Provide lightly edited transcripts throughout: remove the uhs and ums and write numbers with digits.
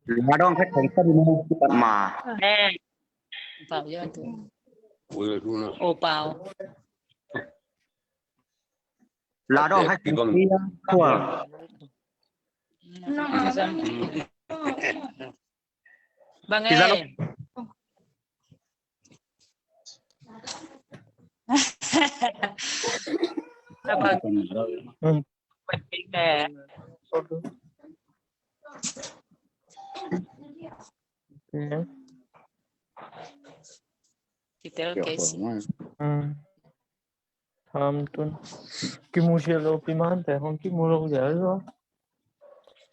là đong khách thành sân tận mà vào vô tu ô bao là đong khách thành của bằng nghe kita case tham tuần cái mua xe lô pin manแต่không cái mua lô dễ rồi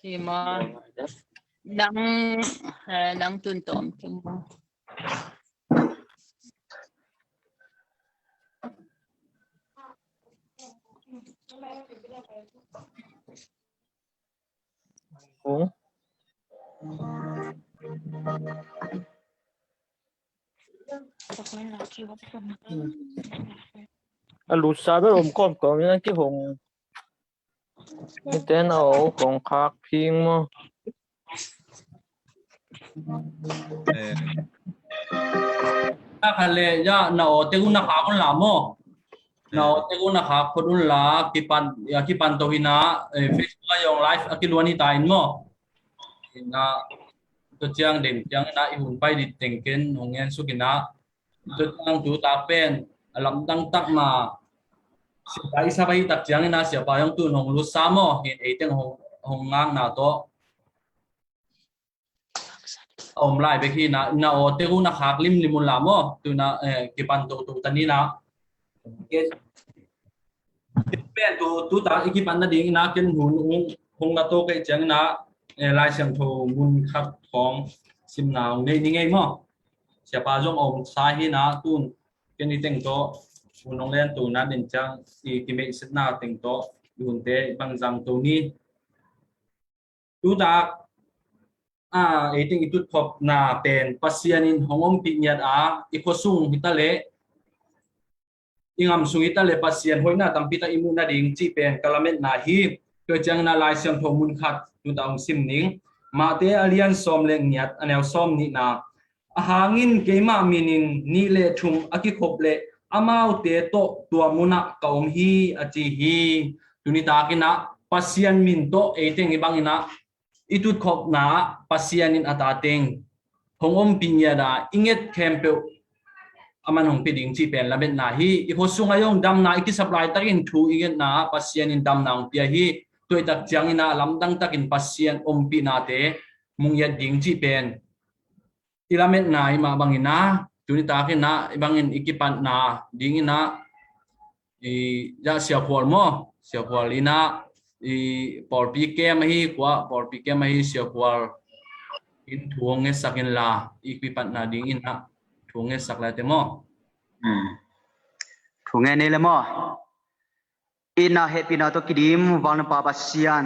thì mà đăng đăng tuần tóm thì mà ủa lụt sao biết ôm con còn như cái hồng cái tên nào còn khác phiên mà khale ya na o te guna kha kon la mo na o te guna kha khodun la kipan to hina Facebook ayong live akilwani tain mo na to chiang dem chiang na I hun pai dit tengken hongyan sukina to chiang tu ta pen alam dang tak ma sai sa bai tak chiang na sia pa yong tu hong lu sa mo hin e teng hong ngang na to om lai be khi na o te gu na khak lim limun la mo tu na ki pan tu tani na ke pen tu ta ki pan na ding na ken hun hong na to ke chang na lai siang tho mun khat khong sim naw nei ni ngai mo sia pa jong om sa hi na tun ken ni teng to unong len tu na den chang ki me sit na teng to dun te bang jang to ni tu ta eating itut khop na pen pasianin hongom pinyat ikosung hitale ingam sung hitale pasian hoina tampita imuna ding chi pen kalamet na hi to chang na lai siam thomun khat tu daung sim ning ma te alian som leng nyat anel som ni na ahangin keima minin ni le thum aki khop le amau te to tua muna kaum hi achi hi tunita kina pasian min to eating ibangina itut khop na pasianin atateng hongom pinyada inget kempe aman hong peding chi pen lamet na hi I hosung ayong dam na iki supply takin thu inget na pasianin dam na pia hi toi tak chiang ina lamdang takin pasian ompi na te mungyat ding chi pen ilamet na ima bangina tunita kin na ibangin ikipan na ding ina ja sia khol mo sia khol ina por pi ke mahi kwa por pi ke mahi sia kwal in thuong nge sakin la ikipat na ding in na thuong nge sak la te mo thu nghe này là mo ina happy na to kidim wal pa basian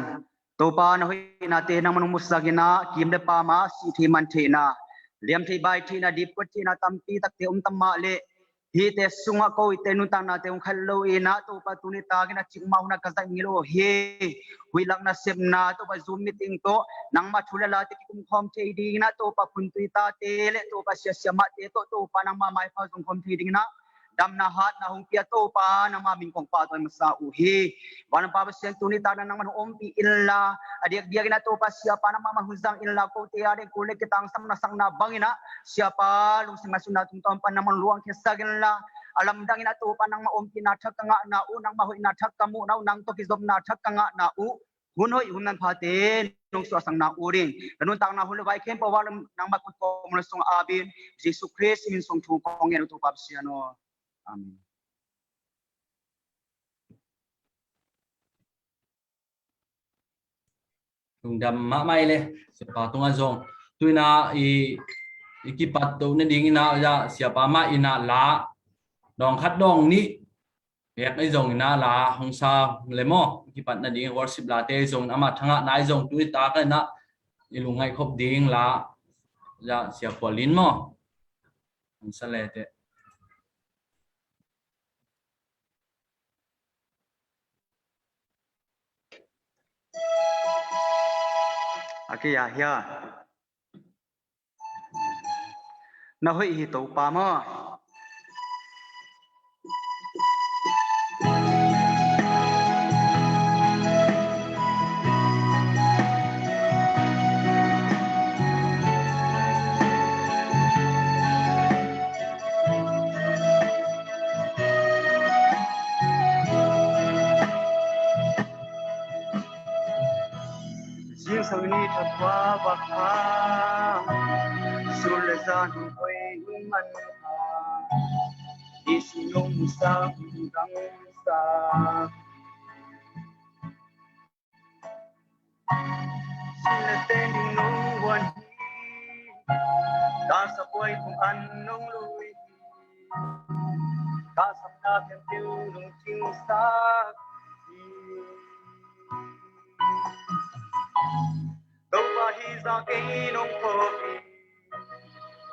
to pa na hoi na te nang manung musagina kim de pa ma si thi man the na liam thi bai thi na dip ko thi na tampi tak te tamma le hi te sunga ko ite nu tang na te khallo ina to pa tu ni ta gina chingmau na kaza ngilo he huilak na sem na to pa zoom meeting to nang ma thula la te kum khom the ding na to pa phun tu ta te le to pa sia sia ma te to pa nang ma mai pha jong khom the ding na dam na hat na hong pia to pa nang ma min kong pa to masa u he wan pa ba sian tu ni ta nang man om pi illa adiak dia gina to pa sia pa nang ma huzang illa ko te ade ko le kitang sam na sang na bangina siapa lung singa sunat tum tom pa nang man luang kesagin la alam dang ina to pa nang ma om pi na thak nga na u nang ma hoi na thak kamu na nang to ki zom na thak nga na u hun hoi hun nan pha te nong so sang na u ring kanun tang na hul vai kem pa wal nang ma ko mo song abin Jesus Christ min song thu kong en to pa sia no amen tung dam ma mai le siapa tung azong tuina ikipat to na ding ina ja siapa ma ina la dong khat dong ni yak ai zong ina la hong sa le mo ikipat na ding worship la te zong ama thanga nai zong tu ta ka na ilungai khop ding la ja siapa lin mo hong sa le te Aki ya ya. Na hoi hi to pa mo. Riêng sau ni thật quá bạc phá xuân lệ ra hùng quê hùng mặn hà đi xin nông sa đắng sa xin lệ tên nông quan ta sa quay cùng ăn nông lui ta sa ta thêm tiêu nông chinh sa đâu mà hi ra cái nông phô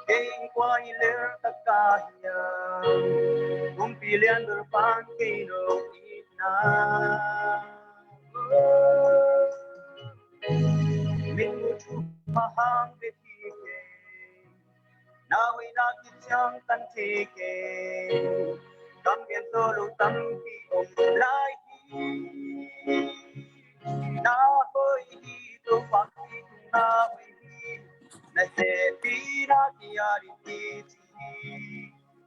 cái qua hi lệ tất cả nhà cũng bị liên đôi pan cái nông ít na mình muốn chúc mà hàng về thì na huy na kít chăng tan thì kề cam biển solo tâm khi ôm lại na hoi to pakti na hui na se pi na ki ari ti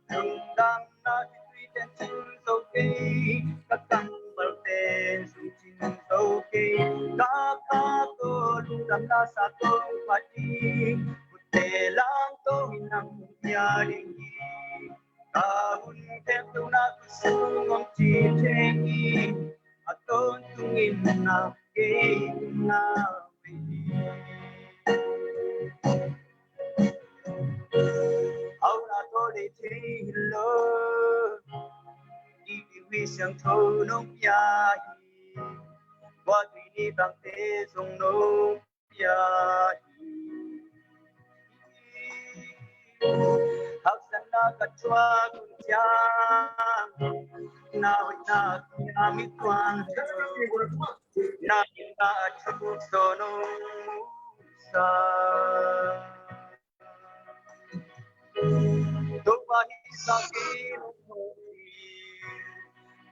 dung dang na ki tui ten chin so ke ka kang bal ten su chin so ke ka ka to lu dam na sa to pa ti te lang to hinang ya ding ka hun tem tu na ku su ngom chi te ki aton tungin na ke na au na to de te lo đi vi sang thâu nông ya qua tùy đi bằng thế sông nông ya hắc san na cắt chua cùng cha na huy na na mi quan na na chu so no sa do ba hi sa ki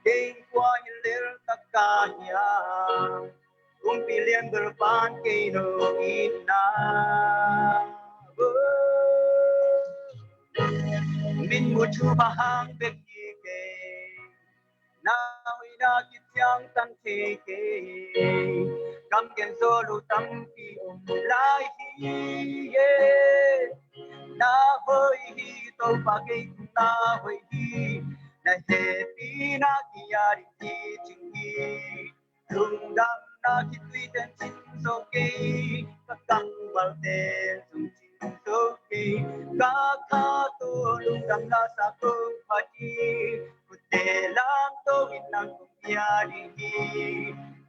kinh qua hi ler tất cả nhà cũng bị liên bờ ban cây nô in na mình muốn chu ba hang bek kê na huy na kít chang tan thế kê cam gen zo lu tâm ki lai hi na hoi hi to pa ke na hoi hi na he pi na ki ari ti ching hi lung dam na ki tui ten chin so ke ka kang bal ten sung chin so ke ka kha to lung dam na sa ko pa ti ku te lang to in nang kum ya di hi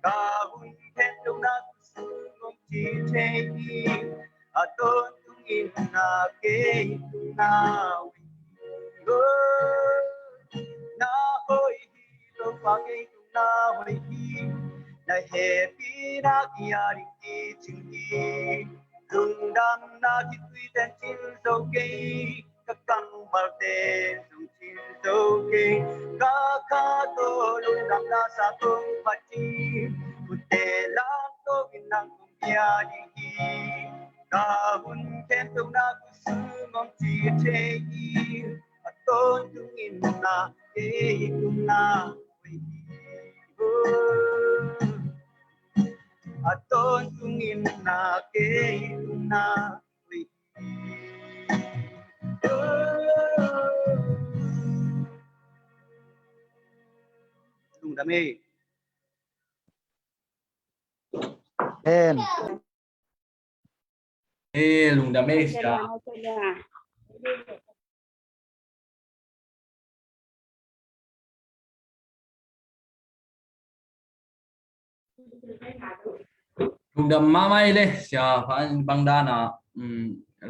ka hun ten lung na su ngom chi te hi a ton tung in na ke na na hoi hi to pa ke na hoi hi na he pi na ki ari ti ching hi lung dam na ki tui ten chin so ke ka kang bal ten sung chin so ke ka ka to lung dam na sa tung pa ti ku te lang to vinang kum ya di hi ka hun ken tu na ku su ngom chi te hi tôn tung in na ke tung na a tôn tung in na ke tung na lung đam mê em lung đam mê sia lung đam ma mai le sia phan bang da na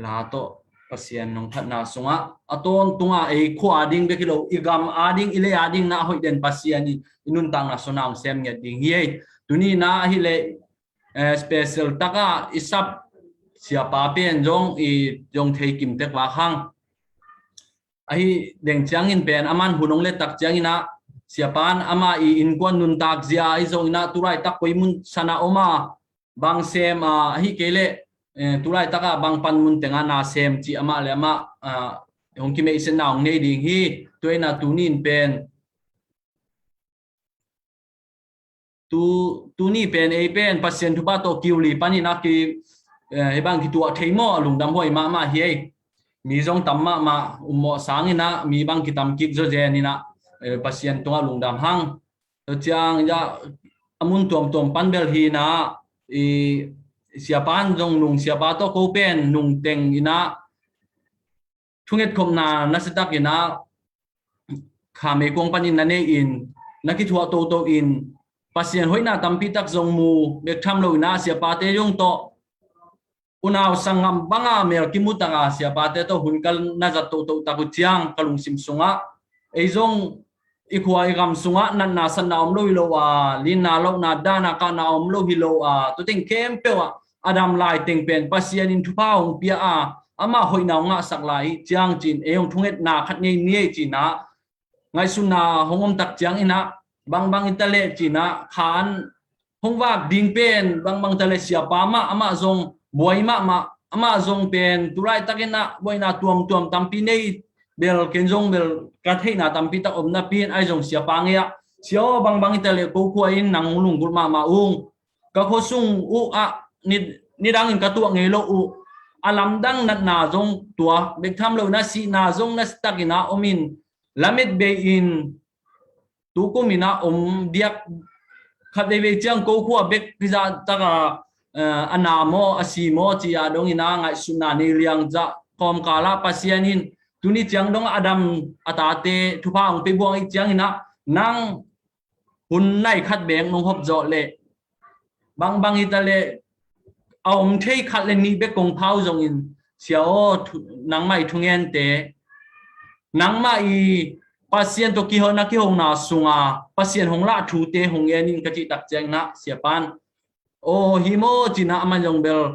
la to pasian nong phat na sunga aton tunga e khu ading be kilo igam ading ile ading na hoi den pasian ni inun tang na sonang sem nge ding ye tuni na hi le special taka isap siapa pen jong thei kim tek wa khang ai deng changin pen aman hunong le tak changina siapan ama in kwan nun tak zia ai zong ina turai tak koimun sana oma bang sem hi kele turai taka bang pan mun tenga na sem chi ama le ama hong ki me sen naung nei ding hi toina tunin pen tu ni pen ei pen pasien thu ba to kiuli pani na ki he bang ki tu theimo lungdam hoi ma hi mi jong tamma ma ummo sangina mi bang ki tam ki zo je ni na pasien tonga lungdam hang to chang ya amun tom panbel hi na i siapan jong nung siapa to ko pen nung teng ina thunget khom na nasetak ina khame kong panin na ne in naki thua to in pasien hoina tampi tak jong mu bek tham lo na siapa te jong to unaw sangam banga mel kimutanga siapa te to hunkal na za to taku chiang kalung sim sunga ei jong ikhwa igam sunga nan na san na om lo lo lin na lo na dana ka na om lo hi lo to ting kem pe wa adam lai ting pen pasien in thu pa hong pia ama hoina nga sak lai chiang chin eong thunget na khat nei nie china ngai suna hongom tak chiang ina bang itale china khan hongwak ding pen bang tale siapa ma ama jong boy ma ama jong pen turai takena boina tuam tampi nei bel kenjong bel katheina tampi ta omna pin ai jong siapa ngia sio bang itale ko ko in nang lung gul ma ung ka kho sung ni dang in ka tu ngei lo alam dang nat na jong tua bek tham lo na si na jong na stakina omin lamit be in tu ko mina diak khat de ve chang ko khu bek pizza taka anamo asimo chi adong ina ngai suna ni liang ja kom kala pasianin tuni chang dong adam atate thupa ong pe buang chang ina nang hun nai khat beng nong hop jo le bang itale ông thấy khát lên ni bé công phao giống in xiao nắng mai thung en te nắng mai pasien to ki ho na ki hong na sunga pasien hong la thu te hong en in ka chi tak chang na siapan o himo china aman jong bel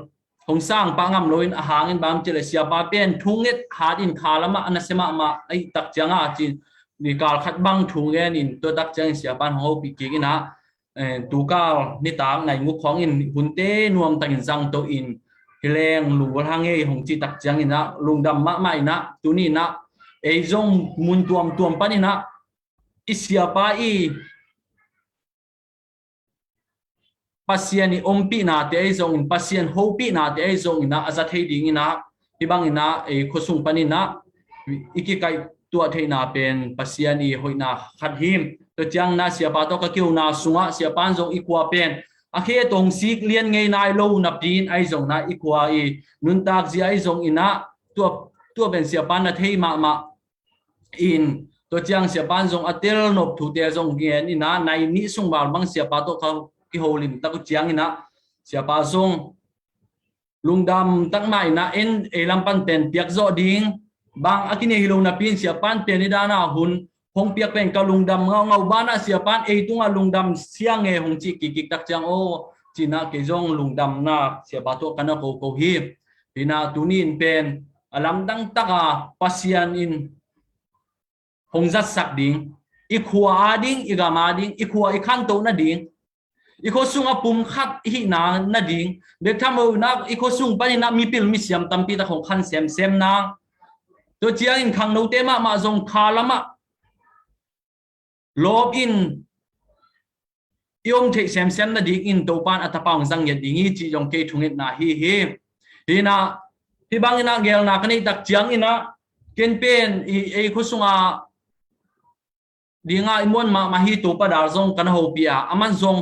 hong sang pa ngam loin a hangin bam chele siapa pen thunget khat in khalama anasema ma ai tak changa chin ni kal khat bang thung en in to tak chang siapan ho pi ki na tu cao ni tám ngày ngũ khoáng in hun tế nuông tành răng to in hileng lù hang nghe hồng chi tắc chang in na lùng đầm mã mai na tu ni na ei zong mun tuam pan na isiapa i pasien ni ompi na te ei zong in pasien hopi na te ei zong na azat hei ding ina hibang ina ei khosung pan na iki kai tua thei na pen pasien ni hoina khat him to chang na siapa to ka kiu na sunga siapan jong ikwa pen akhe tong sik lian ngei nai lo na pin ai jong na ikwa i nun tak ji ai jong ina tua ben siapan na thei ma in to chang siapan jong atel nop thu te jong gen ina nai ni sung bal bang siapa to ka ki holim ta ku chiang ina siapa jong lungdam tak mai na en elam pan pen piak zo ding bang akine hilong na pin siapan pen ni dana hun hong piak pen ka lungdam ngau bana siapan ei tunga lungdam siang nge hong chi ki tak chang o china ke jong lungdam na siapa to kana ko hi ina tunin pen alam dang taka pasian in hong zat sak ding ikhwa ding igama ding ikhwa ikhan to na ding ikho sunga pum khat hi na ding de thamo na ikho sung pani na mi pil mi siam tampi ta hong khan sem na to chiang in khang no te ma jong khalama lob in yong thei sem na dik in to pan atapang jang ya dingi chi jong ke thungit na hi na hi bang ina gel na kanei tak chiang ina ken pen e khusunga dinga imon ma hi to pa dar jong kan ho pia aman jong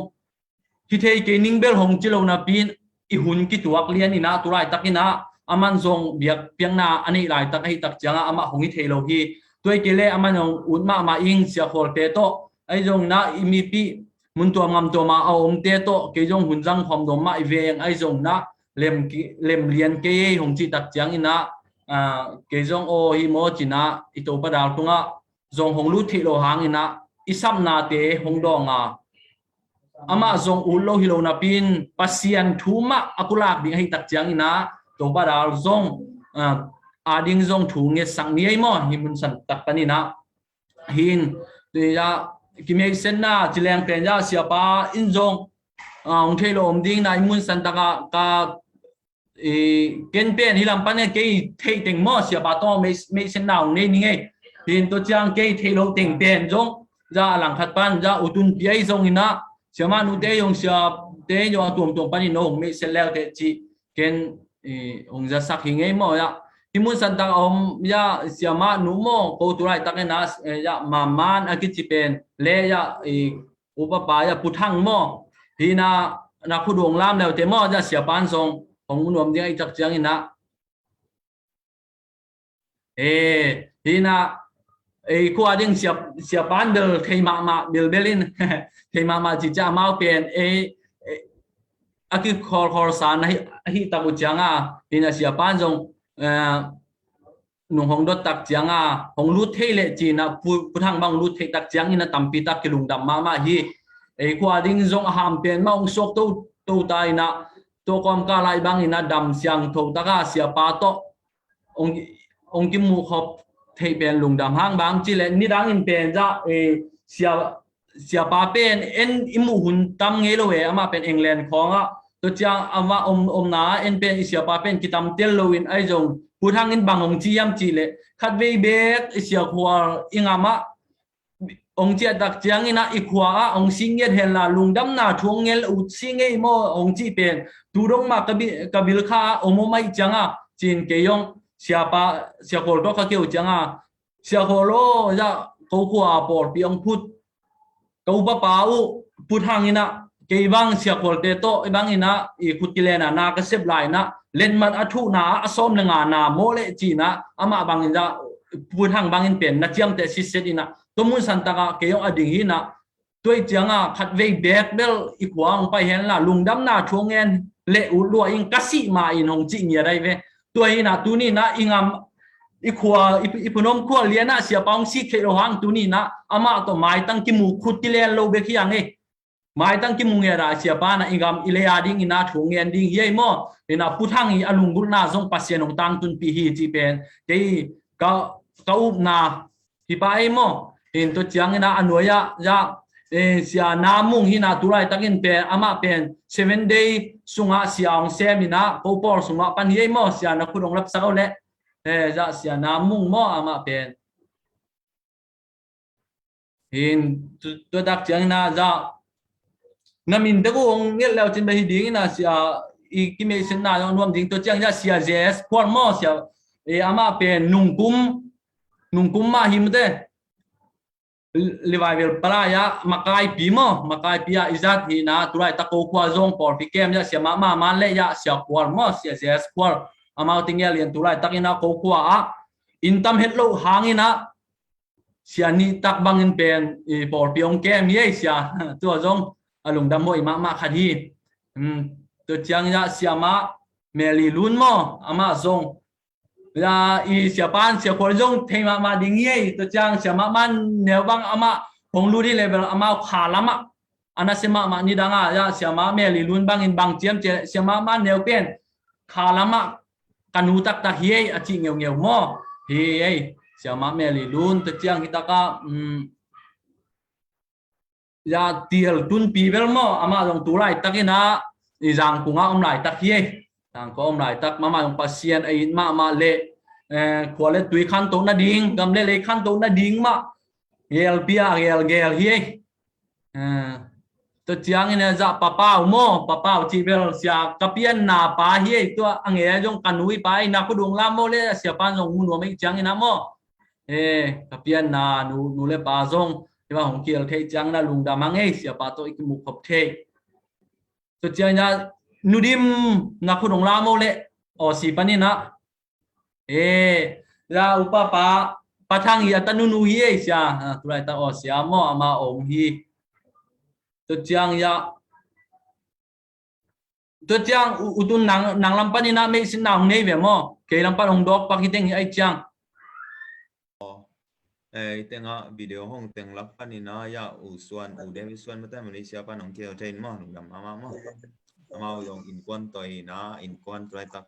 hi thei ke ning bel hong chilo na pin i hun ki tuak lian ina turai takina aman jong biak piang na ani lai tak hi tak chianga ama hongi thelo hi tôi kể lệ aman ông unma ma ing sia khol te to ai jong na imi pi mun to ngam to ma om te to ke jong hun jang khom dom ma veng ai jong na lem lian ke hong chi tak chiang ina ke jong o hi mo china i to pa dal tunga jong hong lu thi lo hang ina isam na te hong dong ama zong ulo hilo na pin pasian thuma akulak ding hi tak chiang ina to ba dal zong ading zong thu nge sang ni mo himun san tak panina hin ya kimei sen na chileng pen ja siapa in zong ong thelo om ding na imun san taka ka ken pen hilam pan ke thei teng mo siapa to me sen na ong nei ni nge hin to chang ke thelo teng pen zong ja lang khat pan ja utun pi ai zong ina siama nu te yong sia te yo tuom pan no me sen leo te chi ken ong ja sak hi nge mo ya imun san tak om ya siama nu mo ko turai tak na ya maman akichipen le ya upapa ya puthang mo hina na khudong lam leo te mo ja sia pan song ong nom dia i tak chiang ina hina kwa ding sia pan bel thei ma bel belin thei ma chi cha mau pen aki khor san hi tabu changa hina sia pan song nung hong dot tak chiang hong lut thei le chi na puthang bang lut thei tak chiang ina tampi tak kilung dam ma hi kwa ding zong ham pen ma ong sok to tai na to kom ka lai bang ina dam siang tho taka sia pa to ong kim mu khop thei pen lung dam hang bang chi le ni dang in pen ja sia pa pen en imu hun tam nge lo we ama pen england khong to chiang ama om na en pen sia pa pen kitam tel lo in ai jong puthang in bangong chi yam chi le khat ve bek sia khwar ingama ong chia tak chiang ina ikhwa ong singet hela lungdam na thungel u singe mo ong chi pen turong ma kabil kha omo mai changa chin ke yong sia khol to kha keu changa sia kholo ja ko khwa por piong phut ko pa pa u puthang ina ke bang sia khol te to bang ina I khutilena na ka sep lai na len man athu na asom lenga na mole chi na ama bang ina puthang bang in pen na chiam te si set ina tomun santaka keyong ading hina toi changa khatwei bek bel ikwang pai hen la lungdam na thungen le u lua in kasi ma in hong chi nia dai ve toi hina tuni na ingam ikwa ipunom khwa liana sia paung si khelo hang tuni na ama to mai tang ki mu khutilen lo be khiang e mai tang ki mu nge ra sia pa na ingam ilea ding ina thungen ding ye mo ina puthang I alungul na zong pasien ong tang tun pi hi chi pen ke ka up na hi pa ai mo in to chiang ina anoya ja sia namung hina turai takin pe ama pen 7 day sunga siang semina popor sunga pan ye mo sia na khudong lap sakau le ja sia namung mo ama pen in to dak chiang na ja namin de ko ngel leo chin bai ding na sia I kimei sen na nom ding to chiang ja sia jes por mo sia ama pen nungkum ma himde revival palaya makai pimo makai pia izat hina turai tako kwa zong por fikem ya sia ma man le ya sia kwar mo sia kwar amau tingel yan turai takina ko kwa intam hetlo hangina sia ni tak bangin pen por piong kem ye sia tu zong alung dam moi ma khadi to chiang ya sia ma meli lun mo ama zong ya I sia pan sia khol jong thei ma ding ye to chang sia ma man neu bang ama hong lu di level ama kha lama ana se ma ni danga ya sia ma me li lun bang in bang chiam che sia ma man neu pen kha lama kanu tak ta hi a chi ngeu mo hi ei sia ma me li lun to chang hitaka ya tiel tun pi bel mo ama jong tu lai takina I jang kunga om lai tak hi tang ko om lai tak mama yung pasien ai ma le khole tui khan to na ding gam le khan to na ding ma gel pia gel hi to chiang ina ja papa chi bel sia kapian na pa hi to ange jong kanui pa na ko dong la mo le sia pan jong mun no mai chiang ina mo kapian na nu le pa jong ba hong kiel thei chiang na lung da mangai sia pa to ikmu khop thei to chiang ya nudim na khudong la mo le o si panina ra upapa pathang ya tanunu hi sia turai ta o sia mo ama om hi to chiang utun nang lam panina me sin nang nei ve mo ke lam pan ong dok pakiteng hi ai chiang tengah video hong teng lapan ina ya usuan udem usuan mata Malaysia pa nong kêu trên mo nong dam ama mo ama yung in kwan toy na in kwan try tak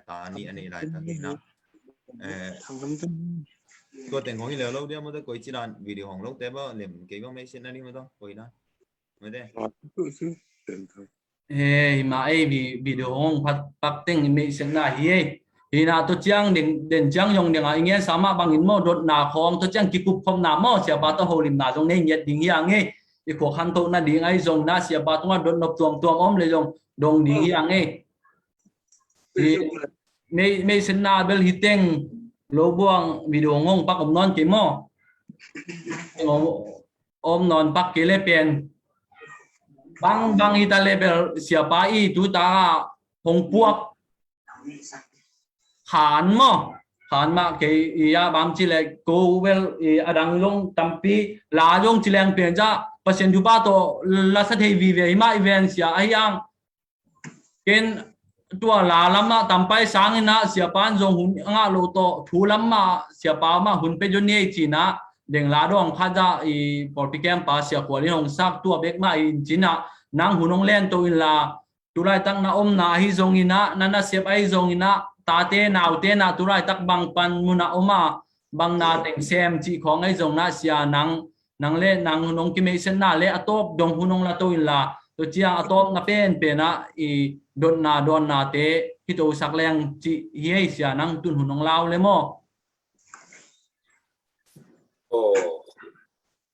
ta ani lai tak ina tua teng hong ile lâu dia mo ta koi chilan video hong lâu te ba lem ke ba mai sin ani mo to koi na mo te mà video hong phát tiếng mỹ sinh na hi na to chiang den chiang yong ding a ingye sama bangin mo dot na khong to chiang kikup khom na mo sia ba to holim na jong nei nyet ding yang e i ko khan to na ding ai jong na sia ba to dot nop tuam om le jong dong ding yang e me sin na bel hiteng lo buang video ngong pak om non ke mo om non pak ke le pen bang ita level siapa i tu ta hong puak hàn mà cái ya bám chỉ là cố well adang long tampi la long chỉ lang pen ja pasien du ba to la sa thei vi ve ma event sia ayang ken tua la lama tampai sang ina sia pan jong hun nga lo to thu lama sia pa ma hun pe joni china deng la dong kha ja i porticam pa sia kwali hong sak tua bek ma in china nang hunong len to in la tulai tang na om na hi jong ina nana sep ai jong ina tate nào te na turai tak bang pan muna oma bang na teng sem chi khong ai jong na sia nang le nang hunong ki me sen na le atop dong hunong la to in la to chiang atop na pen na i don na te ki to sak leng chi hi sia nang tun hunong lao le mo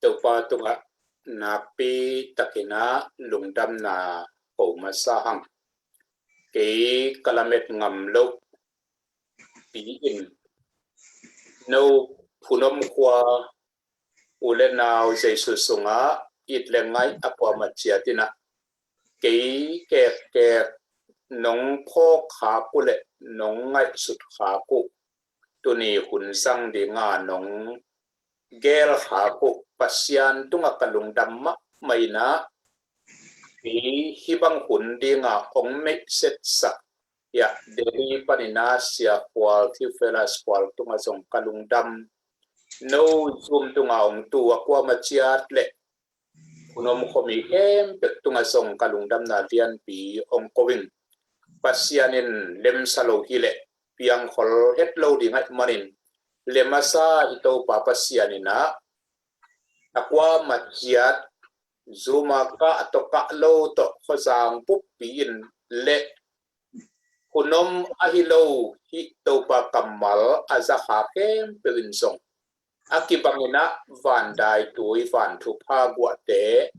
to pa tunga na pi takina lungdam na o masahang ke kalamet ngam lo pi in no punom kwa ulenau jesu sunga it lengai akwa machiatina ke nong pho kha kule nong ngai sut kha ku tuni hun sang di nga nong gel kha ku pasian tunga kalung damma maina hibang hun di nga ong me set sa ya deri panina sia kwal thi felas kwal tunga song kalungdam no zoom tunga ong tu akwa machiat le kunom khomi em pek tunga song kalungdam na lian pi ong kowing pasianin lem salo hile piang khol het lo di ngat manin lemasa ito pa pasianina akwa machiat zuma ka to ka lo to khozang pup piin le kunom ahilo hi to pa kamal aza kha kem pelin song akibangina vandai tui van thu pha gwa te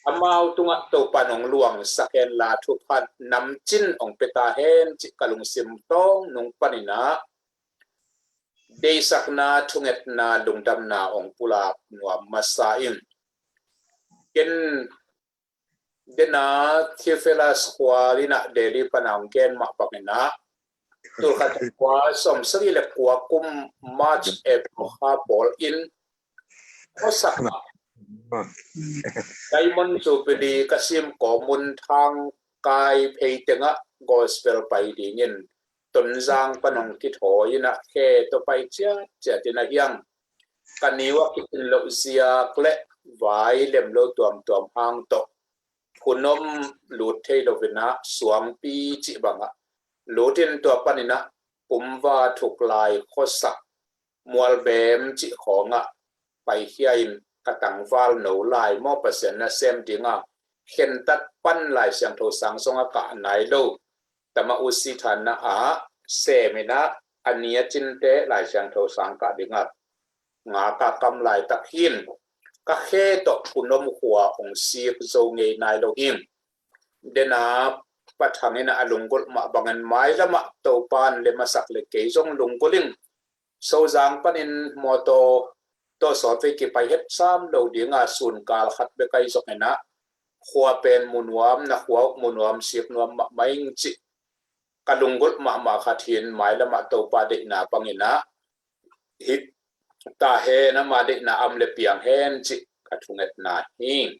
amau tunga to panong luang saken la thu phat nam chin ong peta hen chi kalung sim tong nung panina dei sakna thunget na lungdam na ong pula nuam masain ken dena thefelas kwalina deli panang ken ma pakena tul khat kwa som sri le kwa kum march april ha ball in osakna diamond chopedi kasim komun thang kai peitenga gospel pai dingin tonjang panong ki thoina khe to pai cha tina hiang kaniwa kitin lo zia kle vai lem lo tuam hang to kunom lut thei lovina suam pi chi banga lutin to panina pumwa thuklai khosa mual bem chi khonga pai hiain katang wal no lai mo pasen na sem dinga khen tat pan lai siang tho sang songa ka nai lo tama usi than na a semina ania chinte lai siang tho sang ka dinga nga ka kam lai tak hin ka khe to kunom huwa ong si zo ngei nai lo hin dena pathangina alungol ma bangan mai lama to pan le masak le ke jong lungkolin so jang panin moto to so fe ki pai het sam lo dinga sun kal khat be kai jok na khwa pen munwam na khwa munwam sik nuam ma maing chi kalungol ma khathin mai lama to pa de na pangina hit ta he na ma de na am le piang hen chi kathunget na hing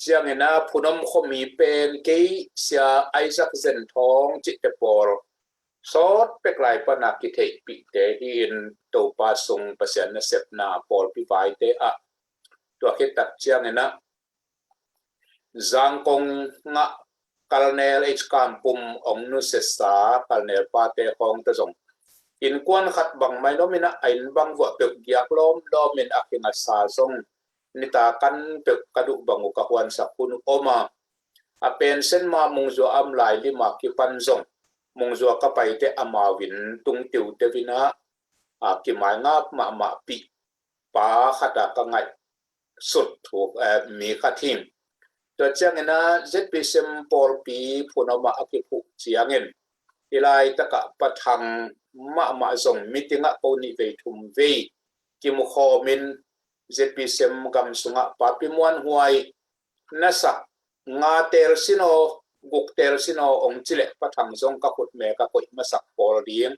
chiang ena phunom khomi pen ke sia Isaac zen thong chi te por สดไปไกลปนักกิเทปิเตหินตัวปาสงเปอร์เซ็นต์เสพนาปอลพิไวเตอะตัวคิดตักเชียงนะจังคงงะคัลเนลเอชคัมปุมองนุเสสาคัลเนลปาเตของตะจงอินกวนขัดบังไม่ล้มินะอินบังวัวเปกยากล้อมินอาคินัสซาซงนิตากันเปกกระดูกบังอุกะฮวนสักคุณโอมาอาเป็นเส้นมามุงจัวอัมไลลิมาคิปันซงมุงจัวกะไปเตอามาวินตุงติวเตวินะกิมายงับมาปีปาขัดกังไงสุดถูกมีขัดทิมตัวเจ้าเงินนะเจ็ดปีเซมปอลปีพูนมาอากิพุเจียงเงินที่ไล่ตะกะปะทังมาส่งมิติงะปนิเวทุมเวกิมุขมินเจ็ดปีเซมกำสุงะปาปิมวนหวยนัสงาเตลซิโนกุกเตลซิโนองจิเลปะทังส่งกะขุดเมกะกุยมาสักปอลเดียง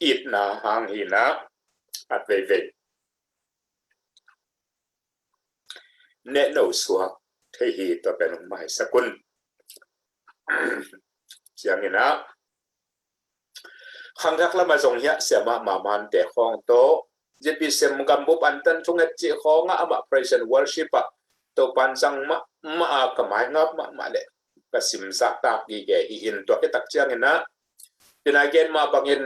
อีดนาหางหีนะอัดเวเวเนโนสวกเทหีตัวเป็นหมายสกุลเสียงเห็นนะขังทักละมาส่งเหี้ยเสียมามันแต่ของโตจะปีเสมกัมบุปันตันทุงเอจิของอะมา present worship อะตัวปันจังมากระหมายงับมาเลยกสิมสักตากดีแก่อินตัวที่ตักเชียงเห็นนะที่นายเกณฑ์มาบางเห็น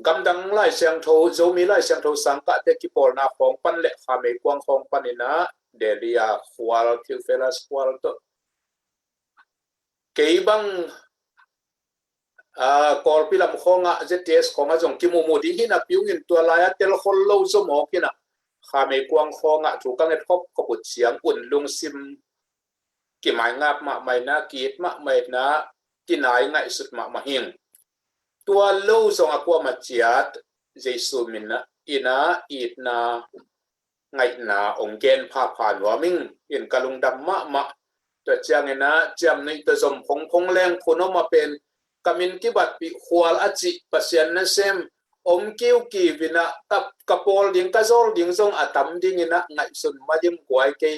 กำดังไล่เสียงโทโจมีไล่เสียงโทสังกัดเด็กที่ปอลนาของปันเละขาไม่กวางของปันนะเดลียควาลทิวเฟลัสควาลตัวเกี่ยบังกอลพิลามของเจตเอสของจงกิมูมูดีหินะพิวงินตัวลายเตลคนโลสมอกินะขาไม่กวางของถูกกังเอ็ดคบกบุดเสียงอุ่นลุงซิมกิหมายงับมาไม่นะกีดมาไม่นะกินไหนไงสุดมาหิงตัวลูกส่งอากวมาเจียดเจสุมินนะอินาอีดนาไงนาองเกนพาผ่านว่ามิงอินกะลุงดำมาตัวเจียงนะเจียมในตัวสมพงแรงคนออกมาเป็นกามินกิบัดปีขวาอจิปัสยันนะเซมอมกิวกีวินะกับปอลดิ้งกะโซลดิ้งทรงอัตมดิ้งนะไงสุนมาดิมกวยเกย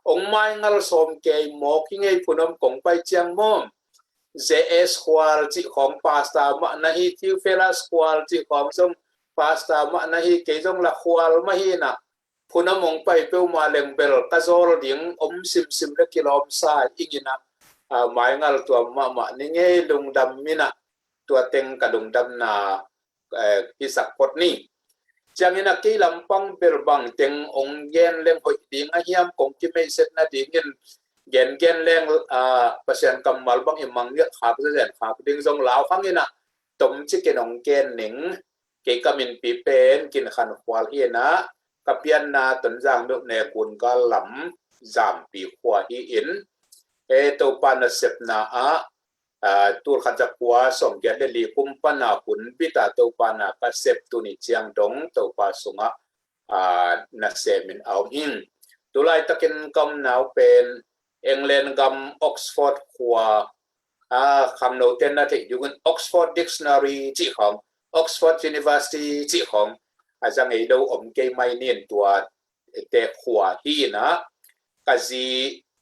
องไม้งัลสมเกยหมอกยังไงคนอมกงไปเจียงมอมJS ควาลจิของพาสต้ามานะฮีทิวเฟลัสควาลจิของส่งพาสต้ามานะฮีเกยส่งละควาลมาฮีนะพูนมองไปเป้ามาเลงเบลกะโซลดิ้งซิมละกิโลมซาอิงินะหมายงัลตัวมานี่ไงลุงดำมินะตัวเต็งกะลุงดำนาพิสักพดนี่จังอินะกีลำปังเปรบังเต็งองเย็นเลงหอยดิ้งอาเฮียมคงกิไม่เสร็จนะดิ้งเงินแรงเปอร์เซ็นต์กำมัลบังอิมังเยอะขาเปอร์เซ็นต์ขาดิ้งทรงลาวฟังอินะต้มชิเกนองเกนหนิงเกกามินปีเป็นกินขันควาลเฮียนะกับเพียนนาตนจางดุเนกุนก็หลำจามปีขวาฮีอินตัวปานเสพนาตัวขันจักวัวสมเกียรติลีคุมปนาคุณพิตาตัวปานากเสพตุนิเจียงดงตัวปาสุงนักเสมินเอาหิงตัวไล่ตะกินกำนาวเป็นเอ็งเลนกำออกซฟอร์ดขัวคำโนเทนนาทีอยู่กันออกซฟอร์ดดิกชันนารีจีของออกซฟอร์ดยูนิเวอร์ซิตี้จีของอาจารย์ไอ้ดูอมเกยไม่เนียนตัวเตะขัวฮีนะกะจี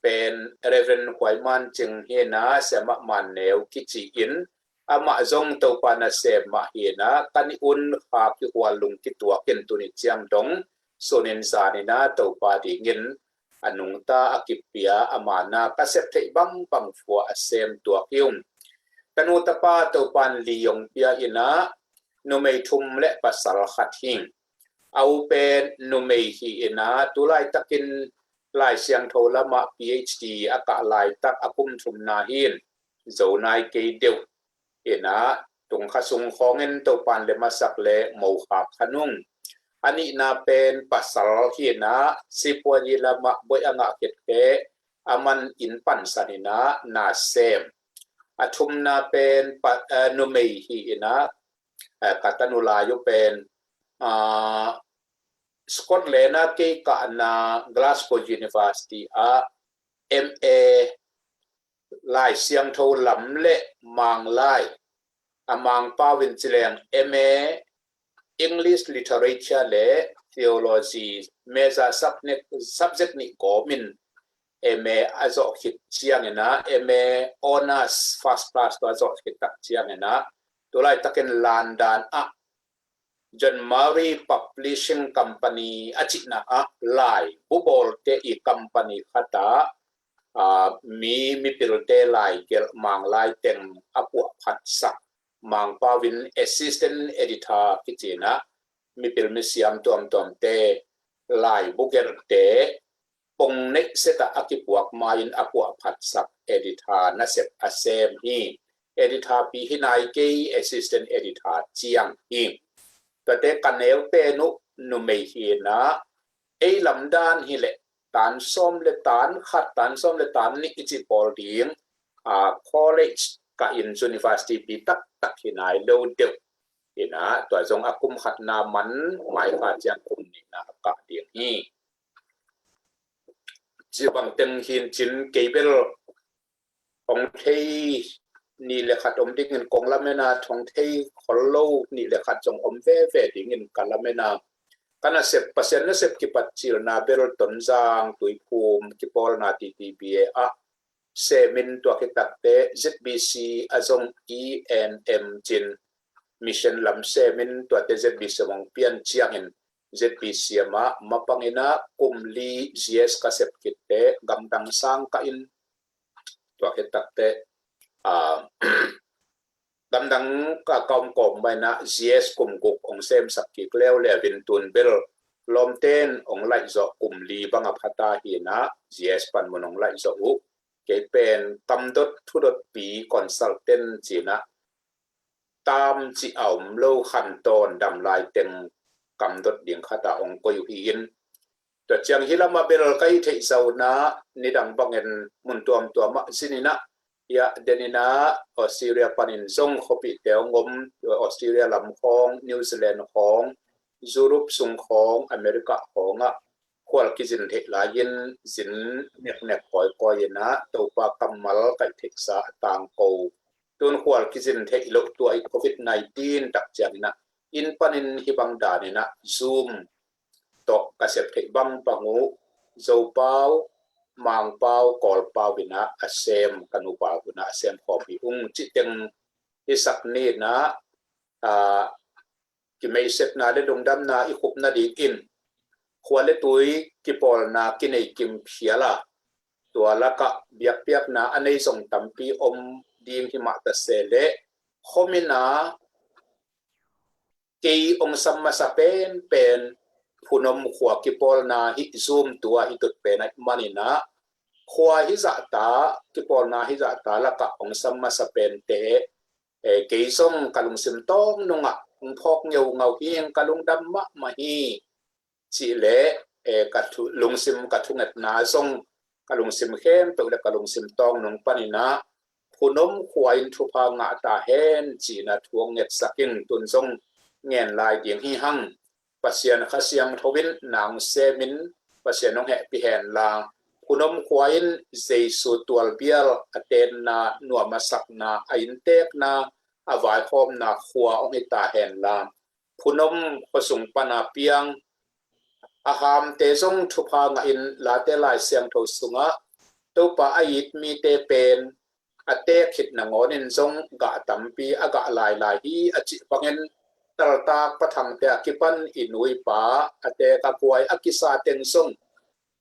เป็นเรเวนหวยมันจึงเห็นนะเสมามันเนวกิจิอินอามาจงตัวปานาเสมาเห็นนะกันอุนขาคิหัวลุงกิตัวเกินตุนิจียงดงส่วนอินซานินะตัวปาดิงินอนุงตาอกิปียอามานากัสเซปเทบังปังฟัวเซมตัวคิวกันอุตปาตัวปันลียงเปียอินะนุเมทุมและปัสสารขัดหิงเอาเป็นนุเมฮีอินะตัวไล่ตะกินลายเสียงโทละมา PhD อากาลายตักอากุมทุมนาหินโจนายเกเดียวเอ็นะตรงขสุงของเงินตัวปันเลมาสักเลหมูขาบขนุงอันนี้นาเป็นปัสสาวะหินะสิปวยิละมาบอยอ่างเกตเกอามันอินปันสันินะนาเซมอาทุมนาเป็นนุเมฮีนะกัตนุลายุเป็น Scotland na ke ka na Glasgow University a MA lai siang tho lam le mang lai amang pawin chileng MA English Literature le Theology meza subject ni komin MA azo khit chiang na MA Honors First Class to azo khit tak chiang na to lai taken London a John Murray Publishing Company achina a lai bubol te I company khata mi pilte lai gel mang lai teng apu phat sak mang pawin assistant editor kichina mi pil mi siam tom te lai buger te pong nek seta akipuak main apu phat sak editor na set asem hi editor pi hinai ke assistant editor chiang hi tate kanel te nu mei hi na ei lamdan hi le tan som le tan khat tan som le tan ni ichi pol ding college ka in university pi tak tak hinai lo de ina to jong akum khat na man mai kha chiang kum ni na ka ding hi chi bang teng hin chin kebel ong thei ni le khat om ding in kong la mena thong thei kholo ni le khat jong om ve ding in kala mena kana sep pasien na sep ki pat chil na berol ton jang tui phum ki pol na TTBA a semin to ki takte ZBC azong ENM chin mission lam semin to te ZBC mong pian chiang in ZBC ma mapangina kumli GS ka sep kitte gamdang sang ka in to ki takte damdang ka kaum kom bai na GS kum guk ong sem sak ki kleu le vin tun bel lom ten ong lai zo kum li banga phata hi na GS pan monong lai zo u ke pen tam dot thu dot pi consultant china tam chi aum lo khan ton dam lai teng kam dot ding khata ong ko yu hi in to chiang hilama bel kai thei sau na nidang bangen mun tuam tuama sinina ya denina Australia panin zong khopi teongom Australia lam khong New Zealand khong Europe sung khong America khonga khwal kizin the la yin zin nek koi na to pa kamal kai theksa tang ko tun khwal kizin the lo tu ai COVID-19 tak changina in panin hibang danina Zoom to kasep the bang pangu zo pau mang pau kol pau bina asem kanu pau bina asem khopi chiteng isak ni na ki mei set na le dongdam na I khup na di in khwale tui ki pol na ki nei kim phiala to la ka biak piak na anei song tampi om ding hi ma ta sele khomina ke ong samma sa pen punom khwa ki pol na hi zoom tua hi tut pe na manina khwa hi za ta ki pol na hi za ta la ka ong samma sa pen te ke song kalung sim tong nunga ong phok nyau ngau hieng kalung dam ma hi chi le ka thu lung sim ka thungat na song kalung sim khem pe le kalung sim tong nung panina punom khwa in thu pa nga ta hen chi na thuang net sakin tun song ngen lai ding hi hang pasien khasiam thowin nang semin pasien nong he pi hen la kunom khwain jesu tual bial aten na nuwa masak na ain tek na awai khom na khwa ong ta hen la kunom khosung pana piang aham te song thupa nga in la te lai siang tho sunga to pa ait mi te pen ate khit na ngonin song ga tampi aga lai hi achi pangen talta pathang te akipan inui pa ate ka puai akisa teng song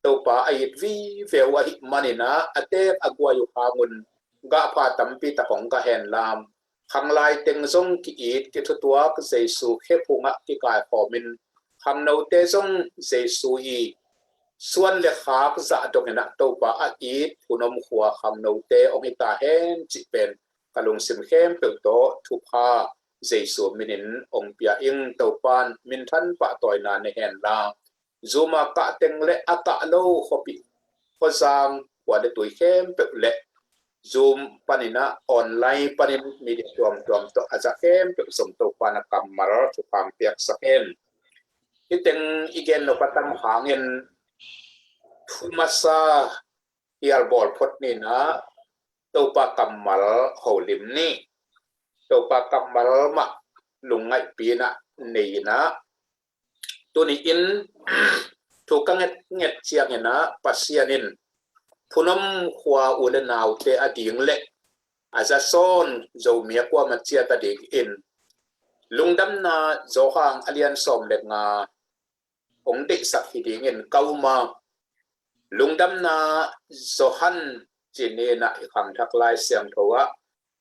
to pa ait vi vewa hi manina ate agwa yu hamun ga pha tampi ta kong ka hen lam khang lai teng song ki it ki thutua ka jesu khepunga ki kai khomin khang no te song jesu hi suan le khak za dongena to pa a it punom khwa kham no te ong ta hen chi pen kalung sim khem pe to thu pha jesu minin ong pia ing to pan min than pa toy na ne hen la zuma ka teng le aka lo khopi khosang wa de tui khem pe le zoom panina online panin media tuam to aja khem pe som to pana kamar chu pang piak sa hen hiteng igen lo patam hangin thumasa hial bol phot ni na topa kamal holim ni topa kamal ma lungai pina nei na tuni in thukanget nget chiang na pasianin phunam khwa ulenau te ading le aza son zo mia kwa ma chia ta ding in lungdam na zo hang alian som le nga ong de sak hiding in kauma lungdam na zo han chine na khang thak lai siang thowa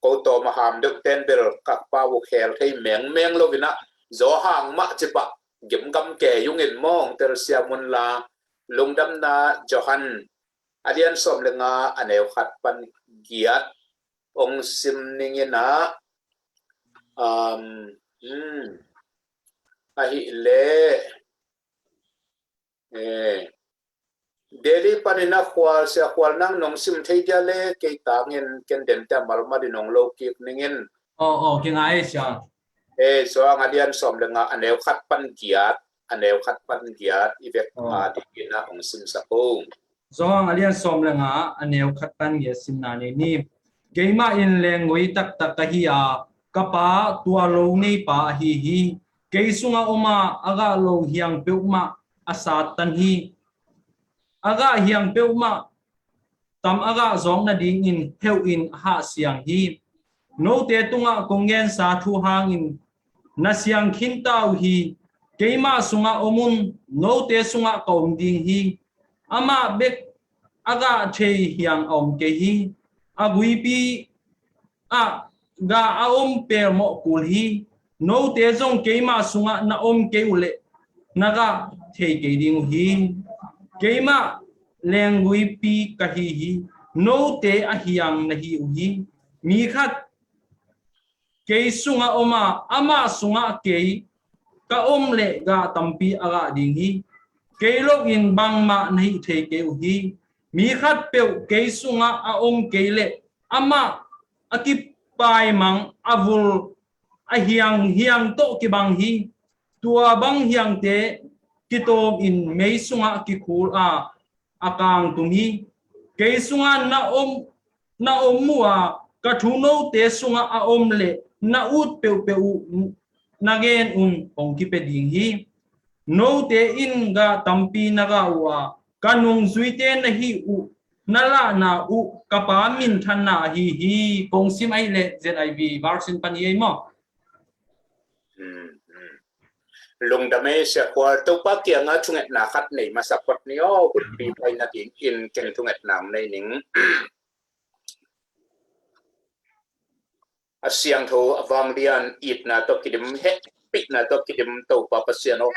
ko to ma ham duk ten bel kak pa wo khel thei meng lovina zo hang ma chipa gem gam ke yung in mong ter sia mun la lungdam na johan alian som le nga aneu khat pan giat ong sim ningina ahi le Delhi panina khwal sia khwal nang nong sim thei dia le ke tangin ken den ta mal ma dinong lo kip ningin ke ngai sia so ang alian som le nga aneu khat pan giat ivek dikina ong sim sa ko zong alian som le nga aneu khat pan ye sim na ni keima in lengoi tak tak ka hi a kapa tua lo nei pa hi keisunga oma aga lo hiang peuma asa tan hi aga hiang peuma tam aga zong na ding in heu in ha siang hi no te tunga kongen sa thu hang in na siang khin tau hi keima sunga omun no te sunga kaum ding hi ama bek aga thei hiang om ke hi agui pi a ga aom per mo kul hi no te zong keima sunga na om ke ule naga thei ke ding hi keima lengui pi ka hi no te a hiang na hi mi khat ke sunga oma ama sunga ke ka om le ga tampi aga ding hi ke lok in bang ma nahi thei ke hi mi khat pe ke sunga a om ke le ama akip pai mang avul a hiang to ki bang hi tua bang hiang te kitom in mei sunga ki khul a akang tumi ke sunga na om mua ka thuno te sunga a om le na ut pe nagen ong ki pe ding hi no te in ga tampi naga wa kanung zuite na hi nala na kapa min thana hi kong sim ai le ZIV version pan ye mo lungdame sia khwal to pa kia nga thunget na khat nei ma sapot ni o kun pi pai na ding in ken thunget nam nei ning asiang tho awang lian it na to kidim he pik na to kidim to pa pasiano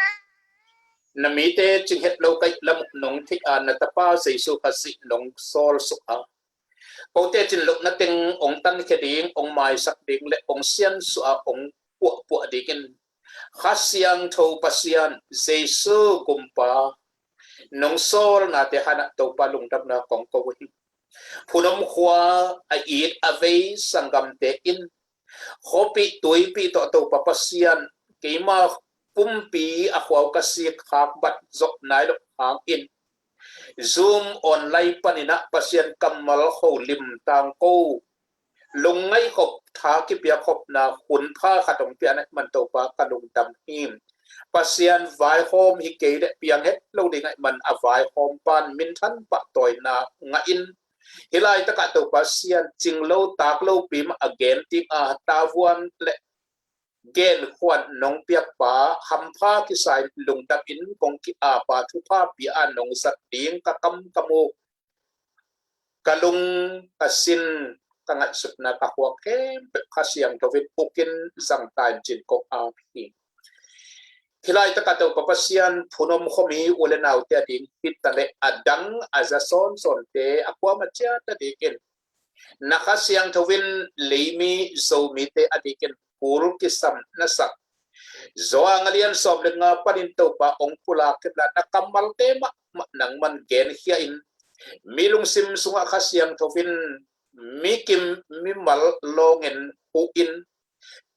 namite ching het lo kai lam nong thik an na tapa sei su khasi nong sol su a ko te chin lok na ting ong tan ke ding ong mai sak ding le ong sian su a ong pu ding khasiang tho pasian jesu kumpa nong sol na te hana to pa lung tam na kong ko wi phunom khwa a it ave sangam te in khopi toipi to pa pasian keima pumpi a khwaw kasi khak bat zok nai lo hang in zoom online panina pasian kamal kholim tang ko lungai khop tha ki pia khop na hun pha khatong pia na man to pa kalung tam him pasian vai home hi ke de piang het lo ding man a vai home pan min than pa toy na nga in hilai ta ka to pasian ching lo tak lo pim again ti a tavuan le gen khwan nong pia pa hampha ki sai lung tam in kong ki a pa thu pa pi an nong sat ding ka kam kamu kalung asin kangat sut na takwa ke khasiang tovit pukin sang time chin ko a pi hilai ta ka to papasian phunom khomi ulenau te ding pitale adang azason son te akwa macha ta dikin nakasiang tovin leimi zomi te adikin pul kisam nasak zoang alian som le nga panin to pa ong pula kebla nakamal te ma nang man gen hia in milung sim sunga khasiang tovin mikim mimal longen in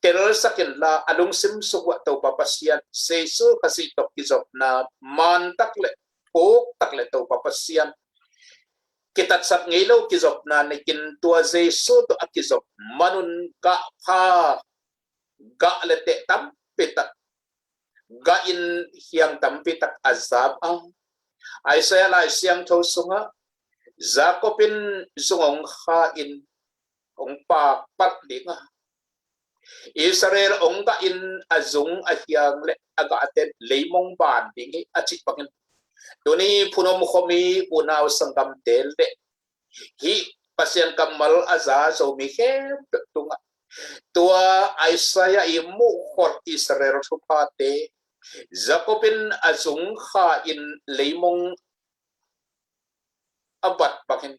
tel sakin la alung sim suwa to pa papasian sesu kasi tok kizok na man takle pok takle to papasian kita sat ngilo kizok na nikin tua sesu to akizok manun ka pa ga lete tam pitak ga in hiang tam pitak azab ang ay saya lai siang to sunga zakopin zungong ha in ong pa pat dinga Israel ong ka in azung ahyang le aga aten leimong ban dingi achi pangin tuni punom khomi unaw sangam tel le hi pasien kamal aza so mi hem tunga tua Isaiah imu khot Israel supate zakopin azung kha in leimong abat pangin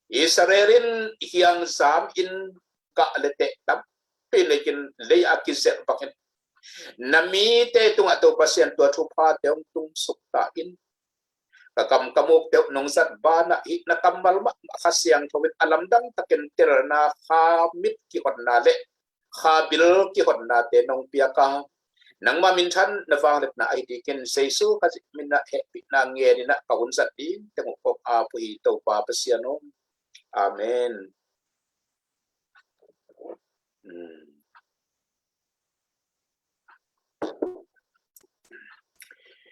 Israelin hiang zam in ka lete tam pilikin lay akiset pakin nami te tung ato pasien tua chupa teong tung suktain kakam kamuk teong nong zat bana hit na kambal ma kasyang tawit alamdang takin tir na khamit ki hot na le khabil ki hot na te nong piaka nang mamintan na vanglet na ay dikin sesu kasi minna happy na ngeri na kaunsat din tengok kok apo ito pa pasiano amen.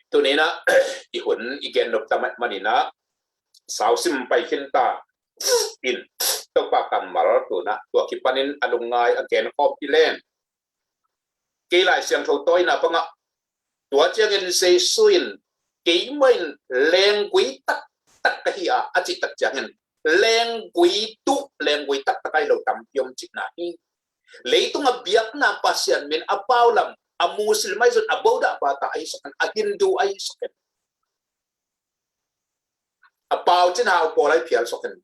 Tu ni na ihun igen dok tamat manina sausim pai kinta in to pa kamal tu na tu kipanin alungai again of ilen kilai siang tho toy na panga tua chiang in sei suin ki main leng quý tak tak ka hi a achi tak chiang leng quý tu leng quý tak takai lo tam yom chik na hi leitung abiak na pasien min apaw lam a muslimay zon aboda bata ay sokan a hindu ay sokan apaw chin haw polay pial sokan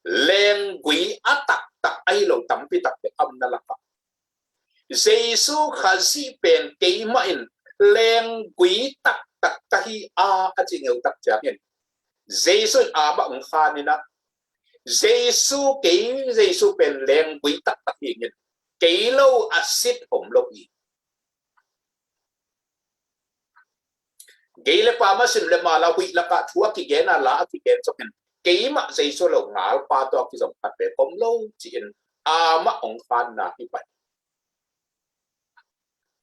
leng gui atak tak ay lo tampi tak am nalaka Jesu khasi pen keimain leng gui tak tak tahi a achingeu tak jamin Jesu aba ong khanina Jesu pen leng gui tak tak hingin keilo asit om logi Gele pama simle mala hui laka thua ki gena la ki gen soken keima Jesu lo ngal pa to ki som pat pe kom lo chin ama ong fan na hi pat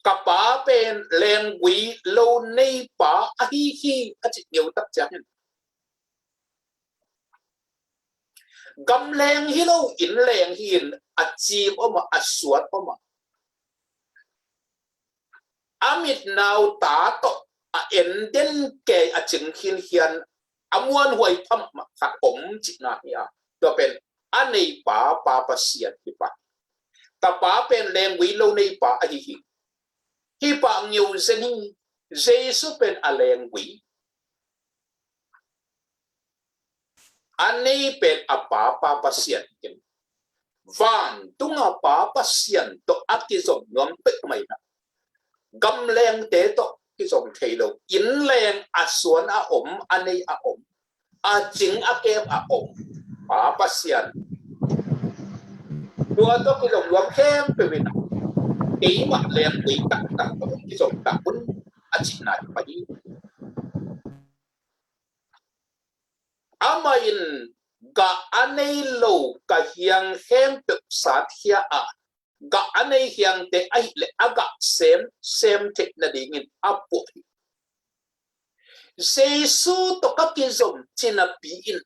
kapa pen leng wi lo nei pa a hi a chi nyeu tak chang gam leng hi lo in leng hin a chi oma a suat oma amit nau ta to a enden ke a ching hin hian amuan huai tham khat om chi na ya to pen anei pa pasiat hi pa ta pa pen leng wi lo nei pa a hi pa ngiu zeni Jesu pen a leng wi anei pen a pa pasiat kin van tunga pa pasian to akizom nom pe mai na gam leng te to ki som thei lo in leng a suan a om anei a om a ching a kem a om pa pasian tua to ki som luam khem pe wina ke ma leng wi tak tak to ki som tak pun a chin na pa di amain ga anei lo ka hiang khem pe sat hia a ga anei hiang te ai le aga sem te na dingin apo Jesu to ka kizom chinapi in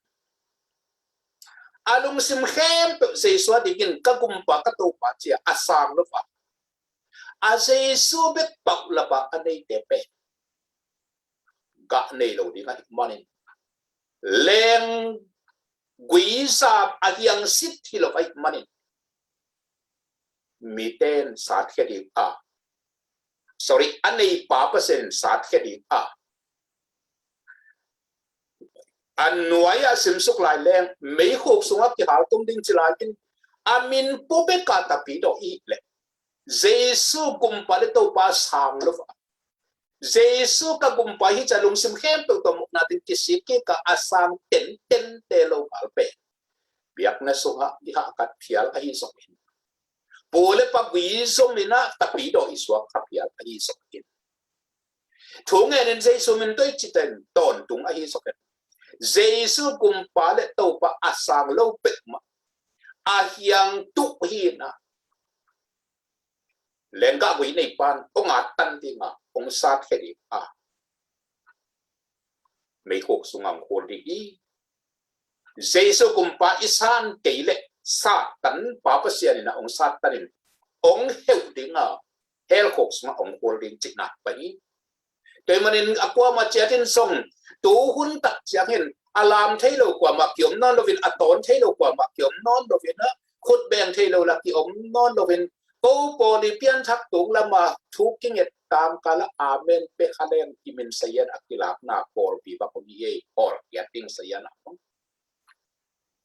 alung sim khem pe Jesu dingin ka gumpa ka to pa chia asang lo fa a Jesu bet pak la ba anei te pe ga nei lo dinga manin leng guisa a hiang sit hilo ai manin miten sát khedi a sorry anei pa percent sát khedi a anuaya simsuk lai leng mei khok sunga ki hal tum ding chilai kin amin pobe ka ta pi do i le Jesu kumpale to pa sang lo Jesu ka kumpa hi chalung sim khem to muk natin kisike ka asang ten te lo palpe biak na sunga diha kat phial a hi sokin ปูเลปะวิซงมินะตะปีโดอิสวะขับยาอหิสกินถุงเงินเจสุมินตัวจิตเต็นตอนตุงอหิสกินเจสุกุมปาเลตัวปะอาสังโลเปมาอาฮิยังตุฮีนะเลงกะวิในปานองอาตันติงาองซาเทดิไม่หกสุงังคนดีเจสุกุมปาอิสานเกเลซาตันปาปเสียนี่นะองซาตันินองเฮวดิงาเฮลหกสุงองคนดิจินะไปโดยมันอักว่ามาเจตินทรงตูหุ่นตัดเสียงเห็นอารามเทโลกว่ามาเกี่ยวนอนโลวินอตอนเทโลกว่ามาเกี่ยวนอนโลวินนะขุดแบงเทโลละกี่อมนอนโลวินโกโปลิเปียนทักตุงละมาทุกกิ่งตามกาละอาเมนเปคาเลงกิมินเซียนอักิลาบนาโปลปีบักมีเอพอลเกียติงเซียน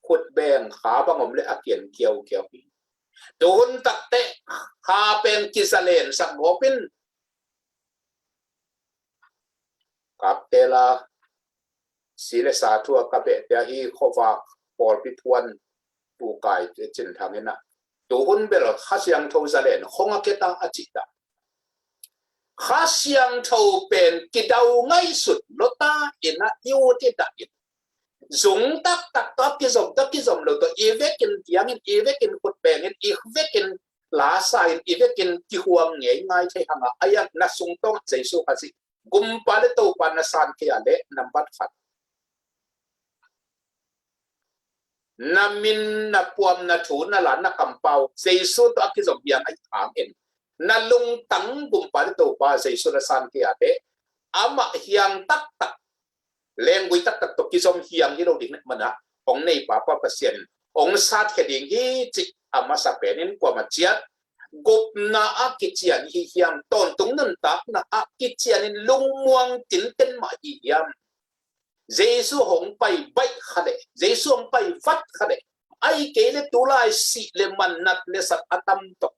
ขุดแบงขาบังอมเลอาเกียนเกี่ยวปีโดนตักเตะคาเป็นกิสเลนสักโบปินกับเตลาศิลสาทัวกับเบเดียฮีขวาปอลพิทวนปูกายจินทางนี้นะตัวหุ่นเบลข้าเสียงทูซาเลนคงอาเกตังอาจิตาข้าเสียงทูเป็นกิดาวง่ายสุดลตาอินะยูที่ตาอินจุงตักตักกิจอมเราตัวอีเวกินยังอีเวกินขุดแบงอีเวกินลาสายอีเวกินกิห่วงง่ายใช่หางอายันนัสุงต้องใจสู้ภาษีกุมปาเลโตปานาสานเคียเลนับบัดฟัดนามินนาปวมนาถูนาหลานนาคำเปาเซซูตัวอักขิจอมยังไอ้ถามเอ็นนาลุงตังกุมปาเลโตปาเซซูนาสานเคียเลอามาเฮียงตักแรงกุยตักตกกิจอมเฮียงที่เราดิ้งมันนะองในป่าปะเปเซียนองซาดแค่ดิ้งฮีจิอามาสับเป็นกว่ามาเจียกบนาอากิจยานฮิยามตอนตรงนั้นตักนาอากิจยานินลุงมวงจินเต็นมาฮิยามเจสุหงไปใบขัดเจสุหงไปฟัดขัดไอเกลตุลายสิเลมันนัดเลสัตอัตมตก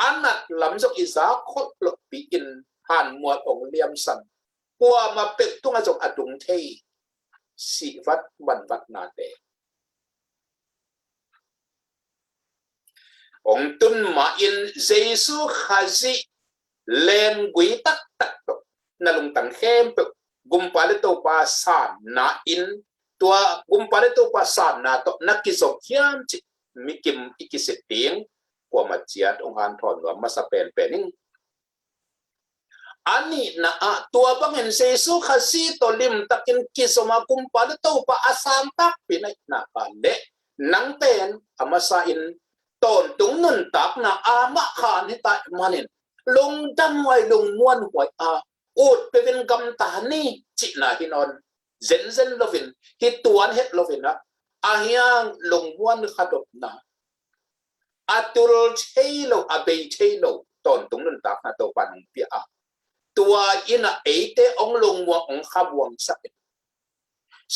อันนัดลำจกอิสาคดหลบปีอินผ่านมัวองเลียมสันกว่ามาเป็ดตุ้งอจงอดุงเทสิวัดบันวัดนาเตองตุนมาอินเจสุขาซิเลงกุยตักตกนาลุงตังเข้มปกุมปาเลโตปาสานนาอินตัวกุมปาเลโตปาสานนาโตนักกิจเขียนจิมิกิมอิกิสิติงกว่ามาเจียดองค์อันทอนว่ามาสเปนเป็นนิงอันนี้นะตัวบังเห็นเจสุขาซิตัวลิมตักินกิจมากุมปาเลโตปาอาสามตักเป็นนาการเดนังเป็นอามาซาอินตอนตรงนั้นตักนะอามะขานให้ตายมันเองลงดังไว้ลงม้วนหวยอุดเป็นกำตานี่จินาฮินอนเซนโลวินฮิตวนเฮตโลวินนะอาเฮียงลงม้วนขัดดนะอัตุลเชโลอาเบเชโลตอนตรงนั้นตักนะตัวปันเปียตัวอินะเอเตองลงม้วนองขับวงสัก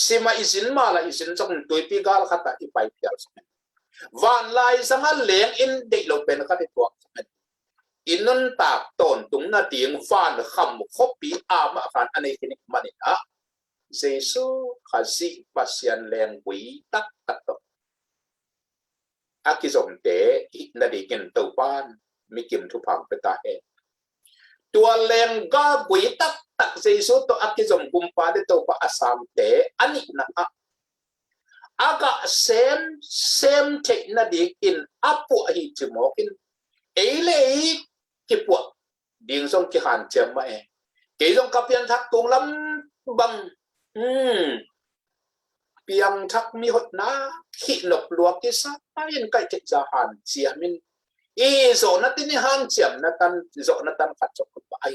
สิมาอิสินมาละอิสินจังตัวปีกาลขัดอีไปเปียสักวันไล่สังเลงอินเด็กเราเป็นขัดตัวอินนันตากตอนตุงนาตีงฟันคำคบปีอามาฟันอันนี้คือมันเนี่ยเจสุขาซิปัสยันแรงกุยตักตกอากิจอมเตอินาดีกินตัวปานมีกิมทุพังเปตาเอตัวแรงกากุยตักเจสุตัวอากิจอมกุมปาเดตัวปาอสามเตอันนี้นะอากาเซมเทคนาดีกินอัปปุหิจมอกินเอเลยกิปวดดิ่งส่งกิหันเจมมาเกยส่งกับเพียงทักตรงลำบังเพียงทักมีหดนะขี้หนกลวกที่สักไม่ยังไกลจะจะหันเจียมินโซนัตินี่หันเจียมนัตันโซนัตันขัดจบกับไอ้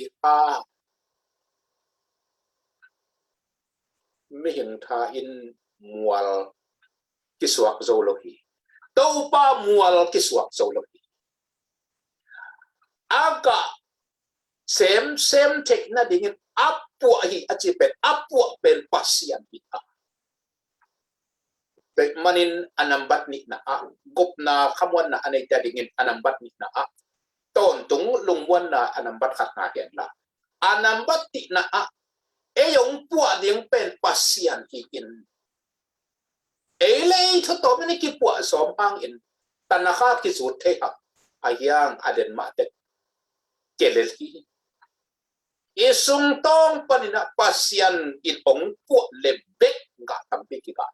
ไม่เห็นทาอินมัวลกิสวกโซโลฮีตัวป้ามัวลกิสวกโซโลฮีอากาเซมเทคนาดิ่งอัปปัวฮีอาจิเป็นอัปปัวเป็นปัสยันพิอาแต่มันินอนัมบัตนินะกบนาขมวนนะอันนี้จะดิ่งอนัมบัตนินะต้นตุงลุงวันนะอนัมบัตขัดนาเห็นละอนัมบัตตินะยงปัวดิ่งเป็นปัสยันฮีกินเลยทุกตัวไม่ได้กี่ปัวสอมพังอินตันนาคากิสุดเทหะ ayang aden mate keleli isung tong panina pasian in ong pu lebek ga tampi kita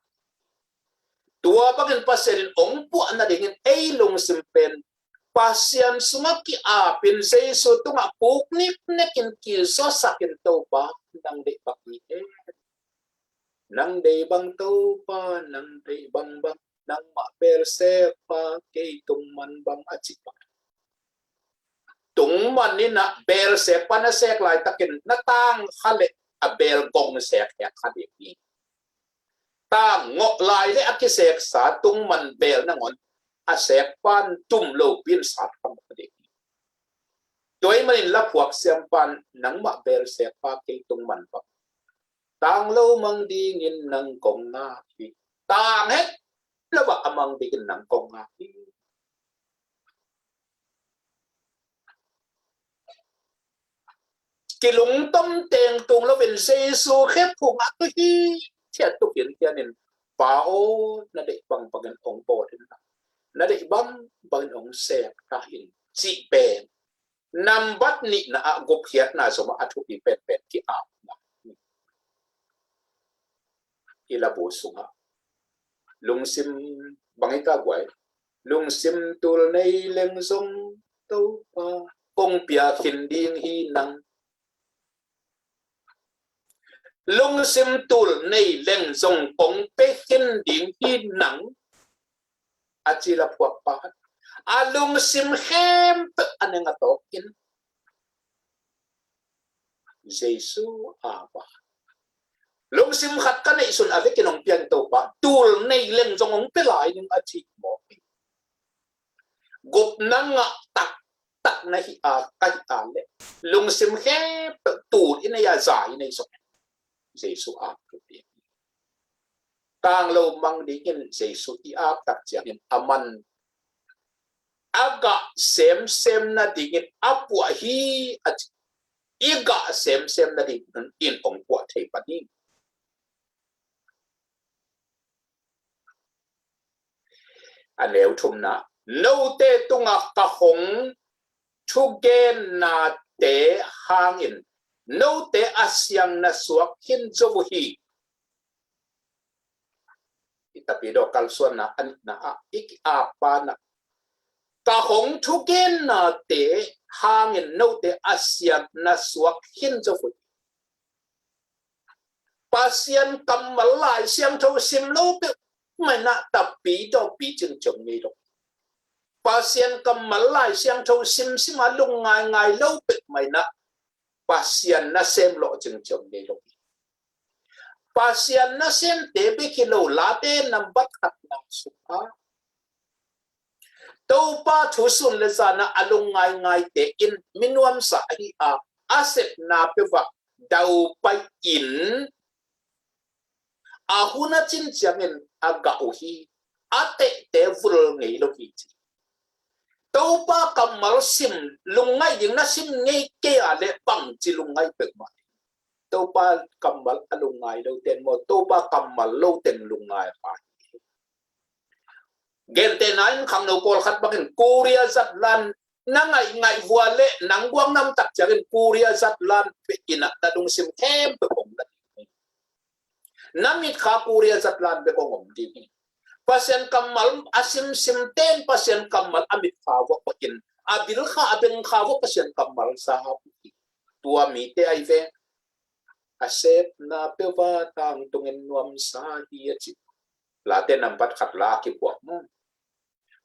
tua bagin pasian ong pu na dingin eilong simpen pasian sumaki apin seiso tunga puknik nekin kilso sakin topa nang de baki nang de bang topa nang de bang bang nang ma persepa kay tumman bang achipa tungman ni na persepa na sek lai takin natang khale a bel gong sek ya khade ni tang ngok lai le akisek sa tungman bel na ngon a sek pan tum lo pin sa tham khade toy manin la phuak siam pan nang ma bel sepa kay tungman pa tang lo mang ding in nang kong na hi tang het laba amang bikin nang kong nga kilung tom teng tung lo vin se su khép phụ ngã tu hi thiệt tu kiến thiên nên pao na de bang bang ong po den na de bang ong se ka hin chi pen nam bat ni na gop hiat na so ma athu pi pet pet ki a ila bo sunga lung sim bangai ka gwai lung sim tul nei leng song to pa kong pia khin ding hi nang lung sim tul nei leng song kong pe khin ding hi nang achila puak pa alung sim hem aneng atokin Jesu apa lung sim khat kan nei sun ave kinong pian to pa tul nei leng song ong pe lai ning achi mo gop nanga tak na hi a kai a le lung sim hem tul ina ya za ina so Jesu ap tu tang lo mang dingin Jesu ti ap tak chiang aman aga sem na dingin apua hi at iga sem na dingin in ong kwa thei pani aneu thum na no te tunga ka hong thu gen na te hangin no te asyang na suak hin zobu hi itapido kalsuan na an na iki apa na ka hong thu gen na te hangin no te asyang na suak hin zobu pasian kamalai siang tho sim lo pe mai na tapi do pi chừng chừng ni do pasian kamalai siang tho sim sima lung ngai lo pe mai na pasian na sem lo chừng chừng ni do pasian na sem te be kilo la te nam bat khat na su a to pa thu sun le sana alung ngai te in minuam sa hi a aset na pe wa dau pai in ahuna chin changin aga uhi ate te vul ngei lo hi to pa kamal sim lungai ding na sim ngei ke ale pang chi lungai pe ma to pa kamal alungai lo ten mo to pa kamal lo ten lungai pa gen te nain khang no kol khat bakin korea zat lan nangai ngai vuale nang guang nam tak changin korea zat lan pe ina ta dung sim them pe ong namit kha korea zat lan be ko ngom di pasien kamal asim sim ten pasien kamal amit kha wa pakin abil kha abeng kha wa pasien kamal sa tua mi te ai ve asep na pe wa tang tungen nuam sa hi chi la te nam pat khat la ki po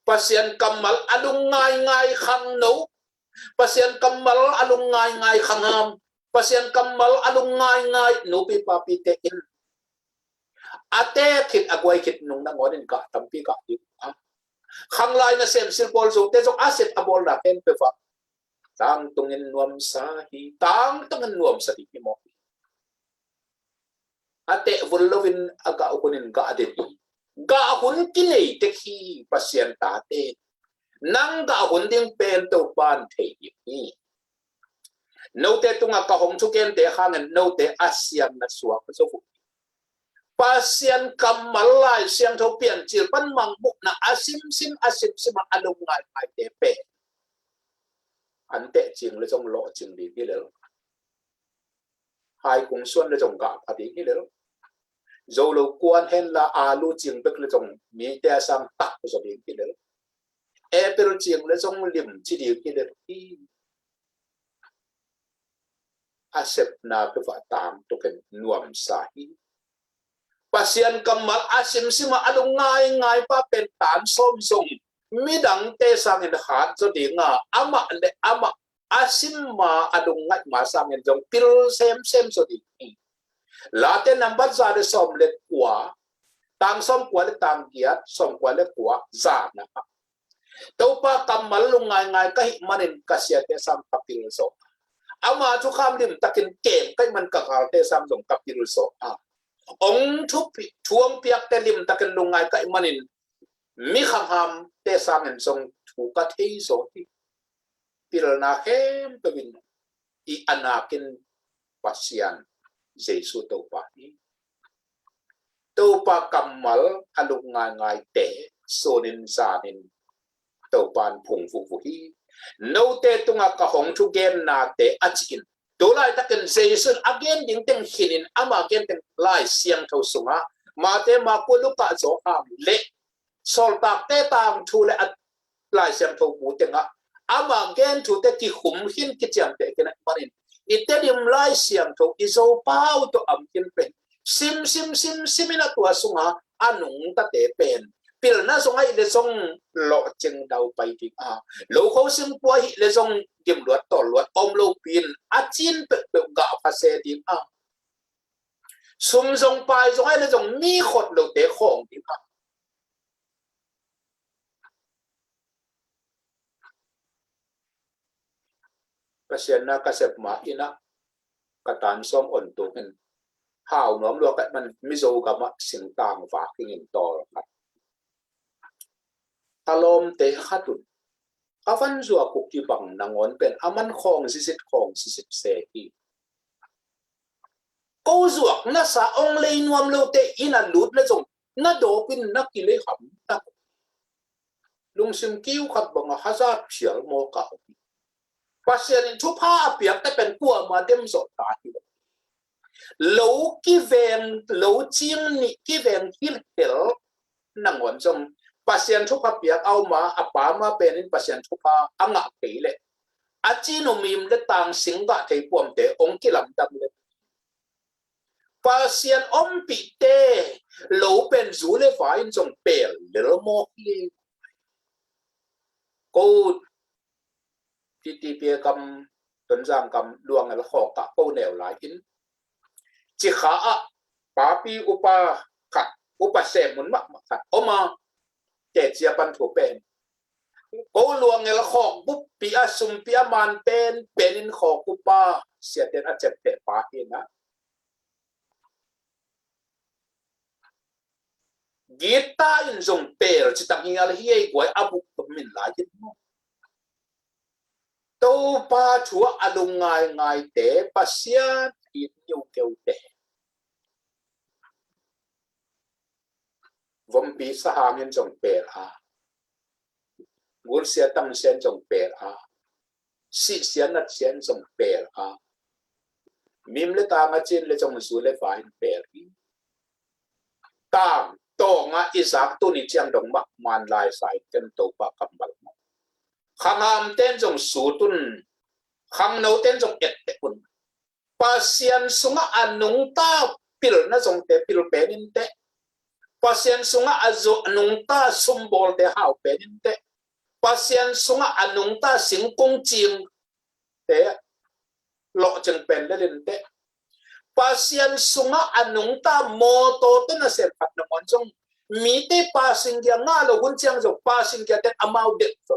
pasien kamal alung ngai khang no pasien kamal alung ngai khang ham pasien kamal alung ngai no pi pa pi te in ate khit agwai khit nung na ngonin ka tampi ka di khang lai na sem sil bol zo te zo aset abol na pen pe fa tang tungin nuam sa hi tang tungin nuam sa ti mo ate volovin aga ukunin ga ade ga hun kinei te khi pasien ta te nang ga hun ding pen to pan thei ni no te tunga ka hong chu ken te khangen no te asiam na suak so pasien kamalai siang tho pian chil pan mang buk na asim sim alung ngai ai te pe anh tệ chừng là trong lộ chừng đi cái lớn hai cùng xuân là trong cả phát đi cái lớn dầu lâu quan hen là alu chừng bếc là trong mi tè sang tắc rồi đi cái lớn apple chừng là trong liềm chỉ đi cái lớn asep na cái vật tam tôi cần nuông sahi pasien kamal asim sima adong ngai ngai pa pen tan som song midang te sang in hat so di nga ama le ama asim ma adong ngai ma sang in jong pil sem so di la te number za de som le kwa tang som kwa le tang kiat som kwa le kwa za na to pa kamal lu ngai ngai ka hi manin kasia te sam kapil so ama chu kham lim takin kem kai man ka kal te sam jong kapil so ông thuông piak te lim takin lungai kai manin mi kham ham te sang en song thu ka thei so ti pil na khem pe bin I anakin pasian jesu to pa ni to pa kamal alungai ngai te sonin sanin to pan phung fu hi no te tunga ka hong thu gen na te achin dolai takin jesu again ding teng hinin ama again teng lai siang tho sunga ma te ma ko lu ka zo ham le sol tak te tang thu le at lai siang tho bu tenga ama again thu te ki hum hin ki cham te kena marin itedim lai siang tho izo pau to am kin pen simina tua sunga anung ta te pen pil na sunga ile song lo cheng dau pai ti a lo kho sim po hi le song dim luat to luat om lo pin a chin pe ga pha se di a sum song pai song ai le song mi khot lo te khong di a pasien na kasep ma ina katan som on tu hen hao nom lo ka man mi zo ga ma sing tang fa king to talom te khatun avan zua ku ki bang nangon pen aman khong sisit se hi ko zuak na sa ong le nuam lo te ina lut le jong na do pin na ki le ham ta lung sim kiu khat bang hazat phial mo ka pasien in thu pha apiak ta pen kwa ma dem zo ta hi lo ki ven lo ching ni ki ven hil tel nangon jong pasien thu pa piak au ma apa ma penin pasien thu pa anga peile achino mim le tang singa thei pom te ong kilam dam le pasien om pi te lo pen zu le fa in jong pel le mo hi ko ti pe kam ton jang kam luang al kho ka ko neu lai in chi kha a pa pi upa khat upa se mun ma khat omaเจเจียปันถูเป็นโกลวงเงลขอกปุ๊บปีอาซุมปีอามันเป็นอินขอกุปาเสียเต็นอาเจ็บเตะปาเองนะกีตาร์อินซงเปรจิตังยิงอะไรเฮียกวยอาบุกมินหลายยิ่งตัวปาชัวอลุงไงเตะปัสยาอินยูเกวเตะวมปีสหามินจงเปรอากุลเสียตั้งเสียนจงเปรอาสิเสียนัดเสียนจงเปรอามิมเลตางาจินเลจงสูเลฟายเปรอีตามโตงาอิสักตุนิจังดงมักมันลายสายเต็มโตปากำบัลขังามเต้นจงสูตุนขังโนเต้นจงเอ็ดเตปุนปัสยันสุงอานุงตาปิลนะจงเตปิลเปนินเตpasien sunga azo anungta sumbol te hau penin te pasien sunga anungta singkong ching te lo cheng pen le lin te pasien sunga anungta moto te na se pat na mon jong mi te pasing ya nga lo hun chiang jo pasing ya te amau de so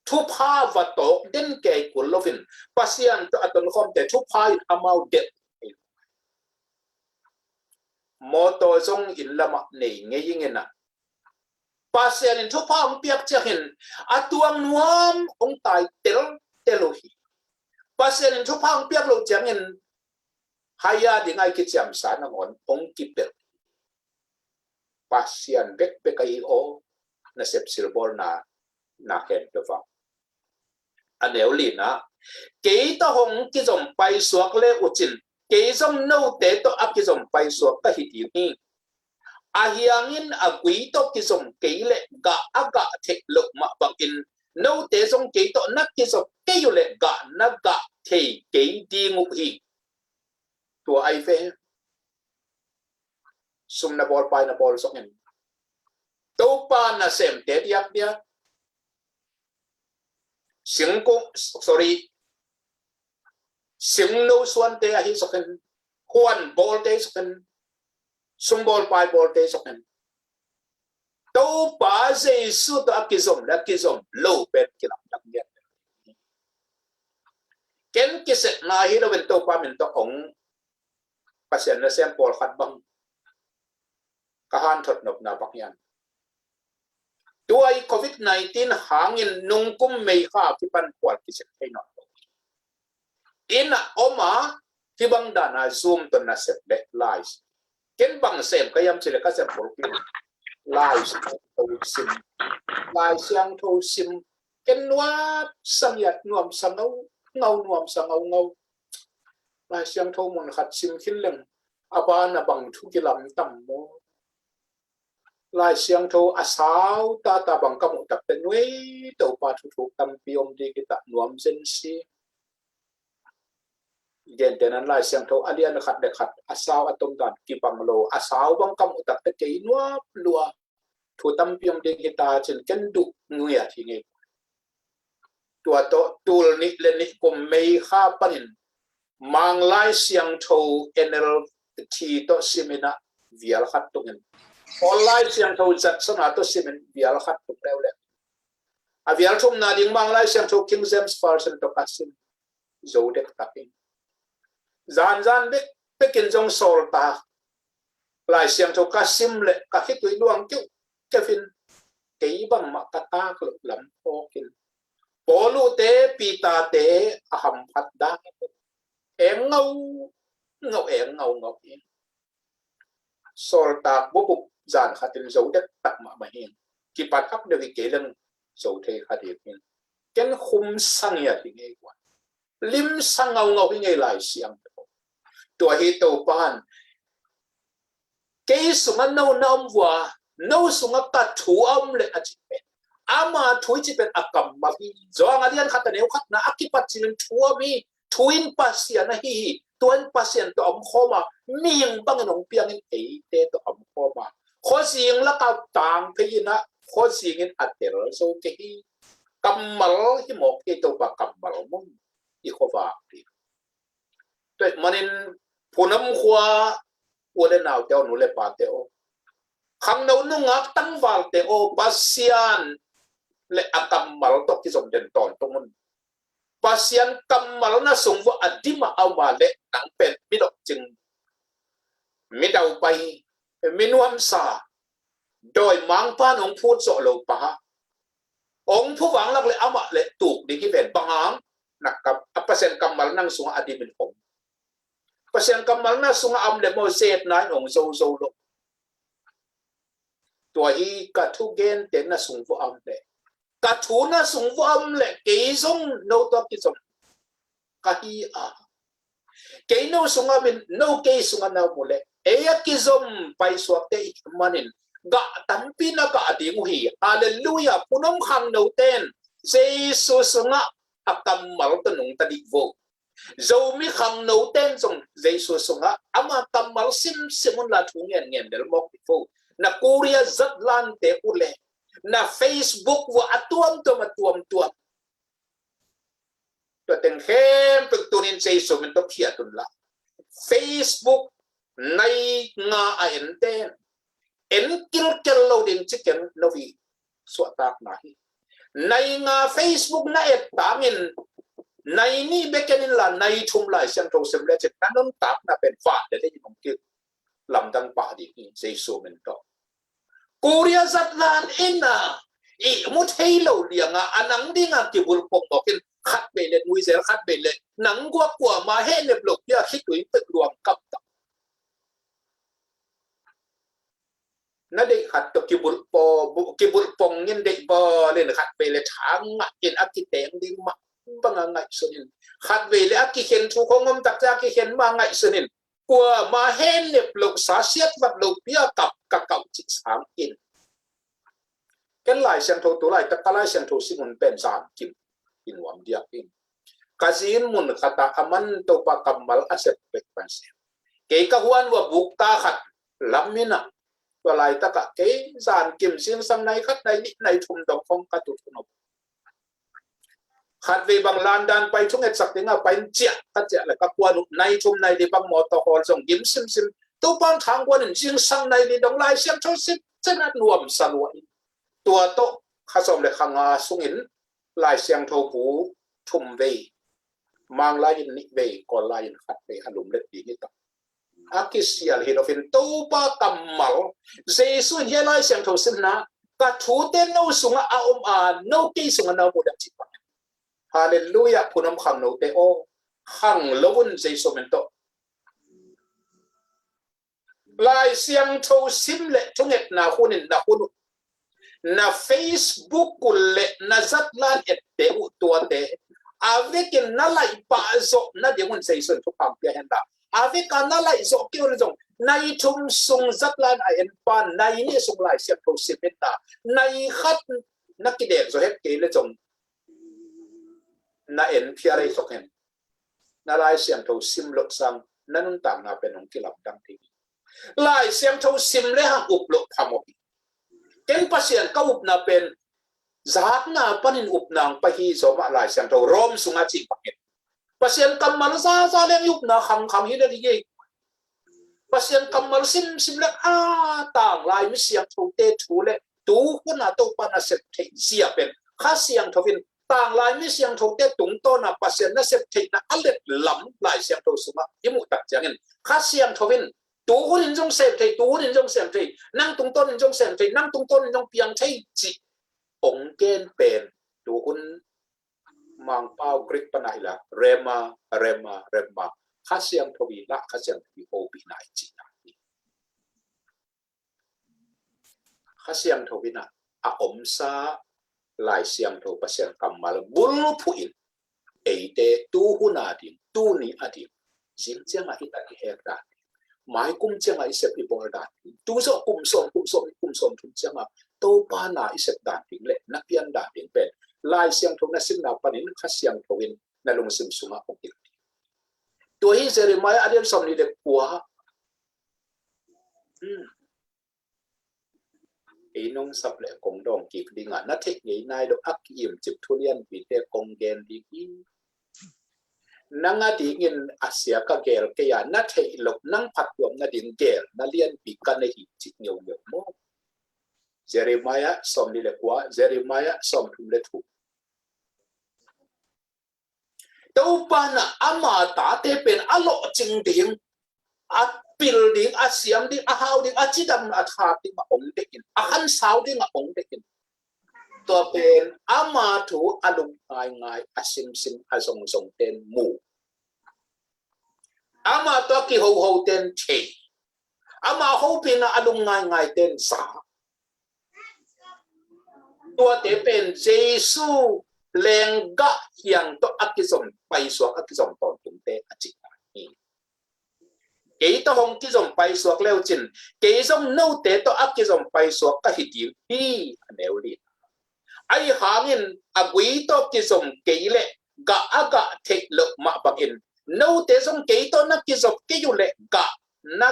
thu pha va to den ke kul lovin pasien to aton khom te thu pha amau de moto zong in lama nei nge yingena pasien in thu pham piak chahin atuang nuam ong tai telohi pasien in thu pham piak lo changin haya dingai ki cham sa na ngon ong kipel pasien bek bekai o na sep silbor na hen to fa อันเดียวลีนะเกี่ยตหงกิจมไปสวกเล่อุจินเกี่ยจมโนเตตอักกิจมไปสวกก็หิดีนี่อาเฮียงินอากุยตกิจมเกี่ยเล่กะอากะเทลุมาบังอินโนเตจงเกี่ยตนักกิจมเกี่ยเล่กะนักกะเทเกี่ยดีงุฮีตัวไอเฟซุมนาบอลไปนาบอลสองเงินตัวปานาเซมเตดียับเดียสิงกุsorry สิงโนส่วนเตะหิสกันควนบอลเตะสกันซุมบอลไปบอลเตะสกันตัวปาเจสุตัวกิจมและกิจมโลเป็นกิลังดังเดียเก่งกิจนาฮิโรเป็นตัวปาเป็นตัวของภาษาเนเซียนบอลขัดบังกหันถดนบนาบักยันตัวโควิด-19 หางินนุ่งกุมไม่ข้าที่ปันปวดกิจให้หน่อยอินะออกมาที่บังดานาซูมตัวนัสเซเดไลส์เก็นบังเซมก็ยังเฉลยก็เซมบอกกินไลส์โทซิมไลส์ยังโทซิมเก็นว่าสังยัดนวมสังเงานวมสังเงาไลส์ยังโทมันขัดซิมขึ้นเล่งอาบานะบังทุกิลำตั้มโมลายเสียงโทอาสาวตาบังกมุตักเป็นเวตัวปาทุกตัมพิอมดีกิตะนวมเซนซีเด่นแต่นั้นลายเสียงโทอาเลียนขัดเด็กขัดอาสาวอตมดันกิบังโลอาสาวบังกมุตักเป็นเกยนัวลัวทุตัมพิอมดีกิตาเช่นกันดุเงียที่ไงตัวโตตูลนิเลนิกุมไม่ข้าปันินมังลายเสียงโทเอเนลทีโตซิมินะวิอาลขัดตรงนั้นออนไลน์เสียงโทจัดสนาตัวสิมันวิอาลขัดตุกแล้วแหละอาวิอาลทุ่มนาดิ่งบางไลน์เสียงโทคิงเซมส์ฟาร์สันตัวกัสซิมโจเด็กตักอินจานเด็กไปกินจงโซลตาไลน์เสียงโทกัสซิมเละกัคิดตัวดวงกิ้วเจฟินเกี่ยบังมักตาคลุลำโอกินโปลูเตปีตาเตอหัมพัดดาเอ็งเงาเอ็งเงาเองโซลตาบุบจานขัดเป็นโจเด็กตักมาเองที่ปัดอัพเดวิเกลังโจเทขัดเองเกันคุมสังยาที่ไงกว่าลิมสังเงาที่ไงลายเสียงตัวฮิโตปานเกยสุงนน้ำว่าน้ำสุงกัดถูอมเลยอาจิเป็นอามาถุยจิเป็นอากรรมมาพี่จวงอดียนขัดแต่เนี้ยขัดนะอักิปัจจินทัวมีถุยนปัสยานะฮีตัวนั้นปัสยานตัวอมโคมามียังบังนงเปียงเอเตตัวอมโคมาโคสิงละกับต่างพี่นะโคสิงอัดเตอร์โซเกฮีกัมมัลที่หมกที่ตัวปากกัมมัลมุนอีโควาพี่ตัวมันผู้นำขวาอวดนาวเตอหนูเลปาเตโอขังนาวนุ่งอักตั้งวาลเตโอปัสยานเลอากัมมัลตกที่สมเด็จตอนตรงนั้นปัสยันกัมมัลน่ะส่งว่าอดีมาเอามาเละหนังเป็นมิดอกจึงมิดเอาไปมินวมซาโดยมังพานองพูดโสโลปะองผู้หวังลักเลยเอามาเละตูกดีที่เป็นปังอังนักกับปัสยันกัมมัลนั่งส่งอดีเป็นผมปัสยันกัมมัลน่ะส่งอัมเลโมเซตนายองโซโลตัวฮีกัทุเกนเต็นน่ะส่งว่าอัมเลกัทูน่ะส่งว่าอัมเลเกยซงโนตัวกิจงกะฮีอาเกยโนส่งอามินโนเกยส่งอานาบุเลเอยกิจงไปสวกเตอิมันินกะตัมปีนักอดีมุฮีฮาเลลูยาปุนมขังโนเตนเจสุส่งอากัมมัลตนุงตดิโวโจมีขังโนเตนจงเจสุส่งอามากัมมัลซิมุนลาทุงเงียนเดลมอกดิโวนักกูเรียจัดลันเตอุเลna Facebook wa atuamตัวตัวเต็งเข้มตึกตัวนี้ใจสมันต้องเขียนตุนละ Facebook ในงาเอ็นเต้นเอ็นกิลเกลเราดิ่งชิคเก้นนวีสวดตากไหนในงา Facebook ในเอ็ดตามินในนี่เบกเกนินละในทุ่มลายเสียงโทรศัพท์เลยจากนั้นน้องตากน่ะเป็นฝ่ายได้ยินของกิลลำดังป่าดีใจสมันต้องกูเรียจัดลานอินะอีมุดให้เราเลี้ยงอันนังดิ้งกิบุลปงบอกกินคัดเบลเลนมุยเซลคัดเบลเลนหนังกว่ามาให้เน็บหลกเยอะคิดถึงตึกรวมกับตับนั่นเด็กขัดตัวกิบุลปงยินเด็กบอเลยนะขัดเบลเลนทางอินอักกิเตงดิ้งมา banga ngai sonin khat ve le aki khen thu khongom tak ja ki khen ma ngai sonin kwa ma hen le lok sa siat wat lo pia kap ka kap chi sam in ken lai siang tho tu lai tak kalai siang tho simun pen san kim in wam dia in kazin mun kata aman to pa kamal asep pek panse ke ka huan wa bukta khat lamina wa lai ta ka ke zan kim sim sam nai khat nai ni nai thum dong phong ka tu no khat ve bang lan dan pai thung et sak tinga pai chia ka chia la ka kwa nu nai thum nai de bang mo to hol song gim sim sim to pan thang kwa nin jing sang nai ni dong lai siam tho sim chen at nuam salwa tua to khasom le khanga sungin lai siang tho pu thum ve mang lai ni ve ko lai khat ve halum le ti ni ta akisial hinofin to pa kamal jesu he lai siang tho sim na ka thu te no sunga a a no ki sunga na mu da chi pa hallelujah punam khang no te o khang lovun jesu men to lai siang tho sim le thunget na khunin na khunu na Facebook kulle na zatlan et te u tua te avec na lai pa zo na de mun sei sun thu pam pia henda avec na lai zo ki ul zong nai thum sung zatlan a en pa nai ni sung lai siam tho simeta nai khat na ki de zo het ke le zong na en pia rai zo ken na lai siam tho sim lo sam nanun tang na penong kilap dang ti lai siam tho sim le ha up lo phamo ken pasien ka up na pen zat na panin up nang pa hi so ma lai siam tho rom sunga chi paket pasien kamal sa leng yup na kham hi le ye pasien kamal sim le a tang lai mi siam tho te thu le tu ku na to pa na set the sia pen kha siam thovin tang lai mi siam tho te tung to na pasien na set the na alet lam lai siam tho suma imu tak jangin kha siam thovin tu hun in jong sem thei tu hun in jong sem thei nang tung ton in jong sem thei nang tung ton in jong piang thei chi ong ken pen tu hun mang pau grik panai la rema kha siang thobi la kha siang thobi o bi nai chi na kha siang thobi na a om sa lai siang tho pasien kamal bul phu in eite tu huna ding tu ni adi jing chiang a hita ki her da mai kum chiang a isep i bor da tu so kum som thum chiang a to pa na isep da ding le na pian da ding pe lai siang tho na sim na panin kha siang thovin na lung sim sunga ok to hi Jeremiah adem som ni de kwa nong sap le kong dong ki dinga na thek ngei nai do ak im chip thulian pi te kong gen di ki nanga ding in asia ka gel ke ya na thei lok nang phat yom na ding gel na lian pi kan nei hi chik nyeu mo Jeremiah som ni le kwa Jeremiah som thum le thu to pa na ama ta te pen alo ching ding at building a siam ding a how ding a chidam a tha ding a ong dekin a han sao ding a ong dekin to pen ama thu alum ngai a sim a song ten mu ama to ki ho ten che ama ho pin a alum ngai ten sa to te pen jesu lenga hiang to akisom pai so akisom ton tum te a chi cái to hong cái dòng bay suộc leo chín cái dòng nâu tế to áp cái dòng bay suộc cái hình đi nêu đi ai hangin à quý to cái dòng cái lệ gạ thịt lợn mà bằng in nâu tế dòng cái to nó cái dòng cái du lệ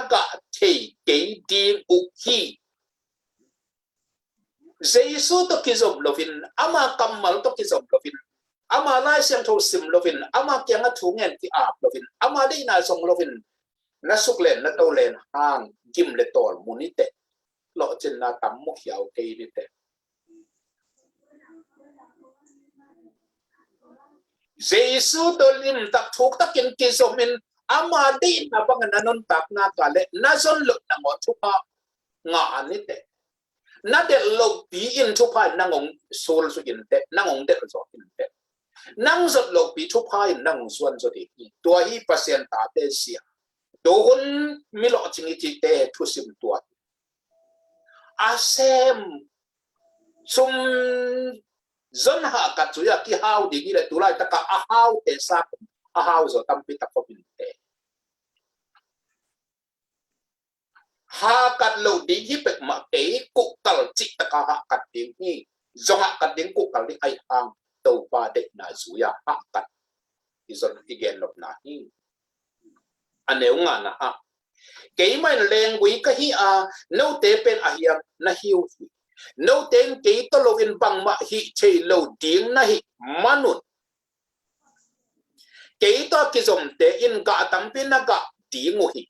gạ thịt cái đi u hi Giêsu to cái dòng lovin ama kamal to cái dòng lovin ama lai siang thâu sim lovin ama kiang a thu ngen ki ap lovin ama dei na song lovin na suk len na to len hang kim le tol munite lo chen na tam mu hiao ke ni te Jesu to lim tak thuk tak kin ki so min ama di na bang na non tak na ka le na zon lo na ngo thu pa nga ni te na de lo bi in thu pa na ngong sol su in te na ngong de zo in te nang zot lo bi thu pa in nang suan zo de to hi pasien ta te sia dohun milo chingi chite thu sim tua asem sum dân hạ cắt chú ya ki hao đi cái tu lại ta cả hao te sa hao rồi tâm pi tập pin te ha cắt lâu đi hi bek ma cái cụ cල් chỉ ta cả hạ cắt đi hi do hạ cắt đi cụ cල් đi ai hang tàu ba de na chú ya hạ cắt izon igen lop na hi aneu nga na a cái mai leng quý cái hi a nô tế pen a hiam na hiu nô tên cái to lovin bang ma hi chei lo ding na hi manut cái to ki zom te in ga tam pin na ga ding hi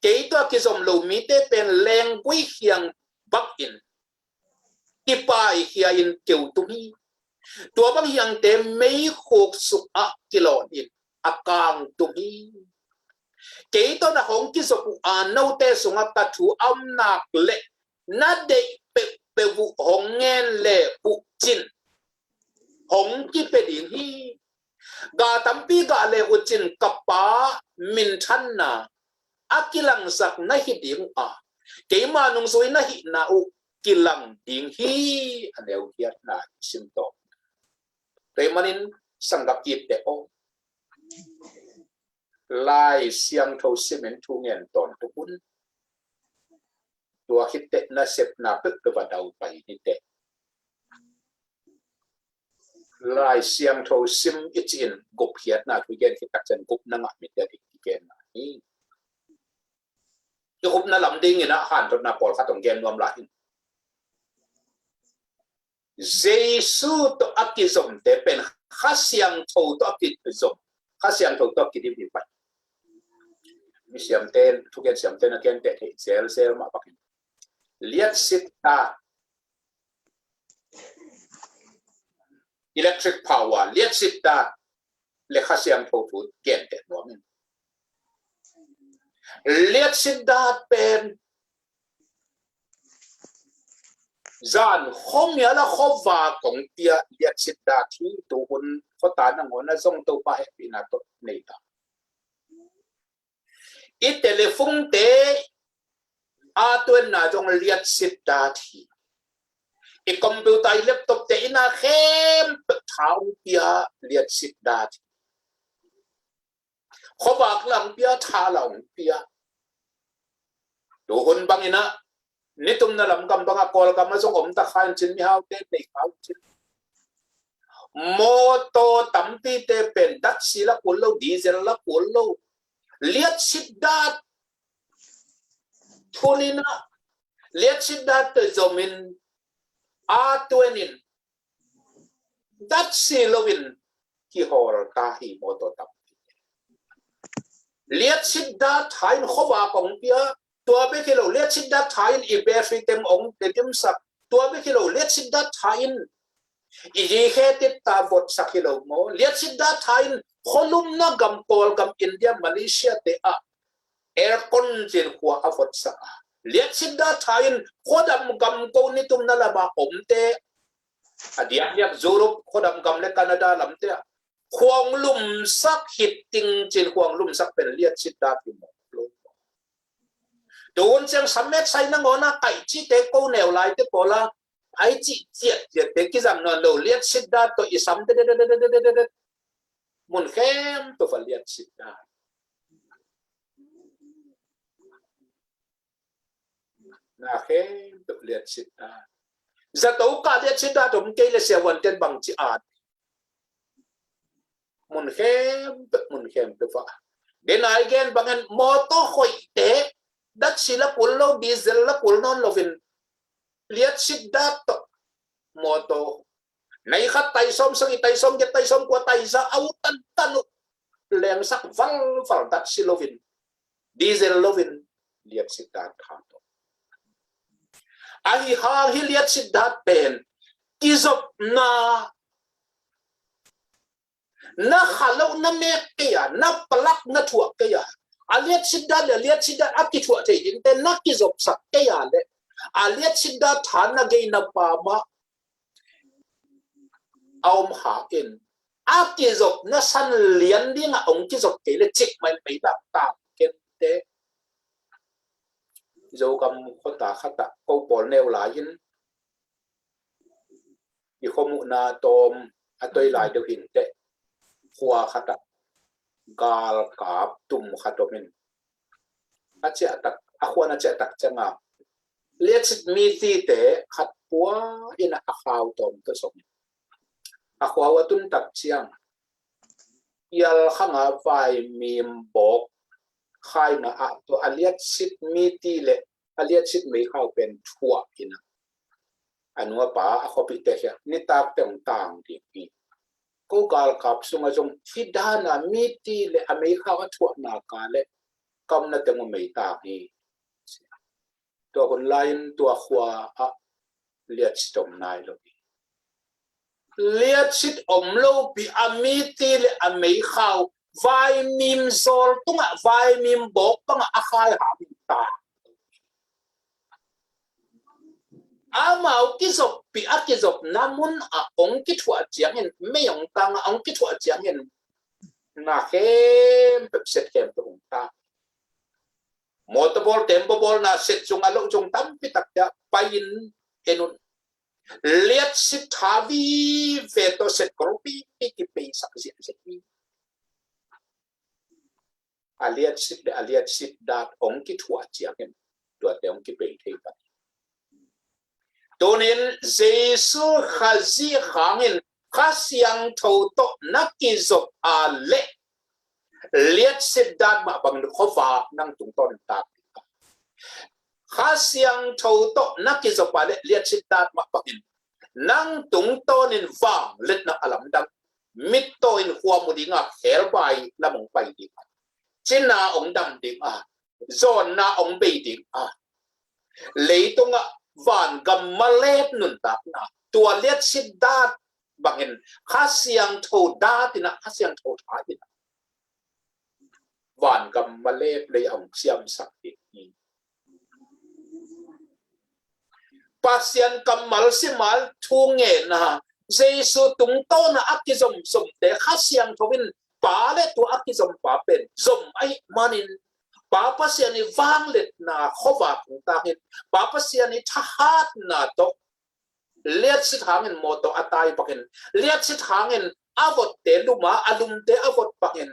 cái to ki zom lo mi te pen leng quý hiang bak in ipai hi in keu tu hi tua bang hiang te mei khok su a kilo in akang tu hi cái to na hong ki zo a no te sunga ta thu am nak le na de pe vụ hong ngen le bu chin hong ki pe ding hi ga tampi ga le u chin kapa min than na akilang sak na hi ding a ke ma nung soi na hi na u kilang ding hi aneu hiat na sim to re manin sangap kip te o lai siang tho cement thu ngen ton tu un tua hit te na sep na pe ke badau pai ni te lai siang tho sim it in gop hiat na thu gen ki tak chen gop na nga mi te ki gen na ni ki gop na lam ding ina han tot na pol kha tong gen nom la hin jesu to akizom te pen khasiang tho to akizom khasiang tho to ki di pai mi siam ten thu gen siam ten again te sel ma pak lihat sita electric power lihat sita le khasiam tho thu gen te no men lihat sita pen zan khom ya la khova kong tia lihat sita thi tu hun khota na ngona zong to pa happy na to nei ta i telephone te a tuan na jong lihat sita thi i computer i laptop te ina khem thau pia lihat sita thi khobak lang pia tha lang pia tu hun bang ina nitum na lam kam banga kol kam ma jong om ta khan chin mi hau te nei hau chin moto tampi te pen dat sila kullo diesel la kullo lihat sita thulina lihat sidat te zomin a tuenin dat silovin ki hor ka hi moto tap lihat sidat hain khoba kong pia tua be kilo lihat sidat hain i battery tem ong te tim sak tua be kilo lihat sidat hain i ji khetit ta bot sak kilo mo lihat sidat hain kholum na gam kol gam India Malaysia te a aircon jin kwa avot sak lihat sida thain khodam gam ko ni tum na lama omte adia yak Europe khodam gam le Canada lamte khwang lum sak hitting chin khwang lum sak pen lihat sida pi mo don chang samet sai na ngona kai chi te ko neu lai te pola ai chi chiet te ki jam no lo lihat sida to isam de mun khem to fa lihat sida na khem to lihat sida za to ka lihat sida to mke le se wan ten bang chi at mun khem to fa den again bangan moto khoi te dat sila pullo diesel la pulnon lovin lihat sida to moto nai khat tai som sang tai som get tai som ko tai za autan tanu leng sak val dat silovin diesel lovin lihat sida thato ai ha hi lihat sida pen kizop na khalo na me kya na plak na thua kya aliat sida le lihat sida akki thua te din te na kizop sak kya le aliat sida thana ge na pa ma ông hạ in áp kí dọc nó săn liền đi ngã ông kí dọc cái là chích mày mấy đạp tạm cái thế dấu cầm khó ta câu bỏ nêu lại in อีข้อมูลนาตอมอัตอยลายเดียวหินเตะหัวขัดกาลกาบตุ่มขัดตมินอาเจตักอาควานาเจตักจังอ่ะเลียดสิมีตีเตะขัดปัวอินะอาขาวตอมตัวสมอาควาวตุนตักเชียงยัลข้างอาไฟมีมบอกใครนะอ่ะตัวอเลียดสิมีตีเละอเลียดสิไม่เข้าเป็นทั่วอินะอันว่าป่าอาควาปิเตะนี่ตากต่างๆดีปีก็กาลกับสุงจงที่ด้านมีตีเละอเมริกาก็ทั่วนาการเละกำนัดแต่งไม่ตากนี่ตัวคนไล่ตัวขวาอะเลียดสิตมนายโลบีเลียดสิตอมโลบีอมีตีเละอเมริกาไวมิมโซลตุงะไวมิมบอกปังอาคายหามิตาอามาอุกิศปีอากิศน้ำมันอาองกิถัวเจียงเห็นไม่ยองตังองกิถัวเจียงเห็นนาเข้มแบบเสร็จเข้มตรงตามอเตอร์บอลเต็มบอลน่ะเสร็จจงอารมณ์จงตั้มพิตักจะไปยินเอ็นุนเลียดสิทาวีเวโตเสร็จกรุ๊ปปีกิปีสักเสียเสร็จมีอาเลียดสิทดาดองกิถัวเจียงเห็นตัวเต็มกิปีเทียบตัวนี้เจสุข้าซีข้างินข้าเสียงทูโตนักกิจบอาเล่เลียดสิดาดมาบังขวานั่งตรงต้นตาข้าเสียงทูโตนักกิจบอาเล่เลียดสิดาดมาบังนั่งตรงต้นว่างเล็ดนักอลัมดังมิดโตนหัวมุดิงาเฮลไปละมงไปดิจินาองดำดิงโซนนาองเบดิงเลยตรงวันกัมมาเลดนุนตักนะตัวเลียดสิดาดบางเห็นข้าเสียงโทดาตินะข้าเสียงโทท้ายนะวันกัมมาเลดเลยองเสียมสักทีนี้ปัสยันกัมมาลสิมาลทุ่งเงินนะเจสุตุงโตนะอักกิจมสมแต่ข้าเสียงทวินป่าเลตัวอักกิจมป่าเป็นสมไอมานินป่าปัสยันนี่วางเล็ดนะขวาของตาเห็นป่าปัสยันนี่ทหารนะตกเลียดสิทางเงินโมโตอัตายปักเห็นเลียดสิทางเงินอาวดเตลุมาอลุมเตอาวดปักเห็น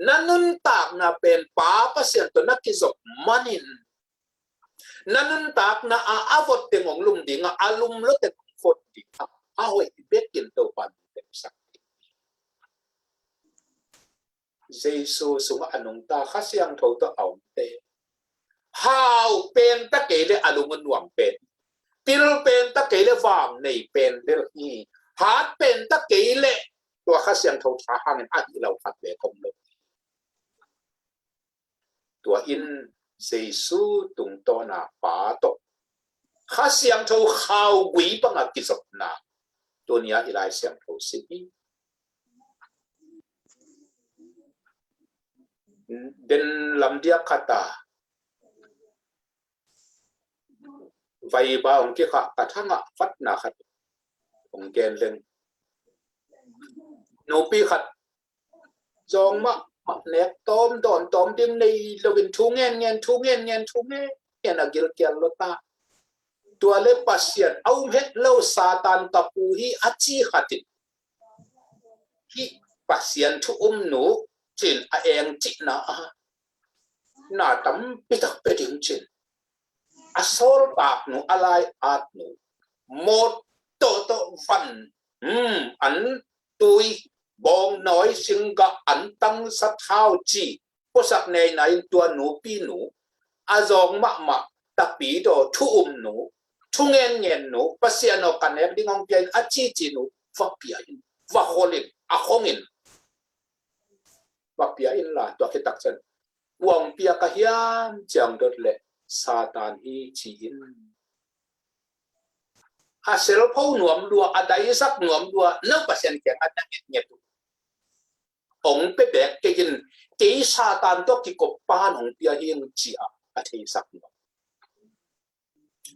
นั่นนุนตากนะเป็นป่าปัสยันตัวนักกิจมมานินนั่นนุนตากนะอาวดเตงองลุมดิ่งอาลุมลดเตงฟดดิ่งเอาไว้เบ็กกินตัวปันเต็มสักเจสุสุงอนุงตาข้าเสียงโทตัวเอาเตฮาวเป็นตะเกเลอลุมนวงเป็นปิลเป็นตะเกเลวางในเป็นเรื่องนี้ฮาร์ดเป็นตะเกเลตัวข้าเสียงโทท้าหันอันที่เราขัดเวทมลตัวอินเจสุตุงโตนาป่าตกข้าเสียงโทข้าววิปังกิจสนาตัวนี้อีไลเสียงโทสิบีเดินลำเดียกตาไวบ้าองค์ที่ข้ากระทั่งฟัดนาขัดองค์เกณฑ์เล่นโนปีขัดจองมะเน็กตอมดอนตอมดิ้งในเราเป็นทุ่งเงี้ยทุ่งเงี้ยนักกิลเกียร์ลตาตัวเล็บปัสเซียนเอาเห็ดเล่าซาตานกับปูฮีอัจฉีขัดที่ปัสเซียนทุ่มหนูจินเองจินะหน้าตั้มปิดไปถึงจินอสอลปากหนูอะไรอาดหนูหมดโตวันอันตุยบองน้อยสิงกะอันตั้งสัทธาวจีพวกสักในตัวหนูปีหนูอาจองมะตะปีโดทุ่มหนูทุ่งเงินหนูปัสเซียนอกันเองดิ้งองเปียนอาจีจีหนูฟักเปียนฟักโคลินอาคงินวักเปียอินละตัวคิดตักเซนวงเปียกะเฮียมจังดดเละซาตานฮีจีอินอาเซลพูหนวมดัวอาได้สักหนวมดัวนับเปอร์เซ็นต์แข่งอาจจะเงียบองเปแบกกินตีซาตานตัวกิกบปานของเปียฮิงจีอาทิสักหนวม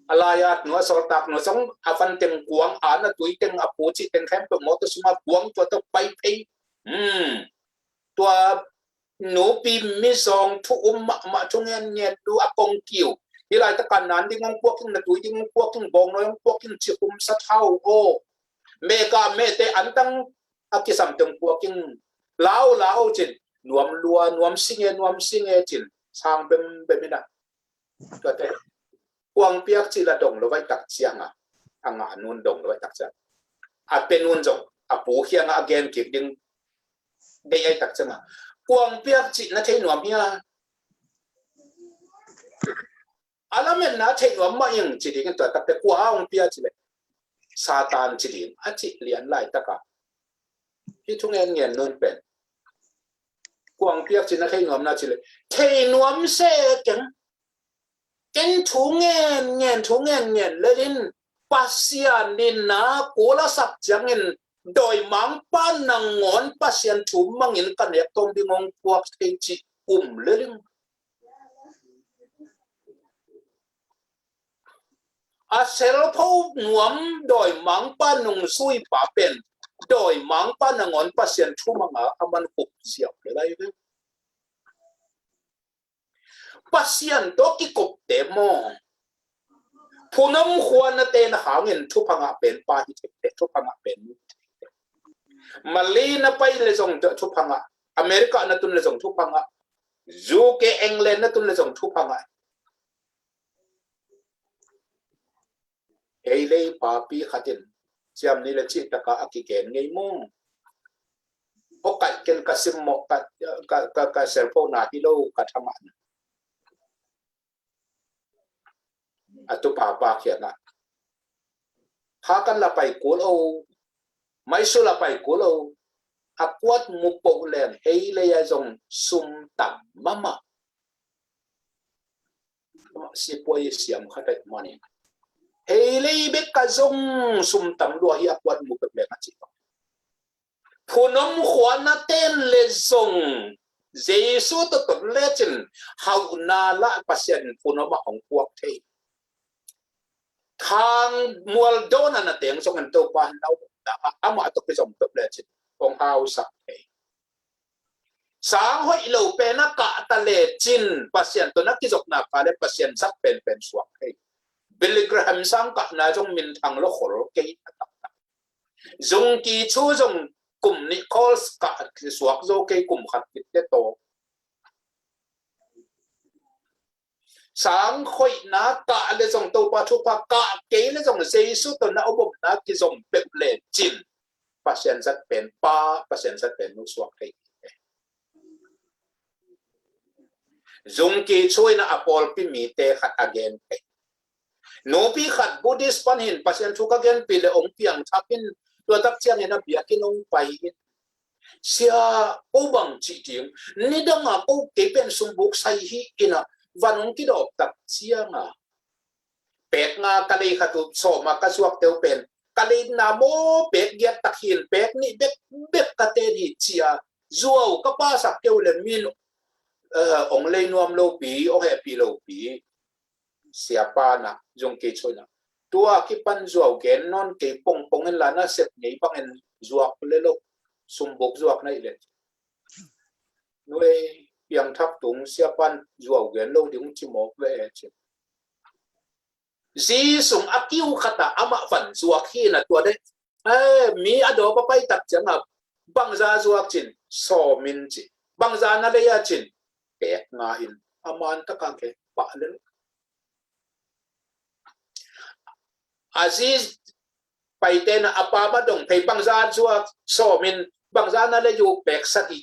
อะไรอะหนูสอบตักหนูสองอาฟันเต็มกวงอ่านตุยเต็มอปูจิเต็มแคมป์หมดตัวสมากวงตัวต้องไปเพย์ตัวหนูปีมิซองทุ่มมาทุ่งเงี้ยดูอากงกิวที่ไรตะกันนั้นที่งงพวกที่นาตุยที่งงพวกที่บองน้อยงพวกที่ชิคุมสะเท่าโอ เมกาเมเตอันตั้งอากิสัมตงพวกิงลาวจินนวมลัวนวมสิงเอจินสร้างเป็นไม่ได้ก็แต่กวางเปียกจิละดงเราไว้ตักเชียงอ่างานุนดงเราไว้ตักเชียงเป็นนุนจงปูเขียงเกนกิบดึงได้ไอ้ตักเชียงกวางเปียกจินะเทนวมเฮียอาละเมนนะเทนวมมายังจิดิกันตัวตักแต่กวางเปียกจิเลยซาตานจิดินอาจิเลียนไล่ตะกะที่ทุ่งเงียนนนเป็นกวางเปียกจินะเทนวมนะจิเลยเทนวมเสกันทุ่งเงียนเลยดินปัสยานินนะกูละสักจังเงินโดยมังป้านนางงอนปัสยันทุ่มมังเงินกันเนี่ยตรงดิงงพวกเทจิเลยดิอาเซลพูนวมโดยมังป้านงซุยป่าเป็นโดยมังป้านงอนปัสยันทุ่มมังอามันกุบเสียบเลยเนี่ยปัสยันโตกิกบเตมอผู้นำควรเตนหาเงินทุพังอาเป็นปาฮิเตทุพังอาเป็นมาลีนไปเลยส่งทุพังอาอเมริกาณตุนเลยส่งทุพังอายูเคอังกฤษณตุนเลยส่งทุพังอาเฮเลย์ปาปีขัดินจำนี่ละจิตตะกาอักิเกนไงมงโอกาสเกินกสิมโมกเซลโฟนาฮิโลกัทมันอัตุปาปาเขียนนะพากันละไปกูโลไม่สุละไปกูโลอักวัดมุปโปเลนเฮเลยจงซุมตัมมาสิป่วยเสียมขัดมันนี่เฮเลยเบกกะจงซุมตัมด้วยอักวัดมุปโปเลนจิตผู้นำขวานเต้นเลจงเจสุตตเลจินฮาวนาละปัสยันผู้นำของพวกเททางมัวโดนันเตียงส่งกันตัวปานเราอามาตุกไปส่งตัวเลยจิองเอาสักเองสางห้อยเหลวเป็นนักกะตะเลจินปัสยันตัวนักที่จกนักพาเลปัสยันสักเป็นสวกเองบิลลิกราฮัมสังกะนาจงมินทางโลกโลกเกย์จงกีชูจงกลุ่มนิโคลส์กะสวกโจเกย์กลุ่มขัดติดเตโตสางค่อยนักกะเลยส่งตัวปัจจุบันกะเกย์เลยส่งเซซุตัวนักอบนักที่ส่งเป็นเลจินปัสยันสักเป็นป้าปัสยันสักเป็นนุสวกเกย์จงกีช่วยนะอพอลพิมีเตขัดอเกนไปโนปีขัดบูดิสปันหินปัสยันทุกอเกนปีเลองเปียงทับหินตัวตักเชียงเห็นนะเบียกินองไปเสียอุบังจิติมนี่ดังอ่ะกูเก็บเป็นสมบุกใส่หิอินะวันนี้ที่ดอกตักเชียงอ่ะเป็ดงากะเลยขัดตุโสมากระสวกเตียวเป็นกะเลยนาโมเป็ดเกียตักหินเป็ดนี่เบ็ดกะเตนิเชียจัวก็ป้าสักเตียวเลยมินองเลยนวมโลปีโอแฮปีโลปีเสียป้านะจงเกชวยนะตัวคิปันจัวเกนนอนเกปงเงินลานะเสร็จนี่ปังเงินจัวเลยโลสมบุกจัวนั่นเลยหน่วยยังทับตุงเสียปันจัวเกนโลดิ้งจิโมกเวชซีสุงอากิวขตาอามาฝันจัวขี้นะตัวได้มีอดอปไปตักจังบบังซาจัวจินโซมินจิบังซานาเลยยจินเก็กงาอินอามันตะกังเกปะเลยอาซิสไปเต้นอาปามาดงไปบังซาจัวโซมินบังซานาเลยอยู่เปกสักอี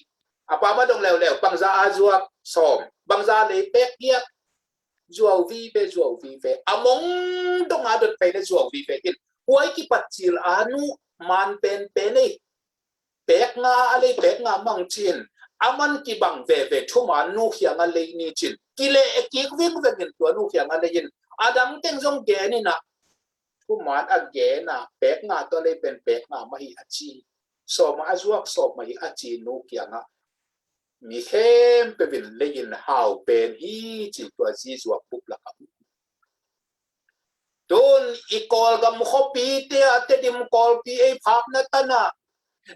อาปามาดงแล้วบังซาจัวโซมบังซาเลยเปกเกียจัววีเปอามงดงอาดไปเลยจัววีเปกินหวยกิปัจจิลอานุมันเป็นนี่เปกงาอะไรเปกงามังจินอามันกิบังเวทุมานุขยังอะไรนี่จินกิเลเกิกวิ่งเงินตัวนุขยังอะไรยินอาดังเต็งจงแกนี่นะทุมาอักแกนะเปกงาตัวเลยเป็นเปกงามาหิอาจีสอบมาอาจวกสอบมาหิอาจีนุขยังมีเข้มเป็นเลยยินหาวเป็นฮีจิตัวจีจวกปุ๊บละครับตุนอีกอลกับมุขปีเตะเตดิมกอลปีไอพับนัตนะ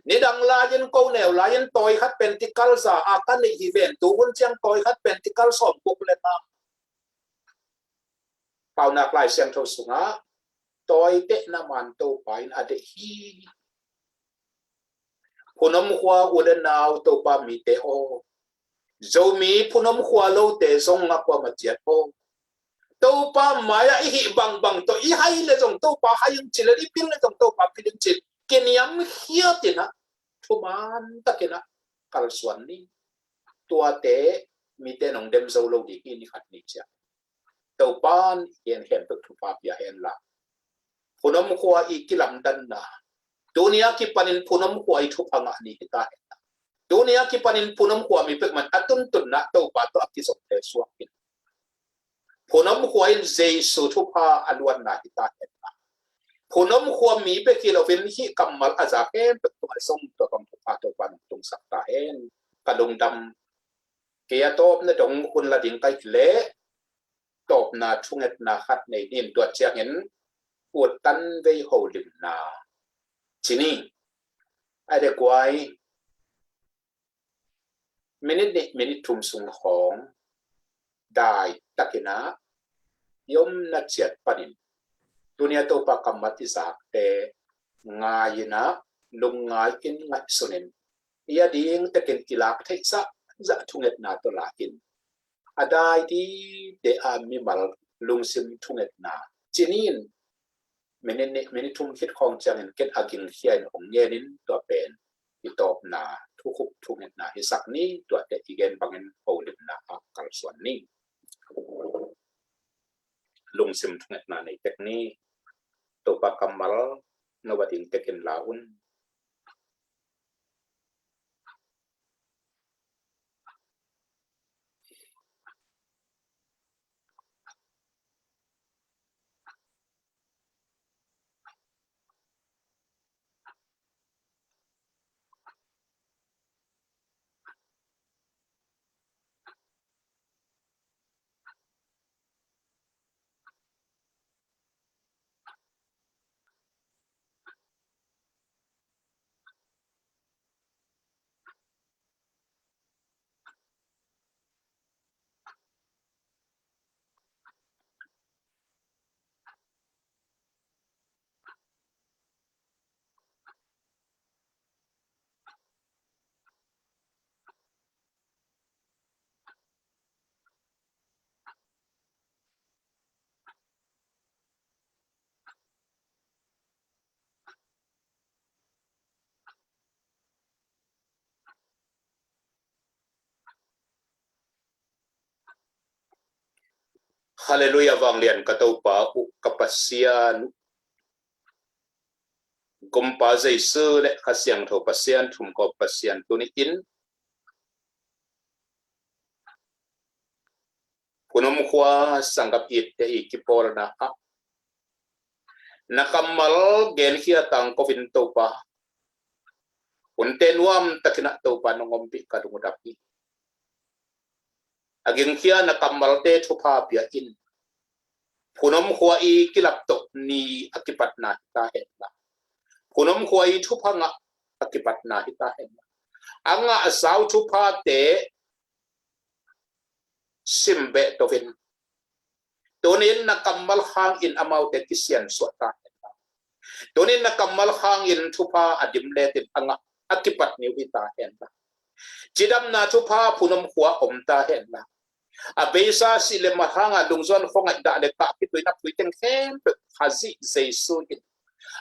นี่ดังลายันโกเนวลายันต่อยขัดเป็นติคัลซาอาการในอีเวนต์ตัวคนเชียงต่อยขัดเป็นติคัลสอบปุ๊บเลยนะเป่าหนักลายเสียงเท่าสุงะ toy te na man to pain ade hi punom khwa udan naw to pa mi te o zo mi punom khwa lo te zong nga kwa ma chiat o to pa maya hi bang bang to i hai le zong to pa hai yung chile i pil le zong to pa pil chil keniam hiatina thuman takena kal swan ni tua te mi te nong dem zo lo di ni khat ni cha to pan yen hem to thu pa pia hen la punom khwa i kilam dan na dunia ki panin punom khwa i thu panga ni ta dunia ki panin punom khwa mi pek man atun tun na to pa to akti sok te suak kin punom khwa in jesu thu pa alwan na ta hen la punom khwa mi pe ki lo ven hi kamal aza hen pe to song to kam thu pa to pan tung sak ta hen kalung dam ke ya top na dong kun la ding kai le top na thunget na khat nei nin to chiang hen uột tan vei hồ lim na chini ai de kwai minute thum sung hong dai takina yom na chiat panin dunia to pa kamati sak te ngayina lung ngai in ngai sunin ia ding takin kilak thai sa za thunget na to lakin adai di de a mi mal lung sim thunget na chinin minute thum khit khong chang en ket aging hian ong ngenin to pen i top na thu khup thunget na hi sak ni to te igen bangen holim na kal swan ni lung sim thunget na nei tek ni to pa kamal no bating teken laun hallelujah wang lian ka to pa u kapasian gumpa zai su le khasyang tho pasian thum ko pasian tuni in punom khwa sangap it te ikipor na a nakamal gen khia tang ko vin to pa unte nuam takina to pa nongom pi ka dungudapi aging khia nakamal te thupa pia in punom khwa i kilap to ni akipat na ta het la punom khwa i thupa nga akipat na hita het anga asau thupa te simbe to vin tonin nakamal hang in amau te kisian suata tonin nakamal hang in thupa adim le tin anga akipat ni hita het la chidam na thupa punom khwa om ta het la abesa sile mahanga lungzon fonga da le ka pitoi na puiteng khem hazi jesu in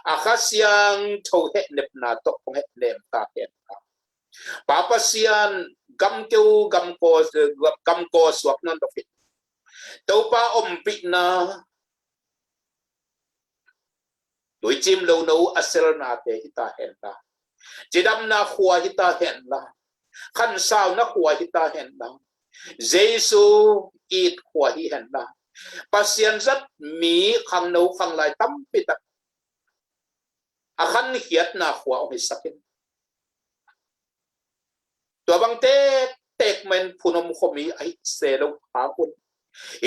akhasiang tho he nep na to pong he lem ta hen papa sian gam keu gam ko swak non to fit to pa om pi na doi chim lo no asel na te hita hen la chidam na khwa hita hen la khan sao na khwa hita hen la Jesu it khwa hi hen la pasien zat mi khang no khang lai tam pi tak akhan hiat na khwa o hisakin to bang te tek men punom khomi ai se lo ha kun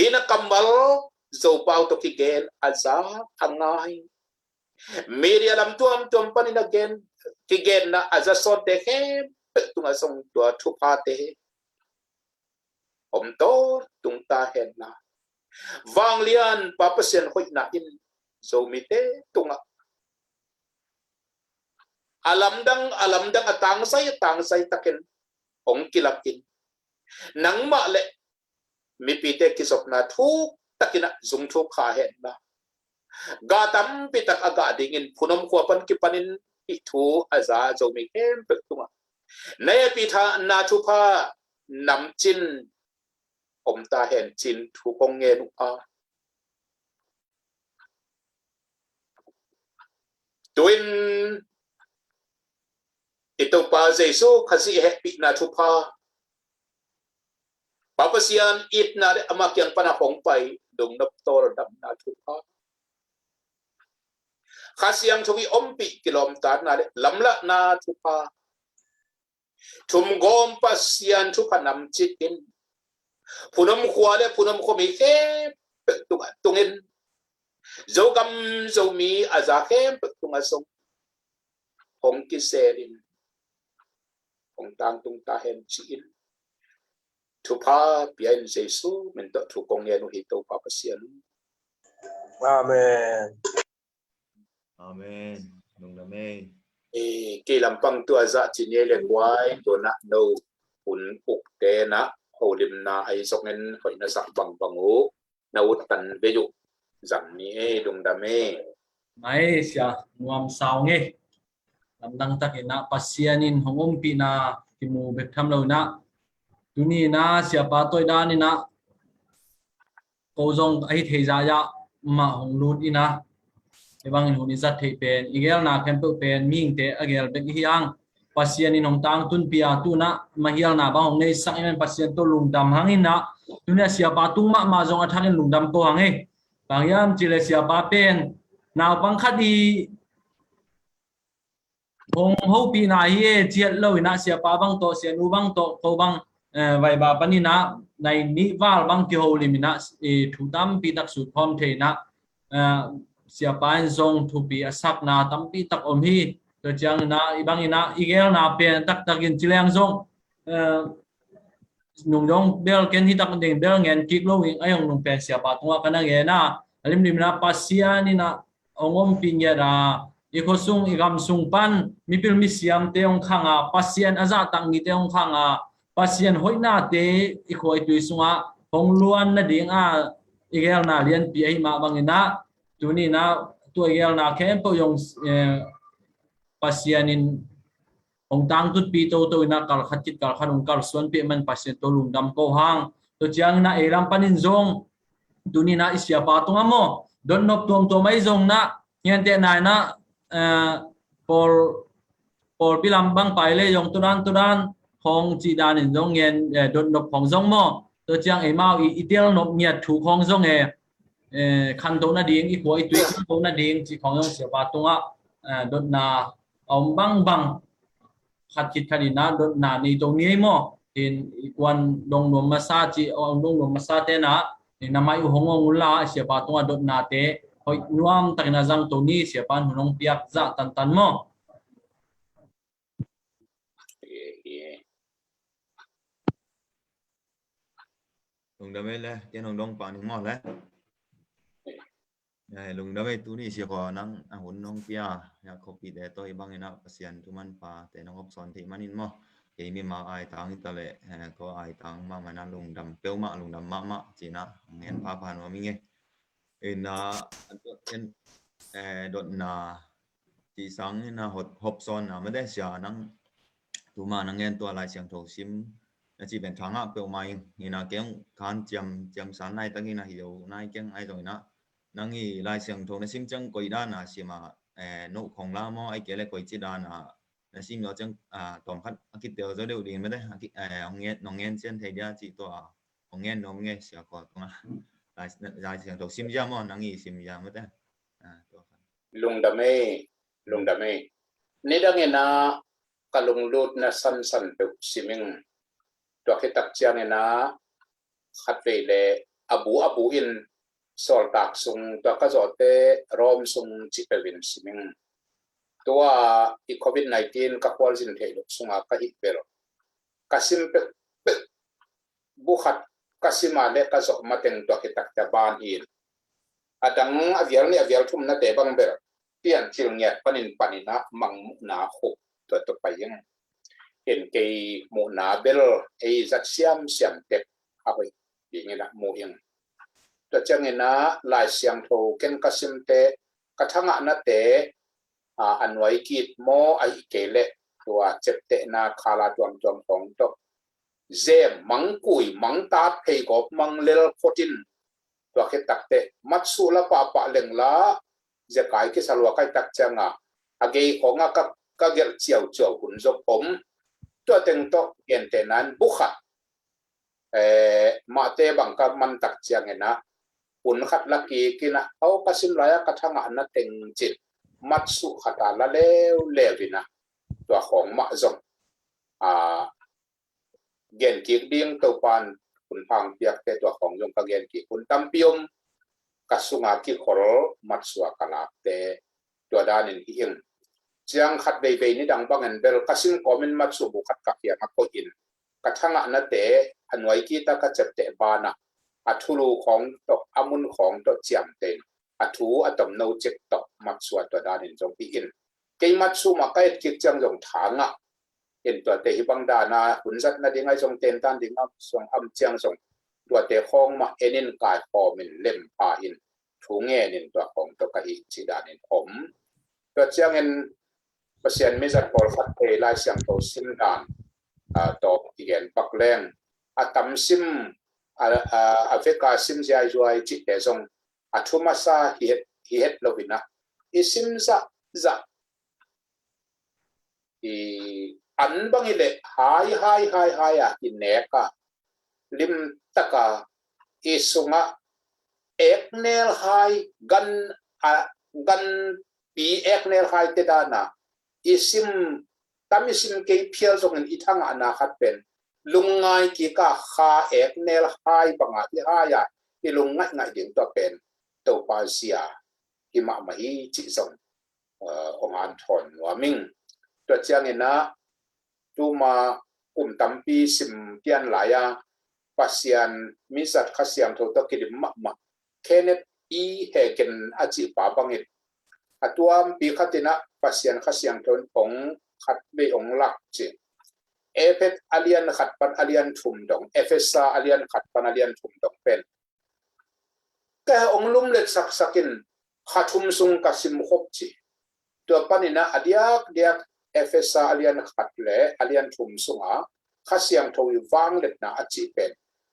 ina kamal zo pau to kigen aza angai media lam tuam panin again kigen na aza son te he tunga song to thupa te om to tung ta hen na wang lian papa sen hoi na in zo mi te tunga alam dang atang sai takin ong kilakin nang ma le mi pite kisok na thuk takina zung thuk kha het na ga tam pitak aga dingin phunom ko pan ki panin i thu aza zo mi hem pe tunga nay pitha na thu pha nam chin om ta hen chin thu kong nge nu a tuin ito pa jesu khasi happy na thu pha papasian it na amakyang panahong pai dong nap tor dam na thu pha khasiang thugi ompi kilomtar na lamla na thu pha thum gom pasian thu panam chitin punam khwale punam khomi khe tungin zogam zomi azake tunga song hong ki serin hong tang tung ta hen chin thu pha pian jesu men to thu kong ye no hi to pa pasian Amen. Amen. Nung dame. Ki lampang tu aza chine le kwai to na no un puk te na holim na ai sok nen hoi na sak bang bangu na ut tan be yu zang ni dung da me mai sia nuam sao nge lam dang takina pasianin hongom pi na kimu bek tham lo na tuni na sia pa toy da ni na ko jong ai thei za ya ma hong lut ina ebang in huni zat thei pen igel na khem pe pen ming te agel bek hiang pasianin hong tang tun pia tu na mahial na ba hong nei sak imen pasian to lung dam hangin na tunia sia pa tung ma jong athanin lung dam ko hange pangyam chile sia pa pen nào bằng khát đi hong hậu pi na ye chiat lo na sia pa bang to sia nu bang to ko bang vai ba pani na nai ni wal bang ki ho limina thu tam pi tak su phom the na sia pa zong thu pi asak na tam pi tak om hi to chang na ibang ina igel na pen tak takin chilang zong nung dong bel ken hi tak ding bel ngen kik lo ing ayong nung pen sia pa tunga kana ge na alim limna pasia ni na ongom pinya da ikosung igam sung pan mipil misiam te ong khanga pasien aza tang ni te ong khanga pasien hoina te ikhoi tu sunga hong luan na ding a igel na lian pi ai ma bangina tuni na tu igel na kem po yong pasienin ong tang tut pi to na kal khatit kal khanung kal suan pi man pasien to lung dam ko hang to chiang na elam panin zong tuni na isya pa tunga mo don nop tom mai zong na ngen te nai na por pilam bang pai le yong turan khong chi dan in zong ngen don nop khong zong mo to chiang e mau i tel nop miat thu khong zong e khan to na ding i khoi tui khan to na ding chi khong yong sia pa tunga don na om bang khat kit khani na don na ni to ngai mo in ikwan dong nom masa chi ong dong nom masa te na namai u hongong ula sia pa tunga dot na te hoi nuam takina jang to ni sia pan hunong piak za tan mo Nung dame le ken nong dong pa ni mo le lung dame tu ni sia ko nang hun nong pia ya copy de to ibang ina pasian tu man pa te nong opson thi manin mo ke mi ma ai tang ta le ko ai tang ma manan lung dam pel ma lung dam ma chi na ngen pa pa no mi nge na en dot na chi sang na hop son na ma de sia nang tu ma nang ngen to lai siang tho sim na chi ben thang a pel mai ni na keng khan cham san nai ta ni na hi lo nai keng ai rồi na nang i lai siang tho na sim chang koi da na si ma no khong la mo ai ke le koi chi da na sim lo chang tom khat akit tel zo deu din ma de ong ngen chen thei dia chi to ong ngen nom nge sia ko ma lai siang tho sim ja mo nang i sim ja ma de lung da me ni dang ena kalung lut na san pe siming to ke tak chiang ena khat ve le abu in sol tak sung to ka zo te rom sung chi pe win siming tua i covid 19 ka kwal sin thei lo sunga ka hit pero kasim pe bu khat kasima le ka zo mateng to ke tak ta ban in adang avial ni avial thum na te bang ber pian thil ngiat panin panina mang na khu to payeng ken ke mu na bel e zat siam tek abai ingena mu yang to changena lai siang tho ken kasim te kathanga na te anwai kit mo ai kele tua chepte na khala tuam tong to zem mangkui mangtat phei gop manglel fotin tua ke takte matsu la pa leng la je kai ke salwa kai tak changa age khonga ka gel chiao hun jok om to teng to gen te nan bukha ma te bang ka man tak changena un khat laki kina au kasim laya kathanga na teng chin matsu khata la levina to khong ma zong gen ki ding to pan kun phang piak te to khong jong ka gen ki kun tampium kasunga ki khol matsua kalak te to danin hing chiang khat bei ni dang bangen bel kasim komen matsu bu khat ka ya ko in kathanga na te anwai ki ta ka chepte bana athulu khong to amun khong to chiam te athu atom no chek to matsua to danin jong pi in ke matsu ma kai ki chang jong thanga in to te hi bang da na hunzat na dingai jong ten tan ding am song am chiang jong to te khong ma enin kai kho min lem pa in thu nge nin to khong to ka hi chi danin om to chiang en pasien mi zat pol khat te lai siang to sim dan to igen pak leng atam sim Africa sim jai juai chi te jong athuma sa hi het lovina isim za i an bangile hai ineka lim taka isunga eknel hai gan pi eknel hai te dana isim tamisim ke phial jong ithanga ana khat pen lungai ki ka kha eknel hai banga ti haya ilungai ngai ding to pen to pasia ki ma mai chi jong ongan thon warming to changena tuma tampi sim pian laya pasian misat khasiam tho to kidim ma kenet I heken achi pa bangit atuam pi khatina pasian khasiam thon ong khat be ong lak chi efet alian khat pan alian thum dong efesa alian khat pan alian thum dong pen ka ong lum let sakin khathum sung kasim khop chi to panina diak efesa alian khatle alian thum sunga khasiang thoi wang let na achi pen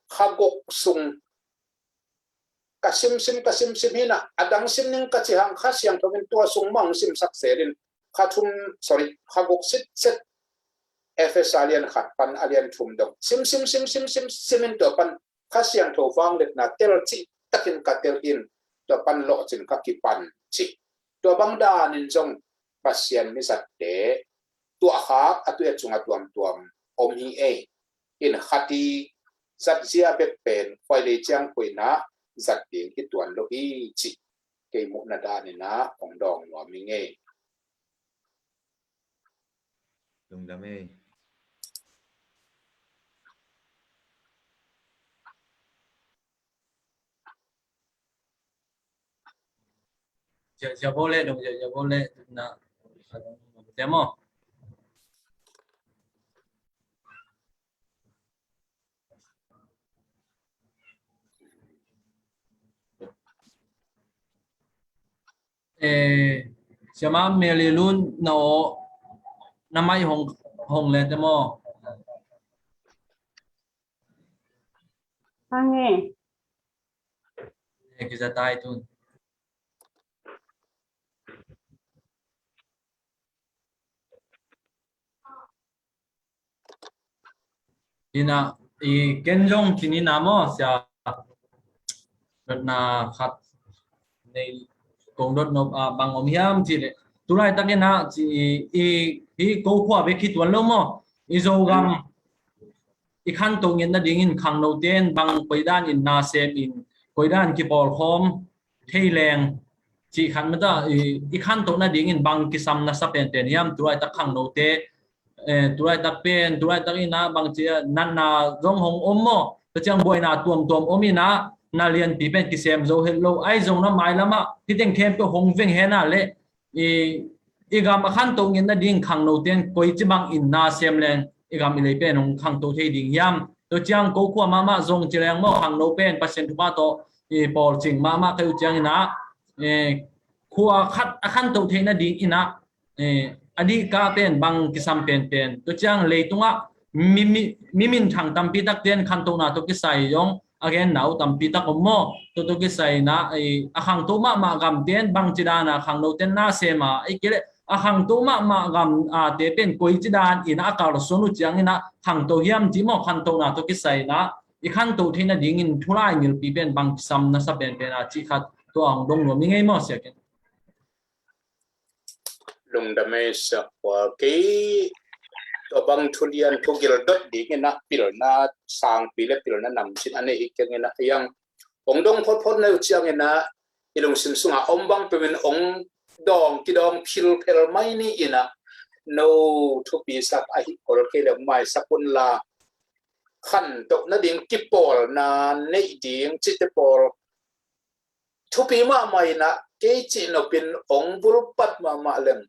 khagok sung kasim sim hina adang sim ning kachi hang khasiang thomin tua sung mang sim sak serin khathum khagok set efesa alian khat pan alian thum dong sim in to pan khasiang tho wang let na tel chi takin ka tel in to pan lo chin ka ki pan chi to bangda nin jong pasien mi sat te tua khak atu e chunga tuam om hi e in khati zat zia bet pen phoi le chang poina zat ding ki tuan lo hi chi ke mu na da ni na ong dong wa mi nge Lung dame ja boleh dong ja boleh na demo siapa melilun no namai hong le demo Hange. kita tai tu ina I kenjong kini namo sia na khat nei kong dot no bang om hiam chi le tulai takena chi I ko khwa be khit wan lo mo I zo gam I khan to ngin na ding in khang no ten bang poidan in na sem in poidan ki bol khom theileng chi khan ma da I khan to na ding in bang ki sam na sa pen ten yam tulai tak khang no te tulai tak pen tulai tak ina bang chi nan na zong hong om mo to chang boy na tuam omina na lian pi pen ki sem zo hello ai zo na mai lama ti teng them to hong veng he na le igam khan to ngin na ding khang no ten koi chi bang in na sem len igam ile pen hong khang to the ding yam to chiang ko kwa mama zong chirang mo khang no pen pasen tu pa to bol ching mama kai chiang na khua khan to the na ding ina adi ka pen bang kisam pen to chiang le tunga mimin thang tampi tak ten khan to na to ki sai yong again now tampi tak mo to ki sai na akhang to ma gam ten bang chidana khang no ten na sema kile akhang to ma gam te pen koi chidan ina akal sonu chiang ina khang to hiam ji mo khan to na to ki sai na i khan to thina ding in thulai ngil pi pen bang sam na sa pen pen a chi khat to ang dong no mi ngai mo se ken lung da me sa kwa ke to bang thulian thugil dot ding na pil na sang pile pil na nam chin ane ikeng na yang ong dong phot phot na chiang na ilung sim sunga om bang pemen ong dong ki dong phil phel mai ni ina no thu pi sak a hi kol ke le mai sakun la khan to na ding ki pol na nei ding chi te pol thu pi ma mai na ke chi no pin ong bul pat ma leng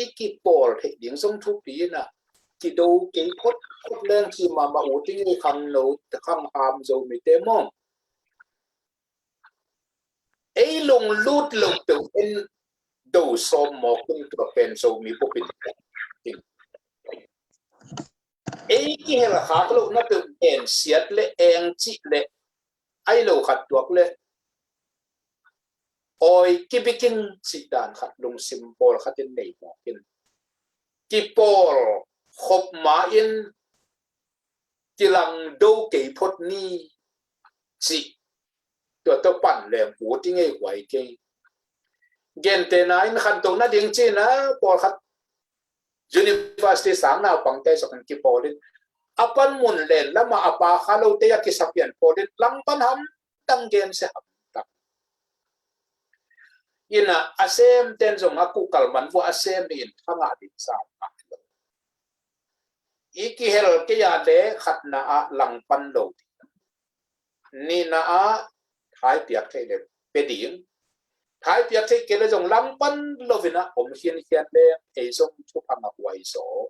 iki pol he ding song thu pi na ki do ke phot phot leng ki ma u ting ni khang no ta khang am zo mi te mo ei lung lut lung tu in do som mo kun to pen so mi pu pin ei ki hela kha lo na tu en siat le eng chi le ai lo khat tuak le oi ki bikin si dan khat lung symbol khatin nei mo kin ki pol khop ma in kilang do ke phot ni chi to pan le pu ti ngei wai ke gen te na in khan to na ding chi na pol khat university sang na pang te so kan ki polin apan mun len lama apa khalo te ya ki sapian polin lang pan ham tang gen se ham tak ina asem ten zong aku kalman vo asem in thanga din sa iki hel ke ya de khat na a lang pan lo ni na a thái piak thế để bê điển thái piak thế kia là dòng lăng pan lovina om hiền hiền le ấy dòng chụp hàng ngọc ngoài số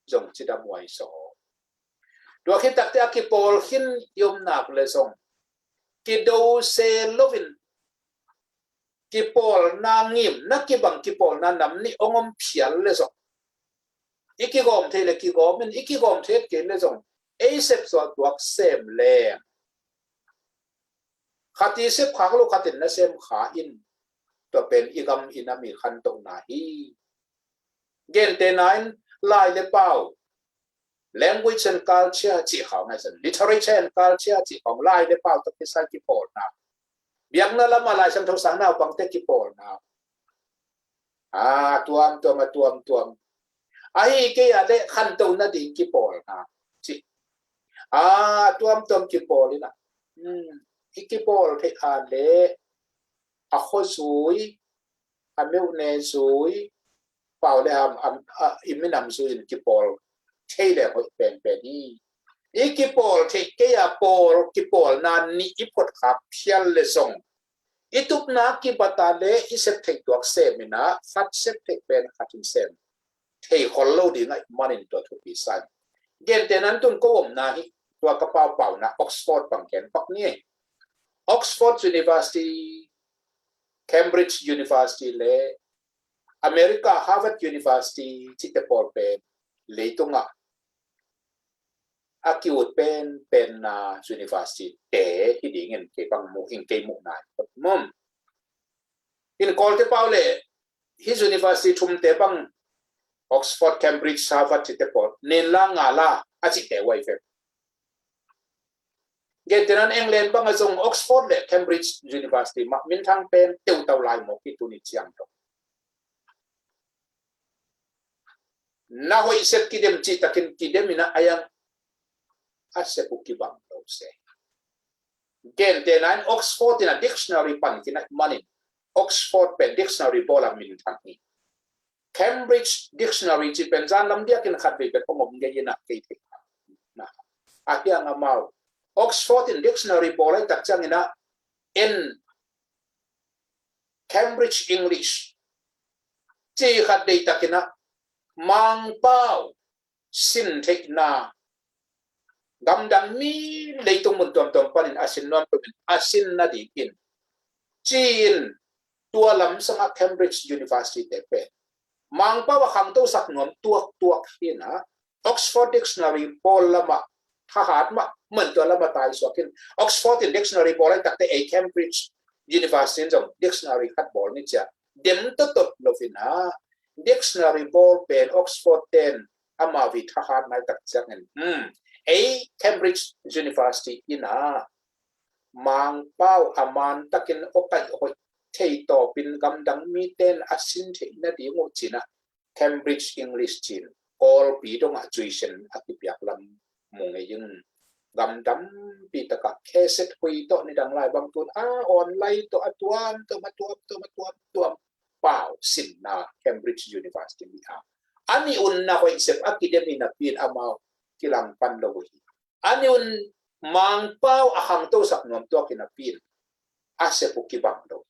dòng chỉ đam ngoài số đôi khi tác tế aki pol hiền yom nạp le dòng ki do se lovin ki pol na ngim na ki bang ki pol na nam ni ongom phial le dòng iki gom thế le ki gom min iki gom thế kia le dòng ấy sep so tuak sem le khati sep khang lo khatin na sem kha in to pen igam inami khan to na hi gen te nine lai le pau language and culture chi khao na san literature and culture chi khong lai le pau to kisai ki pol na biak na lama lai sam tho sang na pang te ki pol na tuam ai ke ya le khan to na ding ki pol na chi tuam ki pol na iki pol the an le a kho sui a meu ne sui pau le am iminam sui ki pol the le ho pen ni iki pol the ke ya pol ki pol na ni ipot khap phial le song itup na ki bata le isep thek tuak se mina fat sep thek pen khatin sem thei khol lo di ngai manin to thu pi san gen tenan tun ko om na hi tua ka pau na Oxford pangken pak ni Oxford University, Cambridge University le America Harvard University chite por pen leitunga akiut pen na university te hidingen ke pang mo in ke mo na mom in call te paule his university thum te pang Oxford Cambridge Harvard chite por nen la ngala achi te wai fe gen tenan England bang azong Oxford le Cambridge University ma min thang pen teu tau lai mo ki tu ni chiang to na hoi set ki dem chi takin ki dem ina ayang ase ku ki bang to se gen tenan Oxford in a dictionary pan kina manin Oxford pen dictionary bola min thang ni Cambridge dictionary chi pen zan lam dia kin khat ve pe pom nge ina ke na akia ngamau Oxford in dictionary bolai tak chang ina in Cambridge English chi khat dei takina mang pao sin thei na gam dam mi leitung mun tom panin asin nom panin asin na di in chin tua lam sanga Cambridge University te pe mang pao khang to sak nom tuak hina Oxford dictionary bol lama thahat ma man to lama tai sokin Oxford in dictionary bolai tak te a Cambridge University jong dictionary khat bol ni cha dem to lovina dictionary ball pen Oxford ten ama vi thahat nai tak changin a Cambridge University ina mang pau aman takin okai hoi thei to pin gam dang mi ten asin thei na di ngo china Cambridge English chin all pi dong a tuition akipiak lam mong yung gam dam pi taka keset hui to ni dang lai bang tun online to atuam to matuam pau sin na Cambridge University mi ani un na ko isep academy na pin amao kilang pandawi ani un mang pau ahang to sak nom to kinapin asepu kibang do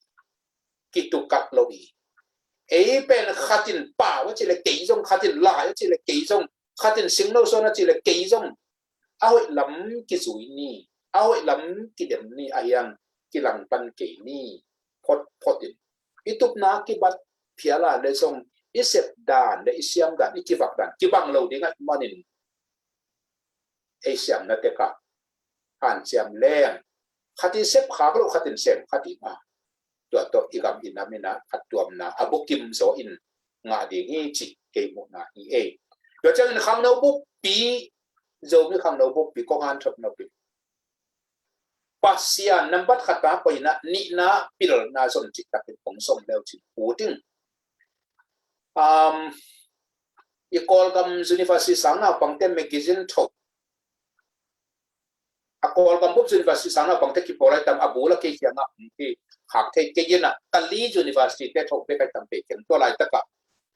kitukat logi pen khatin pa wa chile keizong khatin la chile keizong khatin singno so na chile keizong awai lam ki zui ni awai lam ki dem ni ayang kilang pan ke ni potin itup na ki bat phiala le song isep dan le isiam dan ikivak dan kibang lo dingat manin siam na teka han siam leng khatin sep khak lo khatin sem khati ma tua to igam inamina atuam na abukim zo in nga di ngi chi ke mo na i e yo chang khang no bu pi zo mi khang no bu pi ko han thop no pi pasia number khata ko ina ni na pil na som chi ta pi pong som leo chi pu ting i kol gam university sang na pangten magazine thop akol gam bu university sang na pangte ki polai tam abula ke hianga ki khak thei ke yena kali university te thok pe kai tam pe ken to lai taka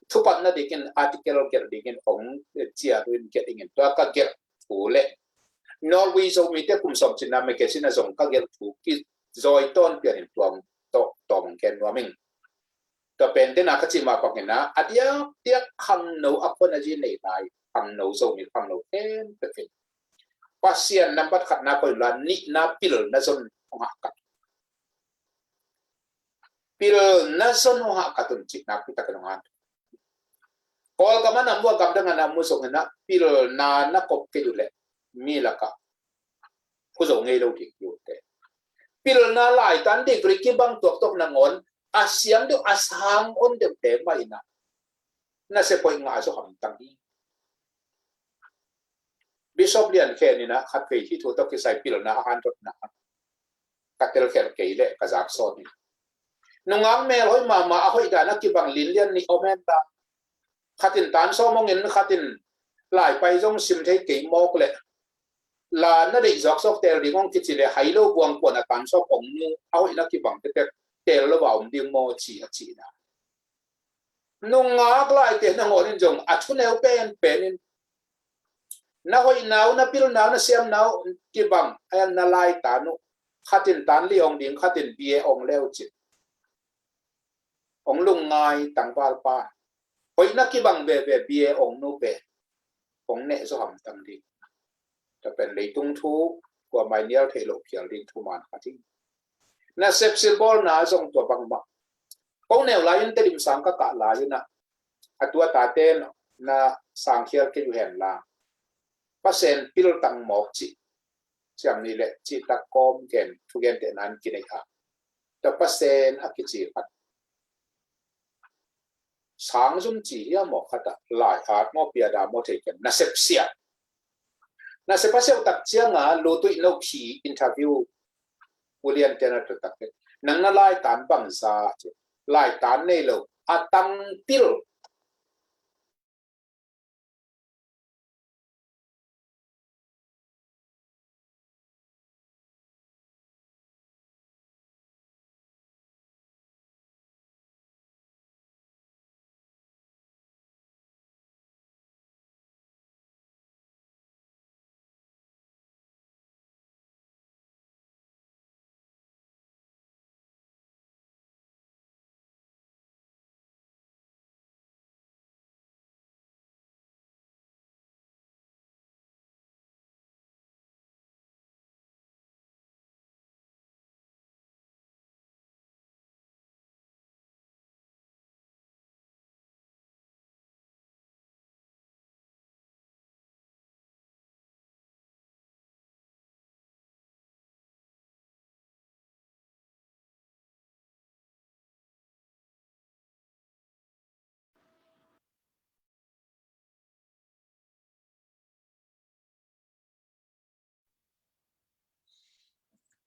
thupat na dikin article ger dikin ong chia ruin ke ingin to ka ger ule Norway zo mi te kum som china me ke sina zong ka ger thu ki zoi ton pe in tuam to tom ken noming to pen te na ka chi ma pakena adia tia khang no apon aji nei lai khang no zo mi khang no ken pe fin pasien number khat na ko la ni na pil na zon ha ka pil na zon ha ka tun chik na pita kanongan kol ka man amwa gam dang na musong na pil na kop ke dule mi la ka ku zo ngei lo dik yu te pil na lai tan dik ri ki bang tok na ngon asiam do asang on de te mai na se poi nga so ham tang hi Bishop Lian Khe ni na khat pe hi thu to ki sai pil na han tot na ka tel kher ke le ka zak so ni nungang me hoi ma a hoi da na ki bang lin lian ni omen ta khatin tan so mong in khatin lai pai jong sim thei ke mok le la na de zok sok tel ri ngong ki chi le hai lo buang ko na tan so pong nu a hoi na ki bang te tel lo wa um ding mo chi na nunga klai te na ngor in jong a thu neu pen in na hoi nau na pil nau na siam nau ki bang an na lai ta nu khatin tan li ong ding khatin bie ong leo chi ong lung ngai tang pal pa hoi na ki bang ve bie ong nu pe ong ne so ham tam di ta pen le tung thu kwa mai nial thei lo phial ding thu man khati na sep sil bol na zong to bang ma ko ne la yin te dim sang ka la yin na atua ta ten na sang khial ke yu hen la pasen pil tang mok chi cham ni le chi ta kom ken thu gen te nan ki nei ha ta pasen akichi khat sang zum chi ya mo khata lai hat mo pia da mo the ken na sep sia na se pasel tak chianga lo tu no khi interview William Tanner tak nang na lai tan bang sa lai tan nei lo atang pil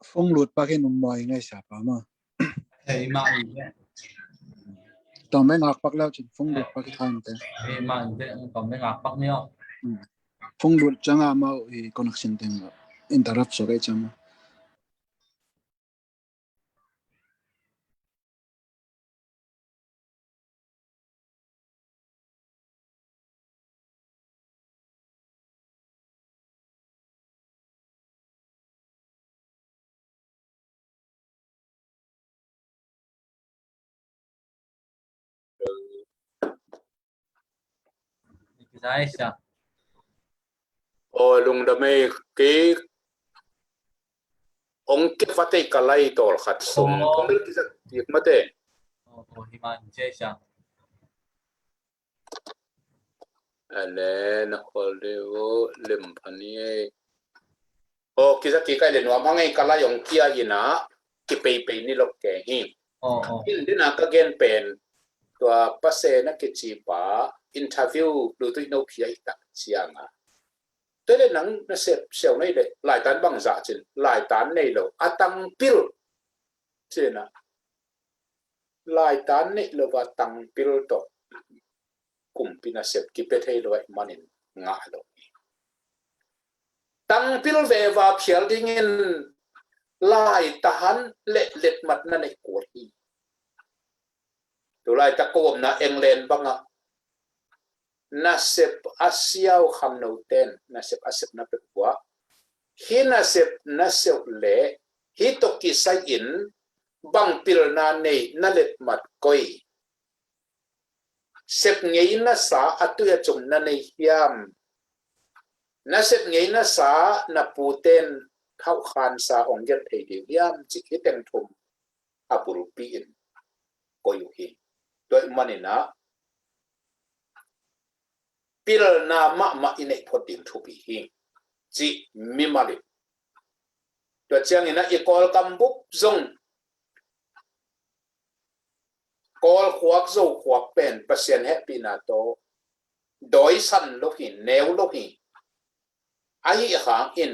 phong lụt ba cái nụm mồi ngay sạp mà thầy mà thế tao mấy ngọc bạc lao chỉ phong lụt ba cái thằng thế thầy mà thế còn mấy ngạc bắc nhau phong lụt chẳng à mà connection tên mà interrupt số cái chẳng cái gì sao o lung da me ke ong ke fate kalai tol khat sum ong ki zat tik mate thì mà thế sao ane na hol de o lim phani o ki zat ki kai le no ma ngai kalai ong kia ina ki pe ni lok ke hi in dina ka gen pen tua pase na ke chi pa interview du tu no phia ta chianga thế nên nắng nó xèo này đấy lại tán bằng giả trên lại tán này là tăng pil trên à lại tán này là và tăng pil to cùng pina xếp kịp thế rồi mà nên ngã rồi tăng pil về và phiền đi nghe lại tán lệ lệ mặt nó này của đi rồi lại ta có na England bằng à nasib asiaw kham no ten nasib asip na pekwa hi nasib nasib le hi to ki sai in bang pil na nei na let mat koi sep ngei na sa atu ya chung na nei hiam nasib ngei na sa na puten khau khan sa ong get thei di hiam chi ki teng thum apuru pi in koi hi doi manina pil na ma inei photin thupi hi chi mimali to chiang ina ikol kambuk zong kol khuak zo khuak pen pasien happy na to doi san lo hi neu lo hi ai hang in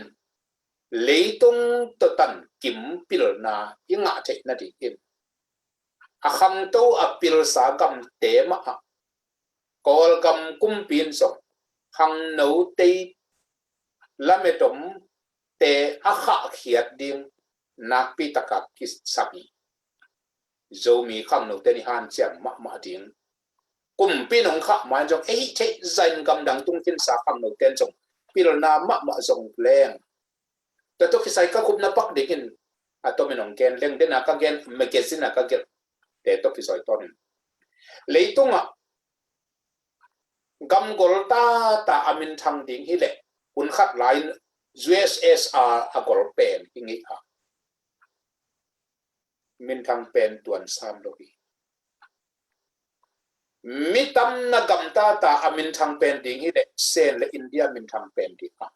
leitung to tan kim pil na inga thei na di in a khang to a pil sa gam te ma kol gam kum pin so hang no te lametom te akha khiat ding nak pi taka kis sapi zomi khang no te ni han chiang ma ding kum pin ong kha man jong ei che zain gam dang tung tin sa khang no ten jong pil na ma jong leng ta to kisai ka khup na pak dikin atomin ong ken leng de na ka gen magazine na ka get te to kisai ton leitunga gam gol ta amin thang ding hi le un khat lai USSR a gol pen hingi a min thang pen tuan sam lo hi mi tam na gam ta amin thang pen ding hi le sen le India min thang pen di a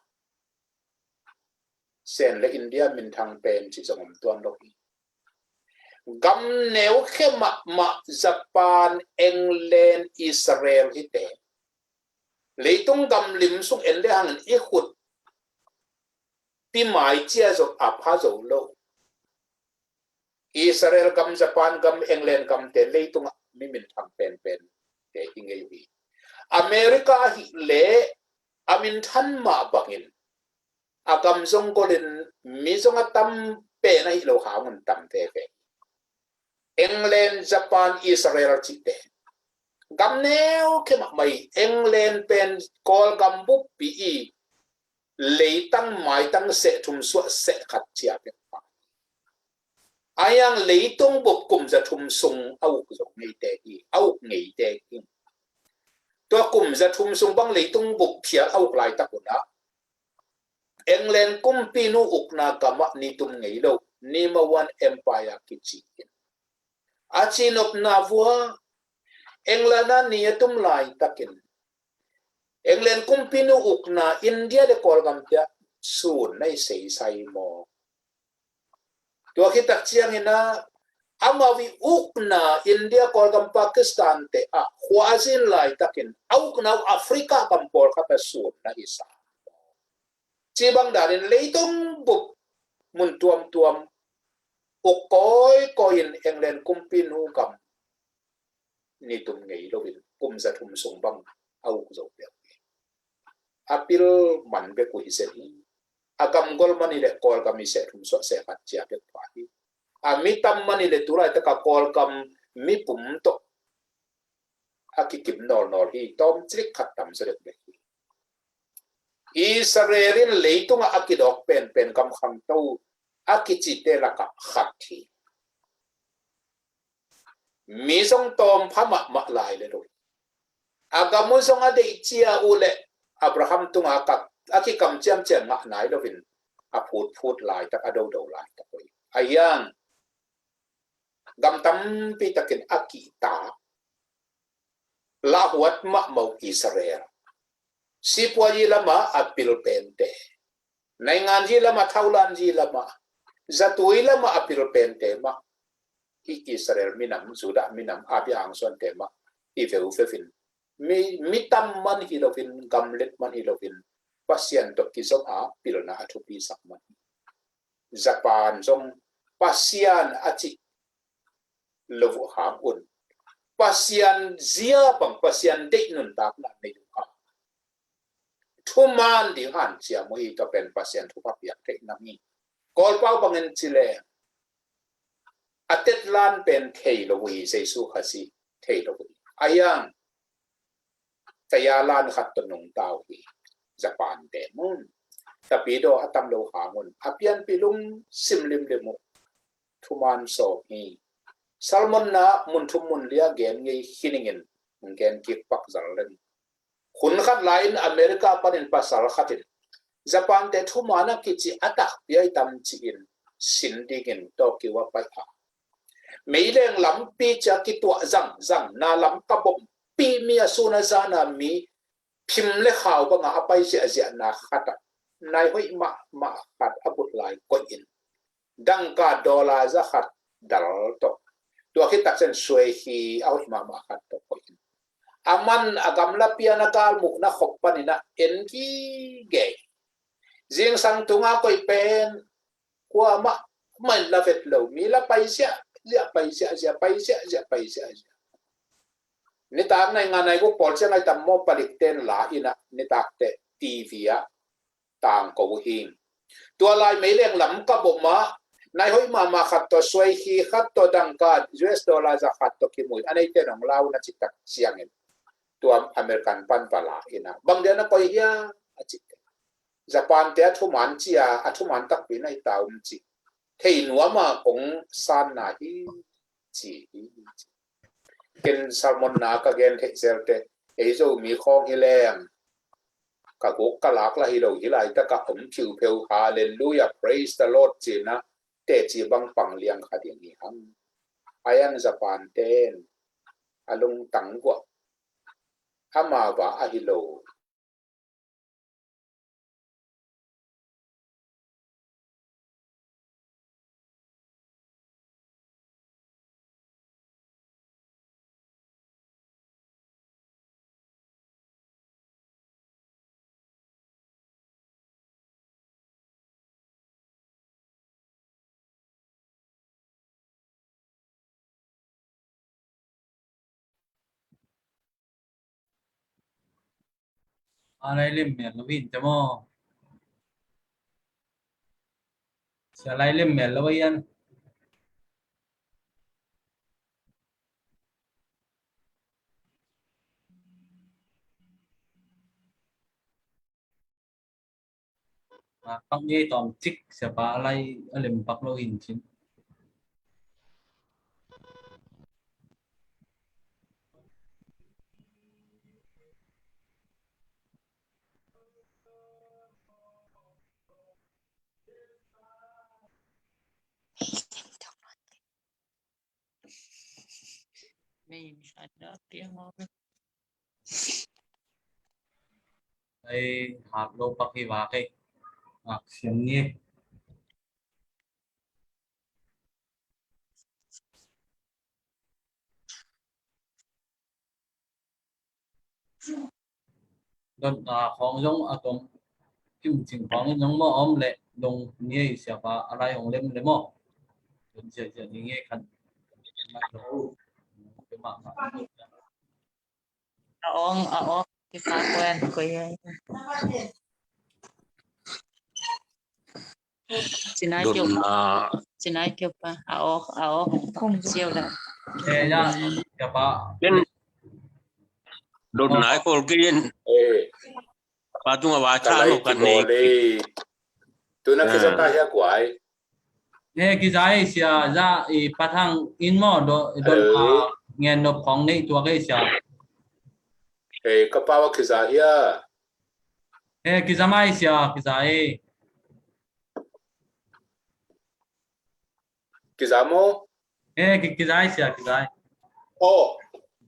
sen le India min thang pen chi jong tuan lo hi gam neu khema ma Japan England Israel hi te leitung gam lim sung en le hang i khut pi mai chia zo apha zo lo Israel gam Japan gam England gam te leitung mi min thang pen te hingai wi America hi le amin than ma bangin agam zong golin mi zong atam pe na hi lo ha mun tam te fe England Japan Israel chi te gam neo ke ma mai England pen kol gam bu pi i lei tang mai tang se thum su se khat chia pe pa ayang lei tong bu kum za thum sung au zo ngei te hi au ngei te hi to kum za thum sung bang lei tong bu phia au lai ta ku na England kum pi nu ukna kama ni tum ngei lo ni ma one empire ki chi achinop na vua England ni atum lai takin England kumpinu ukna India de kolgam tia sun nai sei sai mo to kita chiang ina amawi ukna India kolgam Pakistan te a khwazin lai takin aukna Africa kam por khata sun na isa chibang darin leitung bu มุนตัวมอกก้อยอินเองเลนกุมปินหูกำนี่ตุ่มไงเราวินกุมจะทุ่มส่งบังเอากุศลเปียกอาปิลมันเปกุฮิเซนีอากำกอลมันนี่แหละกอลกำมิเสทุ่มสวเสกัดเจียเปียกพาฮีอามิตัมมันนี่แหละตัวไรแต่กับกอลกำมิปุ่มโตอากิกิมนอลฮีต้อมจิกขัดตัมเสด็จเบกีอิสราเอลินเลยตุงอากิดอกเป็นกำคำตู้อากิจิเตละกับขัดทีมีทรงตอมพม่ามะลายเลยด้วยอากามุนทรงอเดเจียอุเลอับราฮัมตุงอากักอากิกำเจียมเจียงงะไหนดวินอาพูดลายตะอดาวลายตะกุยอายังกำตั้มปีตะกินอากิตาลาหัวมะเมาอิสราเอลสิปวายีละมาอปิลเป็นเตในงานยีละมาเท่าลันยีละมาจัตุยละมาอปิลเป็นเตมาอิสราเอลมินำสุดามินำอาบิอังส่วนเตมาอีเฟอุเฟฟินมิตัมมันฮิโลฟินกัมเล็ดมันฮิโลฟินปัสยันตกิซงอาปิลนาอทุปีสักมันญี่ปุ่นจงปัสยันอาจิลวุหางอุนปัสยันเจียบังปัสยันเด็กนุนตากนันในยุคทุมันดิหันเสียมวยตัวเป็นปัสยันทุกภาพอยากเทนามีกอลเป้าบังเงินจิเลอัตตลันเป็นเทโลวีเซซูฮัสีเทโลวีอายังแต่ยาลานขัดตนงดาวฮีญี่ปุ่นเดมุนแต่ปีโดอัตัมโลหามุนอภิยันปีลุงซิมลิมเดมุทุมันโซฮีซัลมอนนามุนทุมุนเลียเกนยี่ฮินิงินเกนกิปักจัลเลนคุณขัดไลน์อเมริกาปันินปัสสาวะขัดินญี่ปุ่นเดทุมานะกิจิอัตักยัยตัมจิกินสินดิกินโตกิวะไปหาไม่เรื่องล้ำปีจากกิตัวจังนาล้ำกบมปีมีอสุนัจานามีพิมพ์เลข่าวบังอาไปเสียนาขัดนายห้อยมาขัดอบุตรลายก้อินดังกาดอลลาร์จะขัดดัลโตตัวคิดตักเส้นสวยฮีเอาหิมาขัดตัวก้อินอามันอากำลับพิานากาลมุกนักขบปนินะเอ็นกีเกยจิงสังตุงอาก้อยเป็นกว่าไม่ละเฟตเลวมีละไปเสียไปเสียนี่ตากในงานในกุปอลเสียงไอ้ตำมอผลิตเต้นหลาอินะนี่ตากเตทีวีอะต่างกูหิงตัวลายไม่เลี้ยงหลำกับบ่มาในห้อยมาขัดตัวสวยฮีขัดตัวดังการ US ดอลลาร์จะขัดตัวกี่หมื่นอันนี้เต้นของเรานะจิตตักเสียงเงินตัวอเมริกันปันปลาอินะบางเดือนนะก็เฮียจิตญี่ปุ่นเตะทุมันจีอาทุมันตักปีในตาวมจีเที่หนัวมาของซานนาฮีจีเกินซาลมอนนาก็เกินเทเซลเตไอโซมีของฮิเลมก็กุกกะลักละฮิโลฮิไลตะกะอมคิวเพลฮาเลลูยา praise the Lord จีนะเตจีบังปังเลียงขัดอย่างนี้ฮัมอายันญี่ปุ่นเต้นอารมณ์ตังกว่าอามาว่าอาฮิโลอะไรเล่มเมียนละวินจะมอเสียอะไรเล่มเมียนละวินปักยี่ตอมจิกเสียปะอะไรเล่มปักละวินชิ้นไม่ada tiếng nói ไอหักโลปักที่ว่าไอหักเสียงนี้โดนของยงอะตอม kim chỉnh phóng những mỏ om lệ đồng nghe sẽ và ai ông lên lấy mỏ đến giờ giờ nghe khăn mà đâu cái mạng Aong cái phá quen quay đồn là xin ai kêu pa ao không chiều là thế nhá cái bà bên đồn nãy cô kia ê bà tung vào cái cha này nó thì cần bò này đi tôi nói cái cái ya quái thế cái giải sẽ ra i bắt hàng in mỏ đó đó nghe nộp phóng này tua cái sẽ ê cái bao cái giá ya thế cái giải mai sẽ cái giải cái giá mô thế cái giải sẽ cái giải ô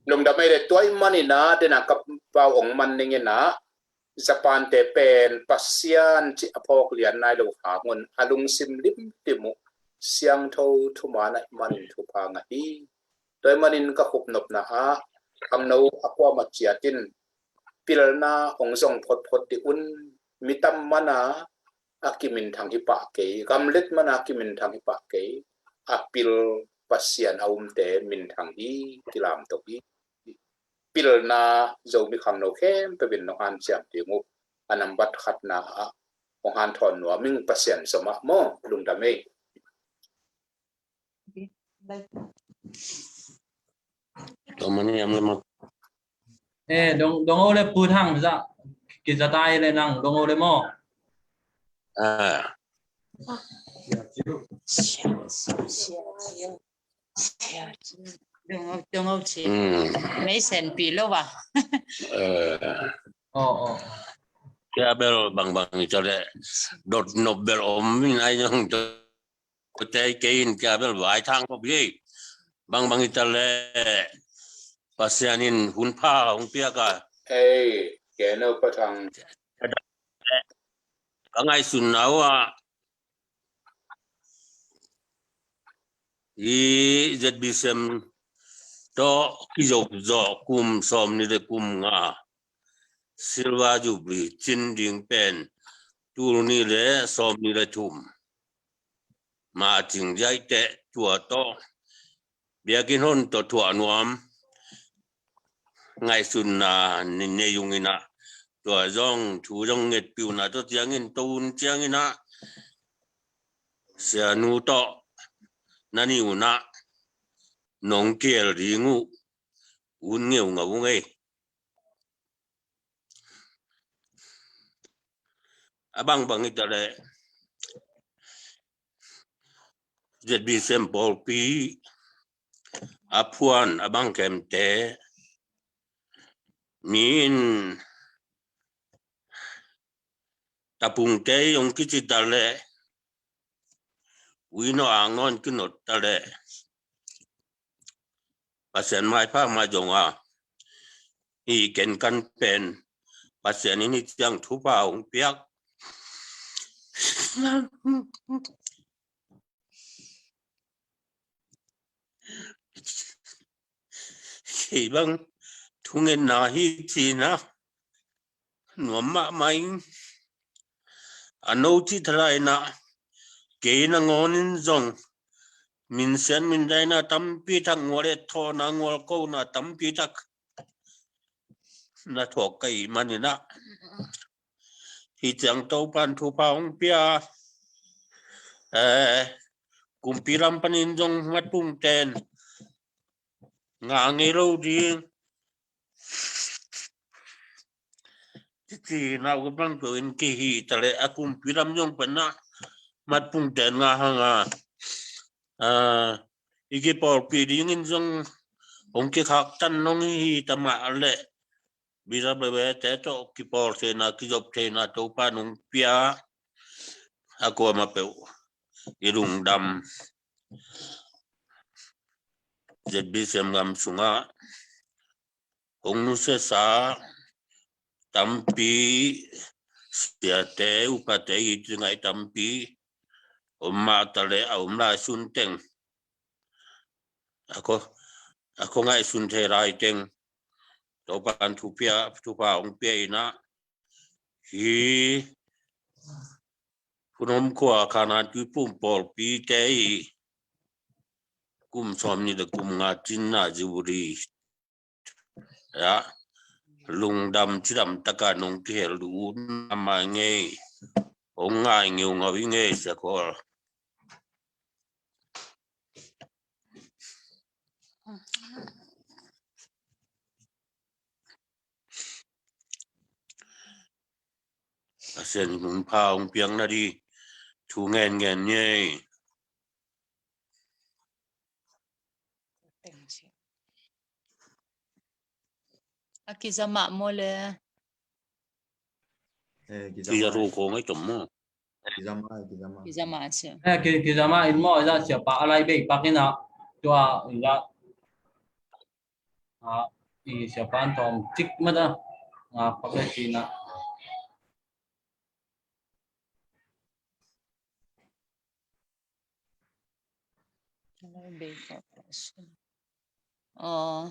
nung đam mê để tuổi mani na để nak bao ông man ninge na Japan te pen pasian chi apok lian nai lo ha ngon alung sim lim timu siang tho thu ma na manin thu pa nga hi toy manin ka khup nop na a am no akwa ma chiatin pilna ong zong phot phot ti un mitam mana akimin thang hi pa ke gamlet mana akimin thang hi pa ke apil pasian aum te min thang hi kilam to hi pilna zo mi kham no khem pe bin no han cham ti ngu anam bat khat na a ong han thon no ming pasian soma mo lung da me tụi mình em lên một thế đồng đồng ô lên bùn hàng ra cái giá tay lên năng đồng ô lên mỏ à đừng ngâu chị mấy sen pì lâu à cái bel bằng bằng cho đấy đột nộp bel ốm mình ai nhung cho có thể cái cái bel vài tháng có gì bằng bằng cho đấy pasianin hun pa hong pia ka hey ke no patang ka ngai sun nawa i zbsm to ki zo zo kum som ni de kum nga silva jubli chin ding pen tu ni le som ni le thum ma ching jai te tua to bia kin hon to tua nuam ngai sun na ne yung ina tua zong thu zong nget piu na to tiang in tun chiang ina sia nu to nani una nong kiel ringu un ngeu ngau ngai abang bang ita le jet bi simple pi apuan abang kem te min tapung te yong kichi tale wino angon kinot tale pasien mai pa ma jonga i ken kan pen pasien ini tiang thupa ong piak si bang thungen na hi chi na nuam ma mai ano chi thlai na ke na ngonin zong min sen min dai na tampi thak ngore tho na ngol ko na tampi thak na tho kai manina hi chang to pan thu pa ong pia kumpiram panin jong ngat pum ten nga ngelo ding ti na ko bang ko in ki hi tale akum piram jong pana mat pum ten nga hanga iki por pi ding in jong ong ki khak tan nong hi tama le bisa bebe te to ki por se na ki job te na to pa nong pia ako ma pe irung dam jebi sem ngam sunga ong nu se sa tampi sia te upate i ngai tampi omma tale om la sun teng ako ngai sun the rai teng to pan thu pa ong pe ina hi ผู้นำขวาขนาดที่ปุ่มปอลปีเตยกุมสอมนี่เดกุมงาจินนาจิบุรีya lung dam chidam taka nong ke lu nama nge ong ngai ngeu ngawi nge sa ko asen nung pa ong piang na di thu ngen ngen nge Akizama mole. ki ya ru ko ngai tom mo Kizama. Kizama siya. Ki zama in mo za sia pa alai be pakina tua ila i sia pan tom tik ma da pakle tina Oh.